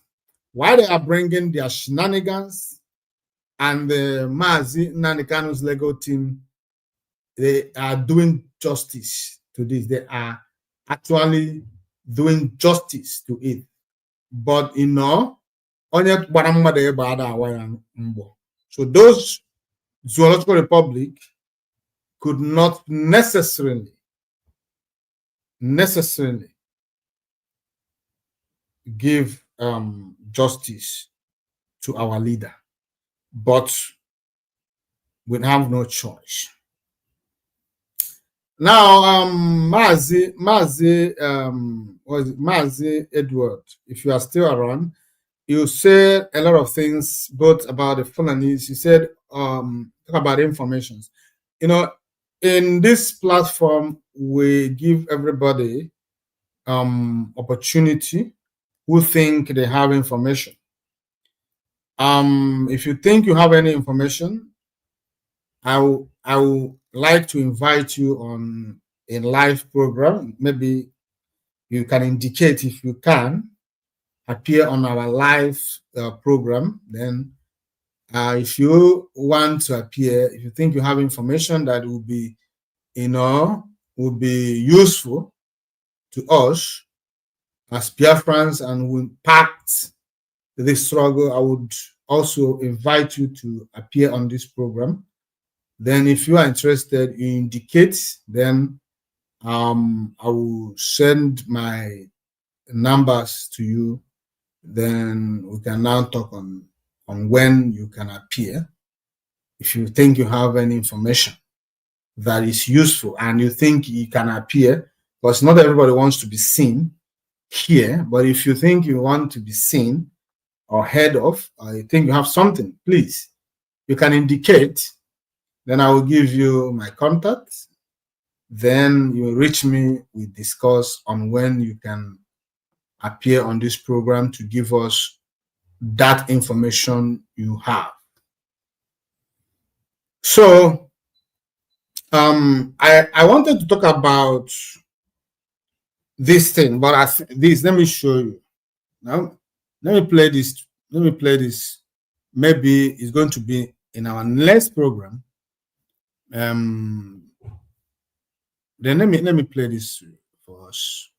S5: Why they are bringing their shenanigans and the Mazi Nnamdi Kanu's legal team, they are doing justice to this. They are actually doing justice to it. But you know, so those zoological republic could not necessarily give justice to our leader, but we have no choice. Now, Mazi Edward, if you are still around, you said a lot of things, both about the Fulanis. You said talk about information. You know, in this platform, we give everybody opportunity who think they have information. If you think you have any information, I will like to invite you on a live program. Maybe you can indicate if you can appear on our live program. Then if you want to appear, if you think you have information that will be, you know, would be useful to us as Biafrans and will impact this struggle, I would also invite you to appear on this program. Then if you are interested, you indicate, then I will send my numbers to you. Then we can now talk on when you can appear. If you think you have any information that is useful and you think you can appear, because not everybody wants to be seen here, but if you think you want to be seen or heard of, or you think you have something, please, you can indicate. Then I will give you my contact. Then you reach me, we discuss on when you can appear on this program to give us that information you have. So I wanted to talk about this thing, but let me show you. Now, let me play this. Maybe it's going to be in our next program. Then let me play this for us.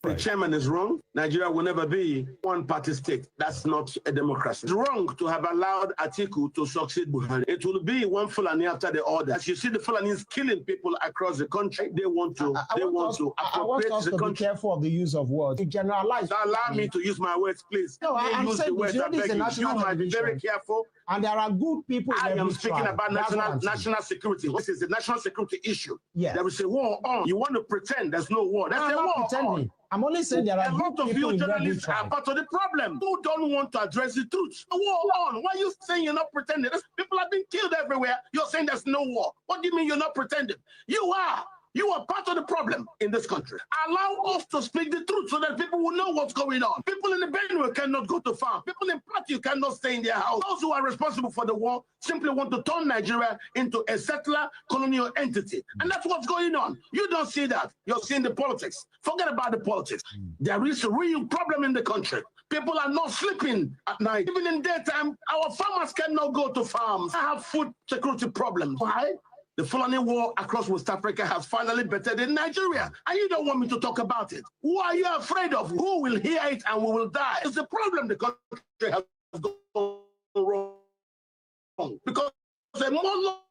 S9: The chairman is wrong. Nigeria will never be one-party state. That's not a democracy. It's wrong to have allowed Atiku to succeed Buhari. It will be one Fulani after the other. As you see, the Fulanis killing people across the country. They want to appropriate the country.
S10: Be careful of the use of words. It generalizes.
S9: Allow me to use my words, please.
S10: No, I'm
S9: use
S10: saying
S9: the words. I beg you. You might be very careful.
S10: And there are good people.
S9: I am speaking about national security. This is a national security issue.
S10: Yes.
S9: There is a war on. You want to pretend there's no war. There's a war on.
S10: I'm only saying there are
S9: a lot of you journalists are part of the problem who don't want to address the truth. A war on. Why are you saying you're not pretending? People have been killed everywhere. You're saying there's no war. What do you mean you're not pretending? You are. You are part of the problem in this country. Allow us to speak the truth so that people will know what's going on. People in the Benue cannot go to farm. People in Plateau cannot stay in their house. Those who are responsible for the war simply want to turn Nigeria into a settler colonial entity. And that's what's going on. You don't see that. You're seeing the politics. Forget about the politics. There is a real problem in the country. People are not sleeping at night. Even in daytime, our farmers cannot go to farms. I have food security problems. Why? The Fulani war across West Africa has finally bettered in Nigeria. And you don't want me to talk about it. Who are you afraid of? Who will hear it and we will die? It's the problem the country has gone wrong. Because a lot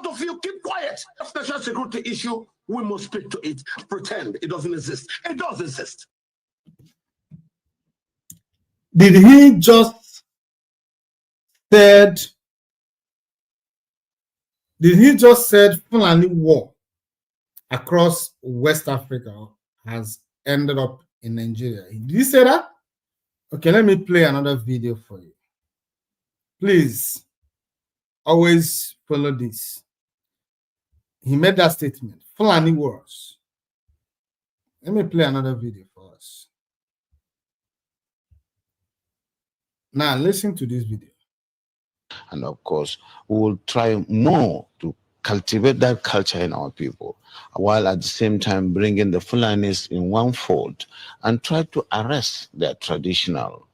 S9: of you keep quiet. That's national security issue. We must speak to it. Pretend it doesn't exist. It does exist.
S5: Did he just said Fulani war across West Africa has ended up in Nigeria? Did he say that? Okay, let me play another video for you. Please, always follow this. He made that statement. Fulani wars. Let me play another video for us. Now, listen to this video.
S11: And of course, we will try more to cultivate that culture in our people, while at the same time bringing the Fulanis in one fold and try to arrest their traditional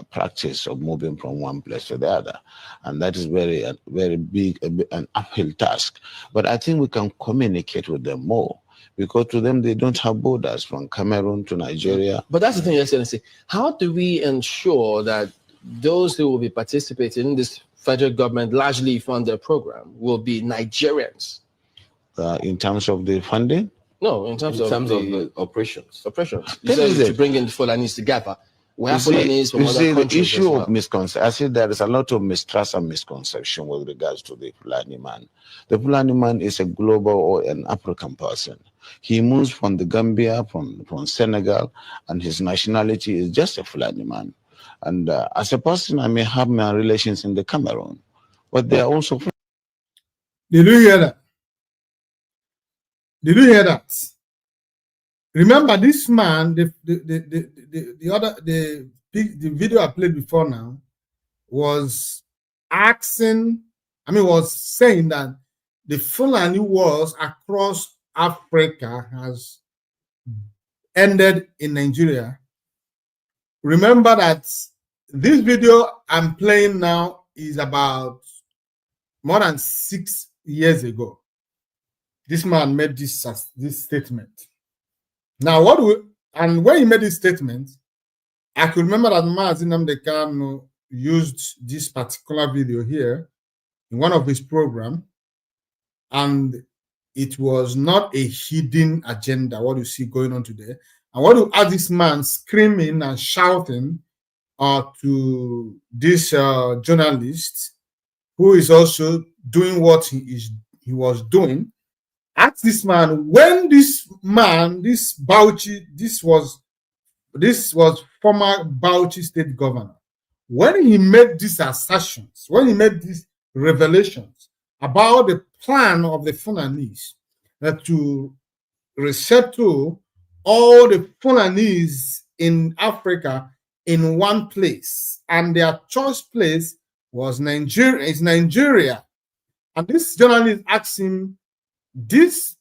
S11: practice of moving from one place to the other. And that is very big, an uphill task. But I think we can communicate with them more, because to them, they don't have borders from Cameroon to Nigeria.
S12: But that's the thing, Excellency. How do we ensure that those who will be participating in this federal government largely funded program will be Nigerians?
S11: In terms of the funding?
S12: No, in terms of the
S11: operations.
S12: Operations. You said to bring in the Fulanis together. The issue
S11: of misconception, I see there is a lot of mistrust and misconception with regards to the Fulani man. The Fulani man is a global or an African person. He moves from the Gambia, from Senegal, and his nationality is just a Fulani man. And as a person, I may have my relations in the Cameroon, but they are also.
S5: Did you hear that? Did you hear that? Remember, this man, the video I played before now was asking, was saying that the Fulani wars across Africa has ended in Nigeria. Remember that this video I'm playing now is about more than 6 years ago. This man made this statement. Now, when he made this statement, I could remember that Mazi Nnamdi Kanu used this particular video here in one of his programs, and it was not a hidden agenda, what you see going on today. And what you have this man screaming and shouting to this journalist, who is also doing what he was doing. Ask this man, when this Bauchi, this was former Bauchi state governor, when he made these assertions, when he made these revelations about the plan of the Fulanese to resettle all the Fulanese in Africa in one place, and their choice place was Nigeria. And this journalist asked him, this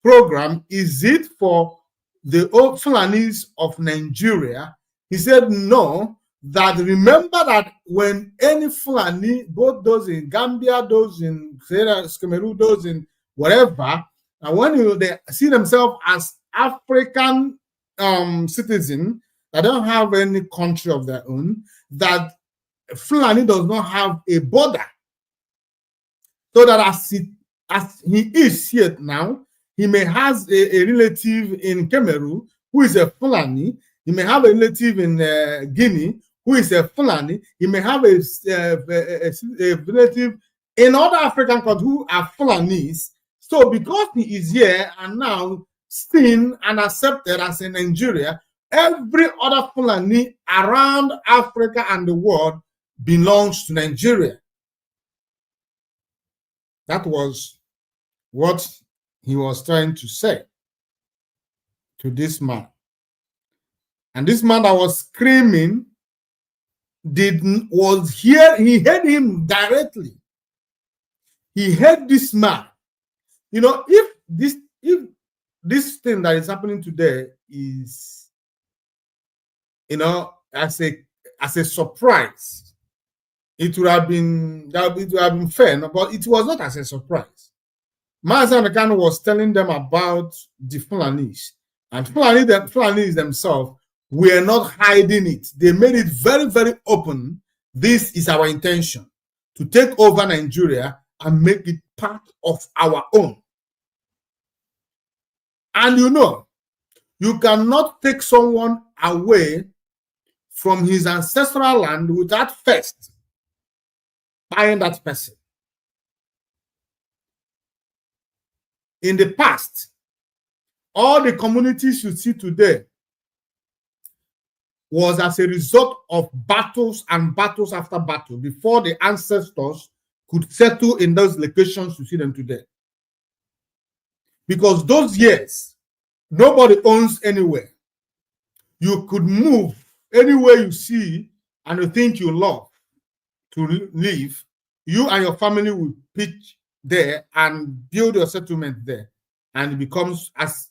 S5: program, is it for the old Fulanese of Nigeria? He said, no, that remember that when any Fulani, both those in Gambia, those in Cameroon, those in wherever, and when they see themselves as African citizens that don't have any country of their own, that Fulani does not have a border. So that as he is here now, he may have a relative in Cameroon who is a Fulani. He may have a relative in Guinea who is a Fulani. He may have a relative in other African countries who are Fulanis. So because he is here and now seen and accepted as in Nigeria, every other Fulani around Africa and the world belongs to Nigeria. That was what he was trying to say to this man. And this man that was screaming he heard him directly. He heard this man. You know, if this thing that is happening today is, you know, as a surprise, it would have been fair, but it was not as a surprise. Mazi Nnamdi Kanu was telling them about the Fulanis, and Fulanis themselves were not hiding it. They made it very, very open. This is our intention, to take over Nigeria and make it part of our own. And you know, you cannot take someone away from his ancestral land without first buying that person. In the past, all the communities you see today was as a result of battles and battles after battle before the ancestors could settle in those locations you see them today. Because those years, nobody owns anywhere. You could move anywhere you see and you think you love to live. You and your family will pitch there and build your settlement there. And it becomes, as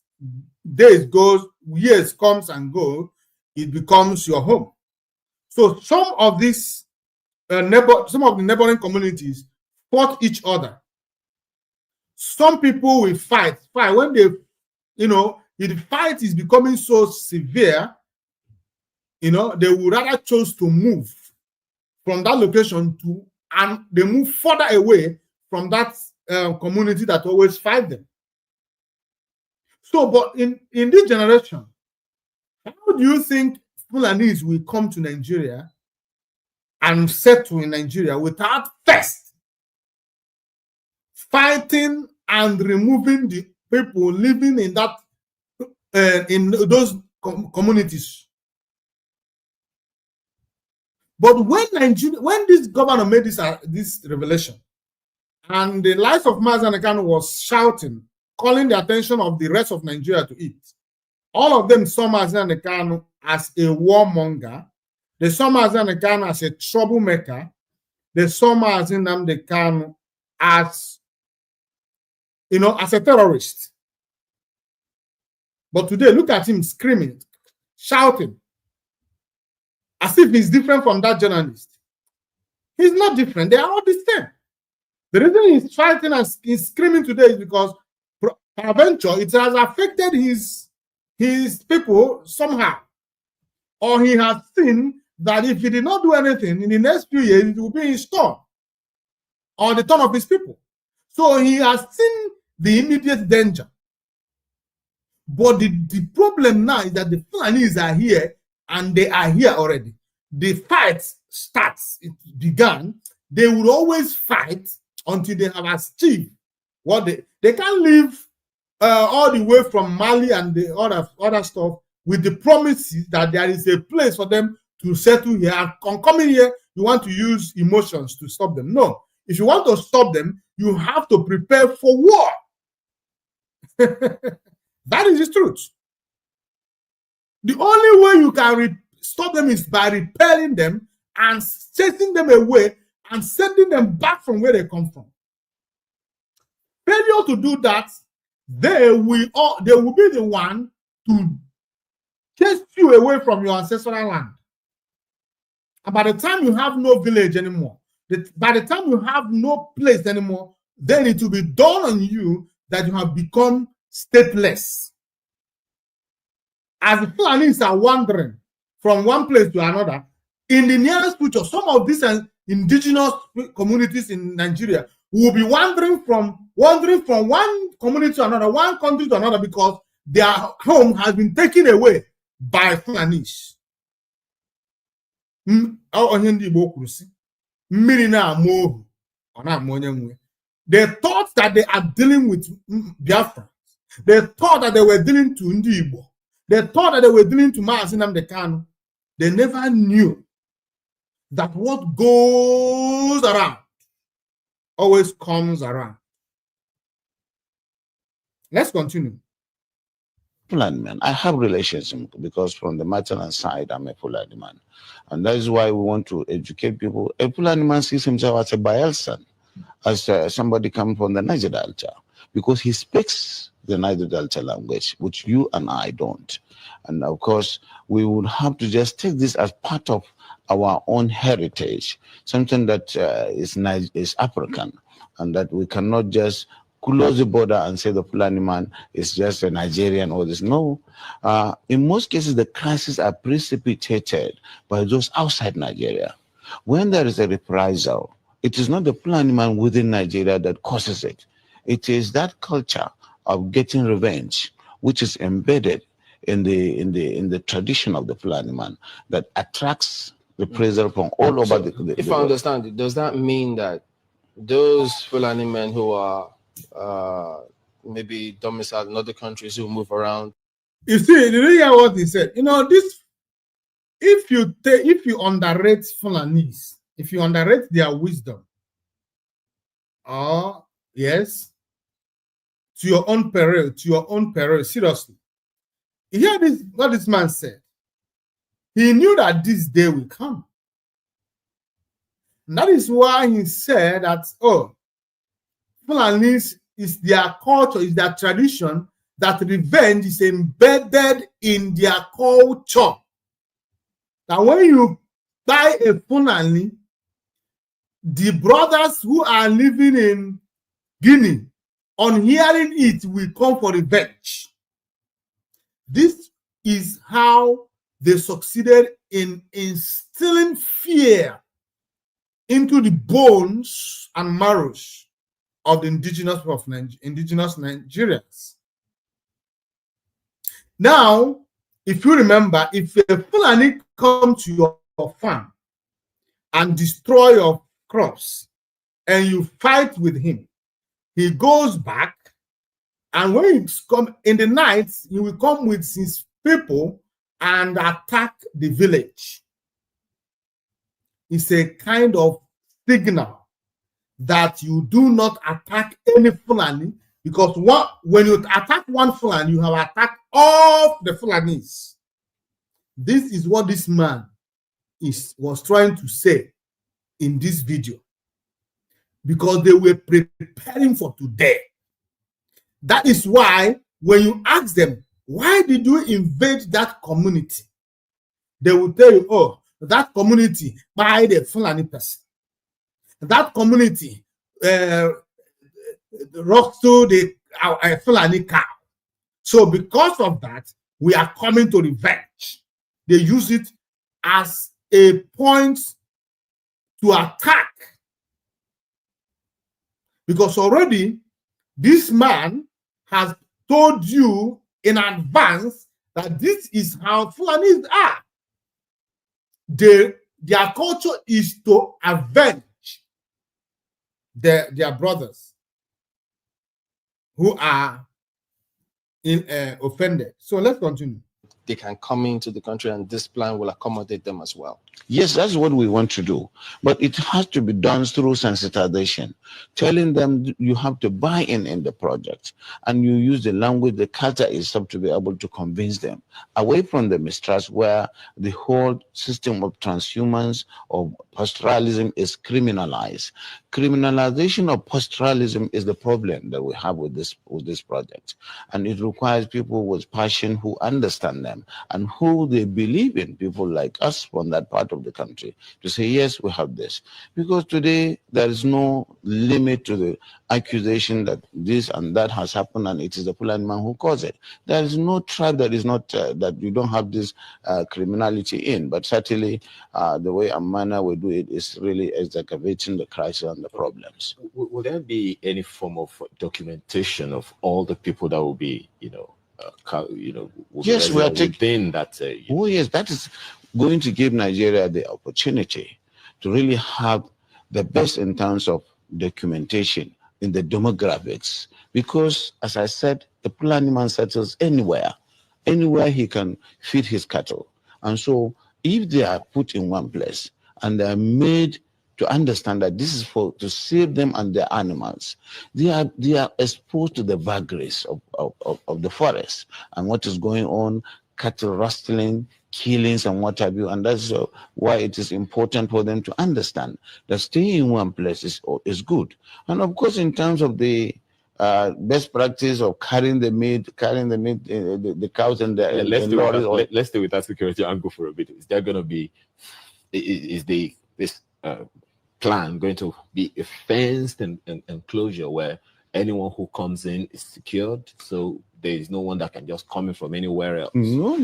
S5: days goes, years comes and go, it becomes your home. So some of these some of the neighboring communities fought each other. Some people will fight when they, you know, if the fight is becoming so severe, you know, they would rather choose to move from that location and they move further away from that community that always fight them. So, but in this generation, how do you think Fulanis will come to Nigeria and settle in Nigeria without first fighting and removing the people living in that in those communities? But when this governor made this revelation, and the likes of Mazi Nnamdi Kanu was shouting, calling the attention of the rest of Nigeria to it, all of them saw Mazi Nnamdi Kanu as a warmonger. They saw Mazi Nnamdi Kanu as a troublemaker. They saw Mazi Nnamdi Kanu as, you know, as a terrorist. But today, look at him screaming, shouting, as if he's different from that journalist. He's not different. They are all the same. The reason he's fighting and he's screaming today is because peradventure it has affected his people somehow. Or he has seen that if he did not do anything in the next few years, it will be in storm on the turn of his people. So he has seen the immediate danger. But the problem now is that the Fulanis are here and they are here already. The fight starts, it began. They will always fight until they have achieved what they can't leave all the way from Mali and the other stuff with the promises that there is a place for them to settle here. And on coming here, you want to use emotions to stop them. No. If you want to stop them, you have to prepare for war. That is the truth. The only way you can stop them is by repelling them and chasing them away and sending them back from where they come from. Failure to do that, they will be the one to chase you away from your ancestral land. And by the time you have no village anymore, by the time you have no place anymore, then it will be dawned on you that you have become stateless. As the Fulanis are wandering from one place to another, in the nearest future, some of these indigenous communities in Nigeria will be wandering from one community to another, one country to another, because their home has been taken away by Fulanis. They thought that they are dealing with Biafra. They thought that they were dealing to Igbo. They thought that they were dealing to Mazi Nnamdi Kanu. They never knew that what goes around always comes around. Let's continue.
S11: Fulani man. I have relations because from the maternal side, I'm a Fulani man. And that is why we want to educate people. A Fulani man sees himself as a Bayelsan, as somebody coming from the Niger Delta, because he speaks the Niger Delta language, which you and I don't. And of course, we would have to just take this as part of our own heritage, something that is African, and that we cannot just close the border and say the Fulani man is just a Nigerian or this. No. In most cases, the crises are precipitated by those outside Nigeria. When there is a reprisal, it is not the Fulani man within Nigeria that causes it. It is that culture of getting revenge, which is embedded in the tradition of the Fulani man, that attracts reprisal from all over the
S12: If I understand it, does that mean that those Fulani men who are maybe domiciled in other countries who move around?
S5: You see, did you hear what he said? You know, this, if you underrate Fulanis, if you underrate their wisdom, yes, to your own peril, seriously. You hear this, what this man said? He knew that this day will come. And that is why he said that, Fulanis is their culture, is their tradition, that revenge is embedded in their culture. That when you buy a Fulani, the brothers who are living in Guinea, on hearing it, will come for revenge. This is how they succeeded in instilling fear into the bones and marrows of the indigenous Nigerians. Now, if you remember, if a Fulani comes to your farm and destroy your crops, and you fight with him, he goes back, and when he comes in the night, he will come with his people and attack the village. It's a kind of signal that you do not attack any Fulani, because when you attack one Fulani, you have attacked all the Fulanis. This is what this man was trying to say in this video, because they were preparing for today. That is why when you ask them, why did you invade that community? They will tell you, that community by the Fulani person. That community rocks to the Fulani cow. So because of that, we are coming to revenge. They use it as a point to attack. Because already this man has told you in advance that this is how Fulanis are. Their culture is to avenge their brothers who are offended. So let's continue.
S12: They can come into the country and this plan will accommodate them as well.
S11: Yes, that's what we want to do. But it has to be done through sensitization, telling them you have to buy in the project, and you use the language, the culture itself, to be able to convince them away from the mistrust where the whole system of transhumance or pastoralism is criminalized. criminalization of pastoralism is the problem that we have with this project, and it requires people with passion who understand them and who they believe in, people like us from that part of the country, to say yes, we have this. Because today there is no limit to the accusation that this and that has happened and it is the Fulani man who caused it. There is no tribe that is not that you don't have this criminality in, but certainly the way and manner we do it is really exacerbating the crisis and the problems.
S13: Will there be any form of documentation of all the people that will be,
S11: yes, we are
S13: within that?
S11: Oh yes, that is going to give Nigeria the opportunity to really have the best in terms of documentation in the demographics, because as I said, the Fulani man settles anywhere he can feed his cattle, and so if they are put in one place and they are made to understand that this is to save them and their animals, they are exposed to the vagaries of the forest and what is going on, cattle rustling, killings and what have you, and that's why it is important for them to understand that staying in one place is good. And of course, in terms of the best practice of carrying the meat, the cows and the
S13: let's stay with that security angle for a bit. Is there going to be this plan going to be a fenced enclosure where anyone who comes in is secured, so there is no one that can just come in from anywhere else?
S11: No.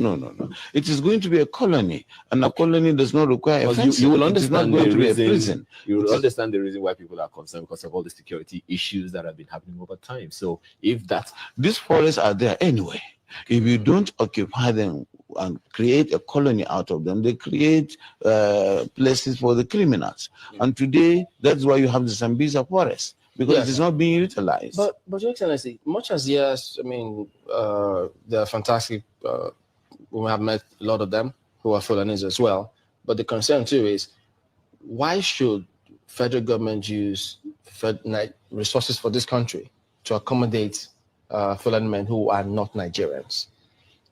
S11: It is going to be a colony, and a colony does not require a fence.
S13: You will understand
S11: the reason.
S13: You will understand the reason why people are concerned, because of all the security issues that have been happening over time. So if
S11: these forests are there anyway, if you don't occupy them and create a colony out of them, they create places for the criminals. And today, that's why you have the Sambisa forest, because it is not being utilized.
S12: But Your Excellency, much as yes, I mean, they're fantastic. We have met a lot of them who are Fulanis as well. But the concern too is, why should federal government use resources for this country to accommodate Fulani men who are not Nigerians?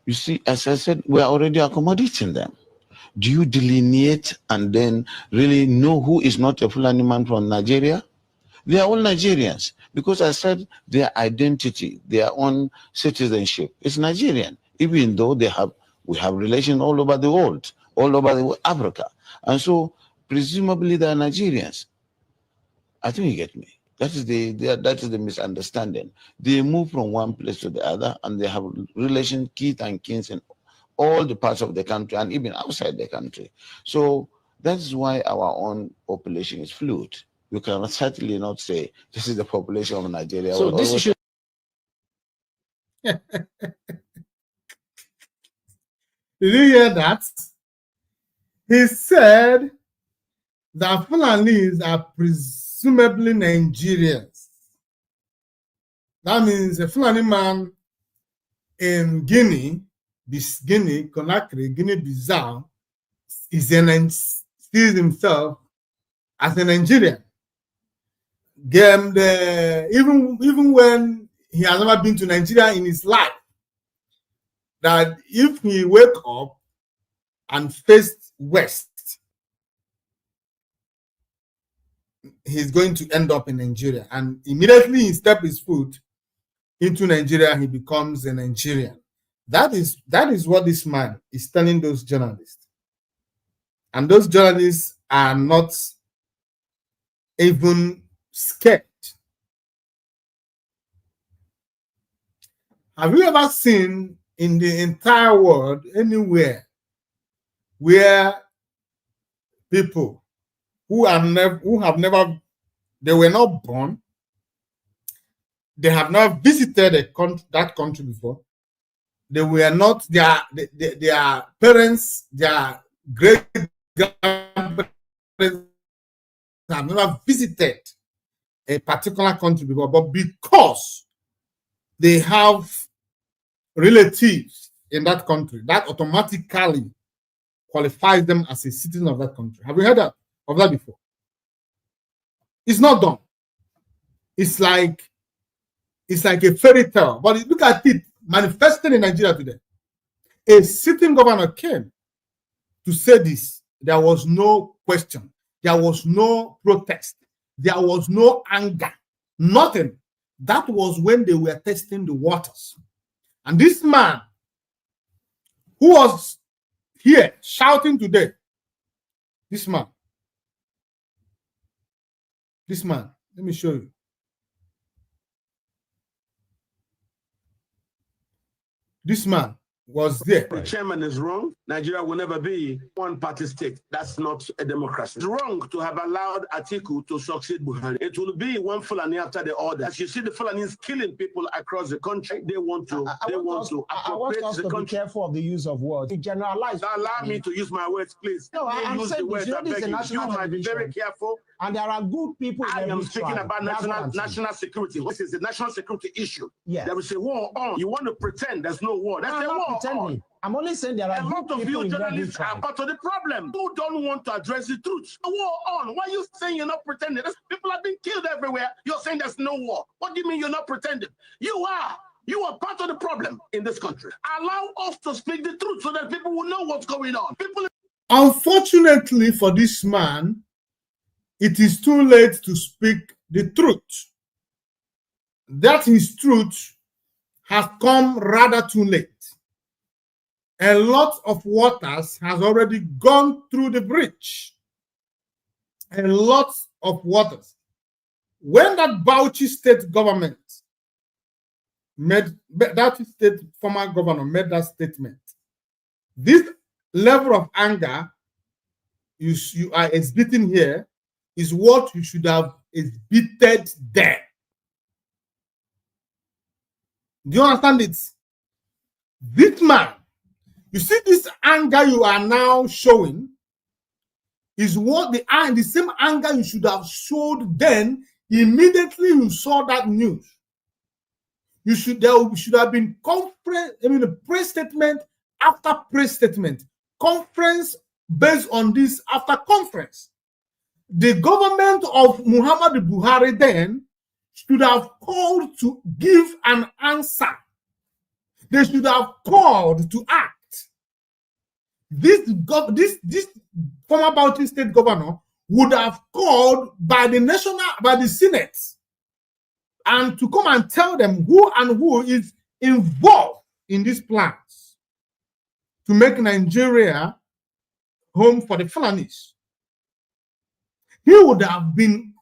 S11: You see, as I said, we're already accommodating them. Do you delineate and then really know who is not a Fulani man from Nigeria? They are all Nigerians, because I said their identity, their own citizenship is Nigerian, even though we have relations all over the world, all over Africa. And so presumably they are Nigerians. I think you get me. That is the misunderstanding. They move from one place to the other, and they have relations, kith and kins in all the parts of the country and even outside the country. So that is why our own population is fluid. You can certainly not say this is the population of Nigeria.
S12: So this issue.
S5: Did you hear that? He said that Fulanis are presumably Nigerians. That means a Fulani man in Guinea, Conakry, Guinea-Bissau, sees himself as a Nigerian. Even when he has never been to Nigeria in his life, that if he wake up and faced west, he's going to end up in Nigeria. And immediately he steps his foot into Nigeria, he becomes a Nigerian. That is what this man is telling those journalists. And those journalists are not even scared. Have you ever seen in the entire world anywhere where people who have never, they were not born, they have not visited that country before, they were not, their parents, their great grandparents have never visited a particular country before, but because they have relatives in that country, that automatically qualifies them as a citizen of that country. Have you heard of that before? It's not done. It's like a fairy tale. But look at it manifested in Nigeria today. A sitting governor came to say this. There was no question. There was no protest. there was no anger, nothing. That was when they were testing the waters. And this man who was here shouting today, this man, let me show you. This man was there.
S9: The chairman is wrong. Nigeria will never be one-party state. That's not a democracy. It's wrong to have allowed Atiku to succeed Buhari. It will be one Fulani after the other. As you see, the Fulanis killing people across the country. They want to appropriate the country.
S10: Be careful of the use of words. Generalize.
S9: Allow me to use my words, please.
S10: No, I'm
S9: use
S10: saying
S9: the words. I beg you. You might be very careful.
S10: And there are good people.
S9: I am speaking about national security. This is a national security issue.
S10: Yeah.
S9: There is a war on. You want to pretend there's no war. There's a war on.
S10: I'm only saying there are
S9: a lot of you journalists are part of the problem. Who don't want to address the truth? A war on. Why are you saying you're not pretending? People have been killed everywhere. You're saying there's no war. What do you mean you're not pretending? You are. You are part of the problem in this country. Allow us to speak the truth so that people will know what's going on.
S5: Unfortunately for this man, it is too late to speak the truth. That his truth has come rather too late. A lot of waters has already gone through the bridge. A lot of waters. When that Bauchi state government made, that state former governor made that statement, this level of anger you are exhibiting here is what you should have exhibited there. Do you understand it? This man, you see this anger you are now showing is what the same anger you should have showed then immediately you saw that news. There should have been a press statement after press statement, conference based on this after conference. The government of Muhammadu Buhari then should have called to give an answer. They should have called to act. This former Bauchi state governor would have called by the Senate and to come and tell them who is involved in these plans to make Nigeria home for the Fulanis. He would have been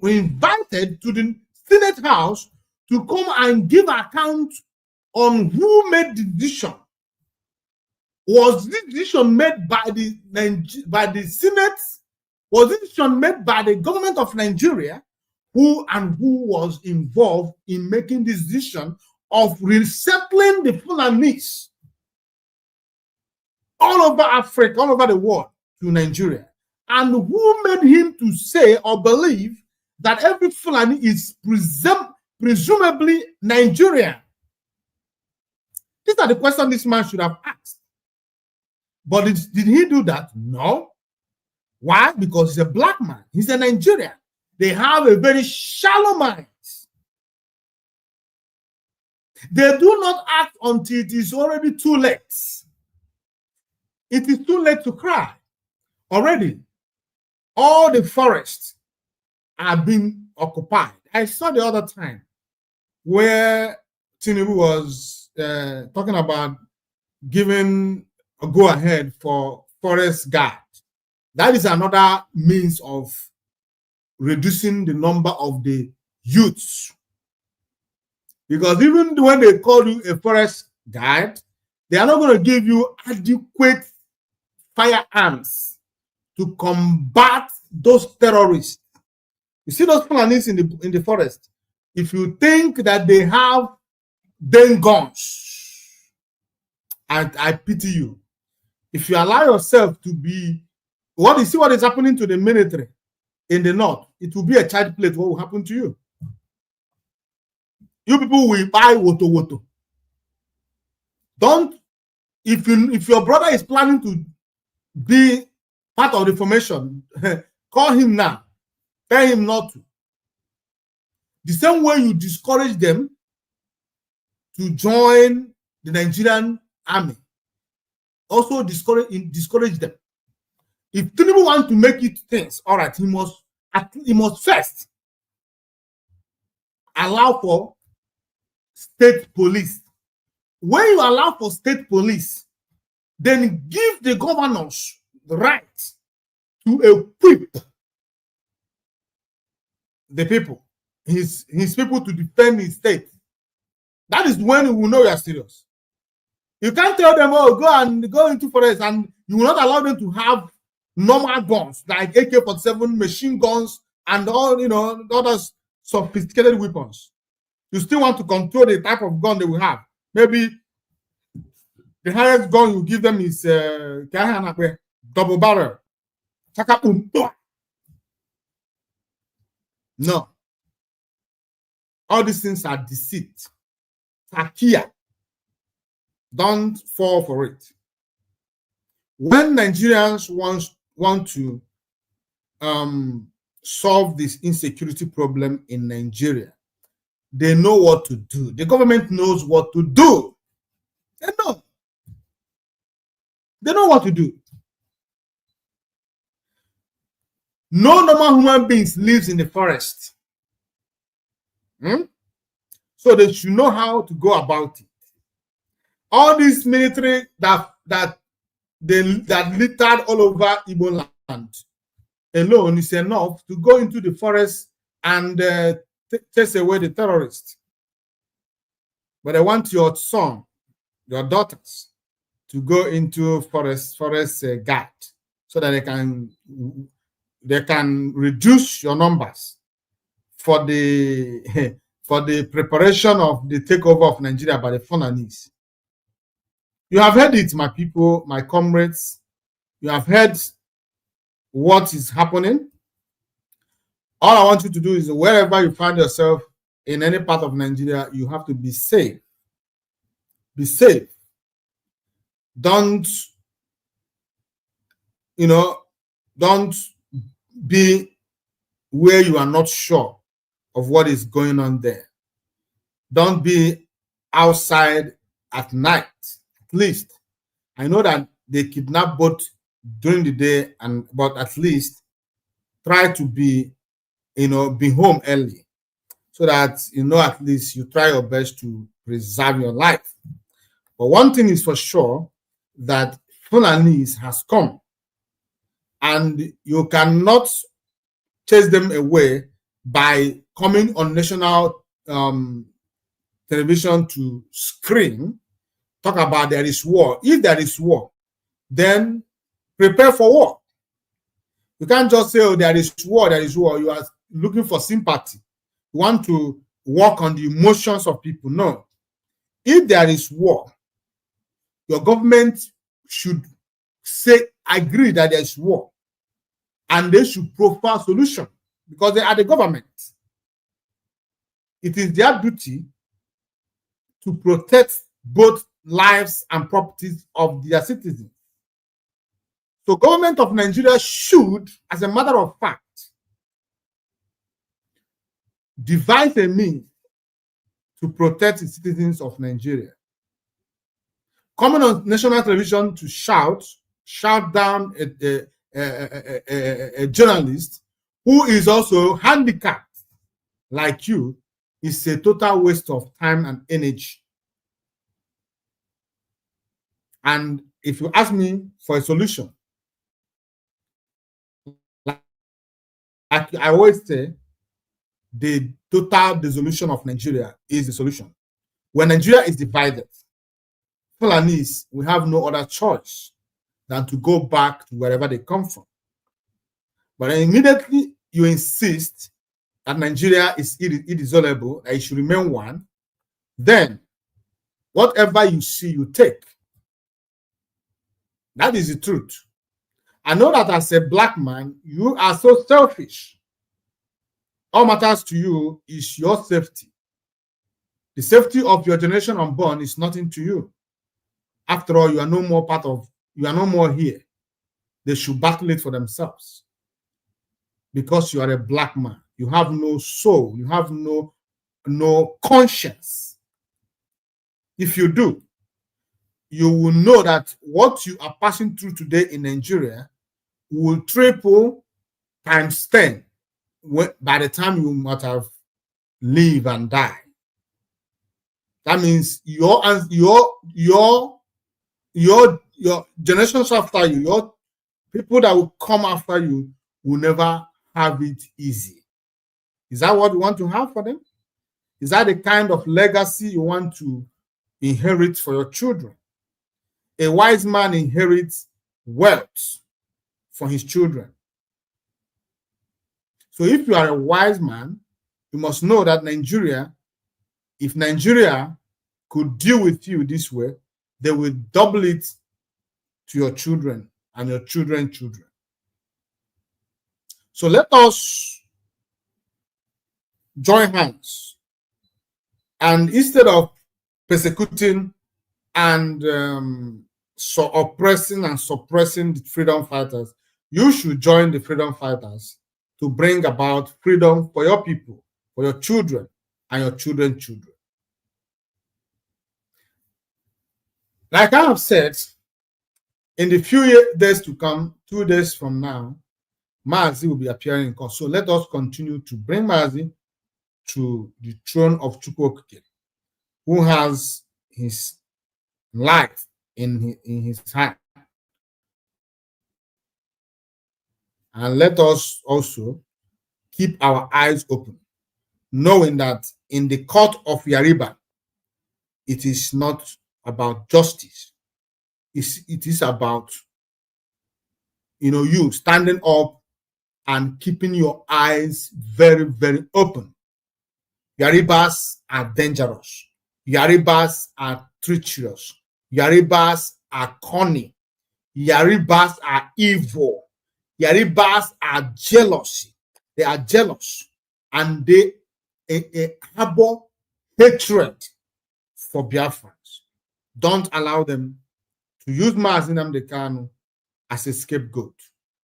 S5: invited to the Senate House to come and give account on who made the decision. Was this decision made by the Senate? Was this decision made by the government of Nigeria? Who was involved in making this decision of resettling the Fulanis all over Africa, all over the world to Nigeria? And who made him to say or believe that every Fulani is presumably Nigerian? These are the questions this man should have asked. But did he do that? No. Why? Because he's a black man. He's a Nigerian. They have a very shallow mind. They do not act until it is already too late. It is too late to cry. Already, all the forests are being occupied. I saw the other time where Tinubu was talking about giving a go-ahead for forest guard. That is another means of reducing the number of the youths. Because even when they call you a forest guard, they are not going to give you adequate firearms to combat those terrorists. You see those Fulanis in the forest. If you think that they have then guns, I pity you. If you allow yourself to be, what is happening to the military in the north, it will be a child play. What will happen to you? You people will buy woto. Don't, if your brother is planning to be part of the formation, call him now. Tell him not to. The same way you discourage them to join the Nigerian army, also discourage them. If Tinubu wants to make it things, all right, he must you must first allow for state police. When you allow for state police, then give the governors the right to equip the people, his people, to defend his state. That is when we will know you are serious. You can't tell them, oh, go into forest, and you will not allow them to have normal guns like AK-47, machine guns, and all, other sophisticated weapons. You still want to control the type of gun they will have. Maybe the highest gun you give them is double barrel. No. All these things are deceit. Takia. Don't fall for it. When Nigerians want to solve this insecurity problem in Nigeria, they know what to do. The government knows what to do. They know. They know what to do. No normal human beings lives in the forest. So they should know how to go about it. All these military that littered all over Igbo land alone is enough to go into the forest and chase away the terrorists. But I want your son, your daughters, to go into forest guard, so that they can reduce your numbers for the preparation of the takeover of Nigeria by the Fulanis. You have heard it, my people, my comrades. You have heard what is happening. All I want you to do is, wherever you find yourself in any part of Nigeria, you have to be safe. Be safe. Don't be where you are not sure of what is going on there. Don't be outside at night. At least, I know that they kidnap both during the day, but at least try to be home early, so that at least you try your best to preserve your life. But one thing is for sure, that Fulanis has come, and you cannot chase them away by coming on national television to scream, talk about there is war. If there is war, then prepare for war. You can't just say, oh, there is war, there is war. You are looking for sympathy. You want to work on the emotions of people. No. If there is war, your government should agree that there is war, and they should profile solution, because they are the government. It is their duty to protect both lives and properties of their citizens. So government of Nigeria should, as a matter of fact, devise a means to protect the citizens of Nigeria. Coming on national television to shout down a journalist who is also handicapped like you is a total waste of time and energy. And if you ask me for a solution, like I always say, the total dissolution of Nigeria is the solution. When Nigeria is divided, Fulanis will have no other choice than to go back to wherever they come from. But immediately you insist that Nigeria is indissoluble, that it should remain one, then whatever you see, you take. That is the truth. I know that as a black man, you are so selfish. All matters to you is your safety. The safety of your generation unborn is nothing to you. After all, you are no more here. They should battle it for themselves. Because you are a black man. You have no soul. You have no conscience. If you do, you will know that what you are passing through today in Nigeria will triple times 10 by the time you might have live and die, that means your generations after you, your people that will come after you will never have it easy. Is that what you want to have for them? Is that the kind of legacy you want to inherit for your children? A wise man inherits wealth for his children. So if you are a wise man, you must know that Nigeria, if Nigeria could deal with you this way, they will double it to your children and your children's children. So let us join hands, and instead of persecuting and oppressing and suppressing the freedom fighters, you should join the freedom fighters to bring about freedom for your people, for your children and your children's children. Like I have said, in the few days to come, 2 days from now, Mazi will be appearing in court. So let us continue to bring Mazi to the throne of Chukwokike, who has his life in his hand. And let us also keep our eyes open, knowing that in the court of Yariba, it is not about justice. It is about, you standing up and keeping your eyes very, very open. Yaribas are dangerous. Yaribas are treacherous. Yaribas are cunning. Yaribas are evil. Yaribas are jealousy. They are jealous, and they harbor hatred for Biafrans. Don't allow them to use Mazi Nnamdi Kanu as a scapegoat.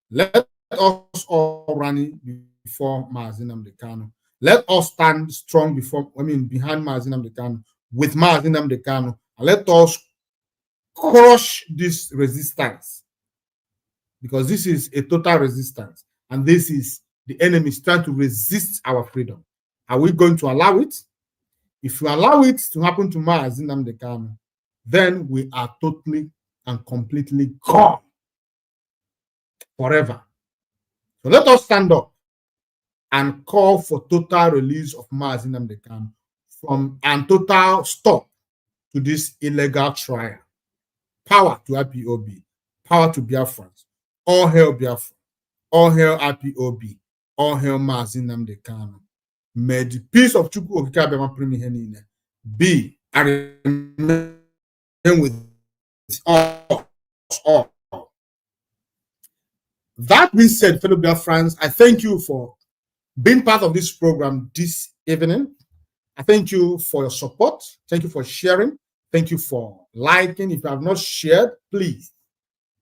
S5: Let us all run before Mazi Nnamdi Kanu. Let us stand strong behind Mazi Nnamdi Kanu, with Mazi Nnamdi Kanu, and let us crush this resistance, because this is a total resistance, and this is the enemy trying to resist our freedom. Are we going to allow it? If you allow it to happen to Mazi Nnamdi Kanu, then we are totally and completely gone forever. So let us stand up and call for total release of Mazi Nnamdi Kanu and total stop to this illegal trial. Power to IPOB, power to Biafrans. All hail Biafra, all hail IPOB, all hail Mazi Nnamdi Kanu. May the peace of Chukwu Okike Abema Primi be and remain with us all. That being said, fellow Biafrans, I thank you for being part of this program this evening. I thank you for your support. Thank you for sharing. Thank you for liking. If you have not shared, please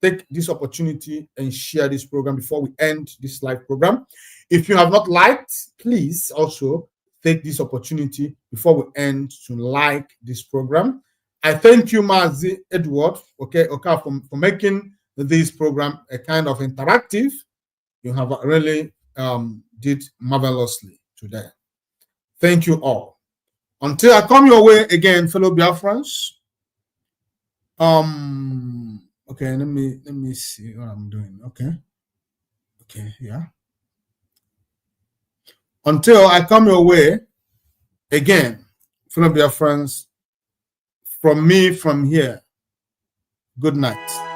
S5: take this opportunity and share this program before we end this live program. If you have not liked, please also take this opportunity before we end to like this program. I thank you, Mazi Edward, for making this program a kind of interactive. You have really did marvelously today. Thank you all. Until I come your way again, fellow Biafrans. Okay, let me see what I'm doing. Okay, yeah. Until I come your way again, fellow Biafrans, from me from here, good night.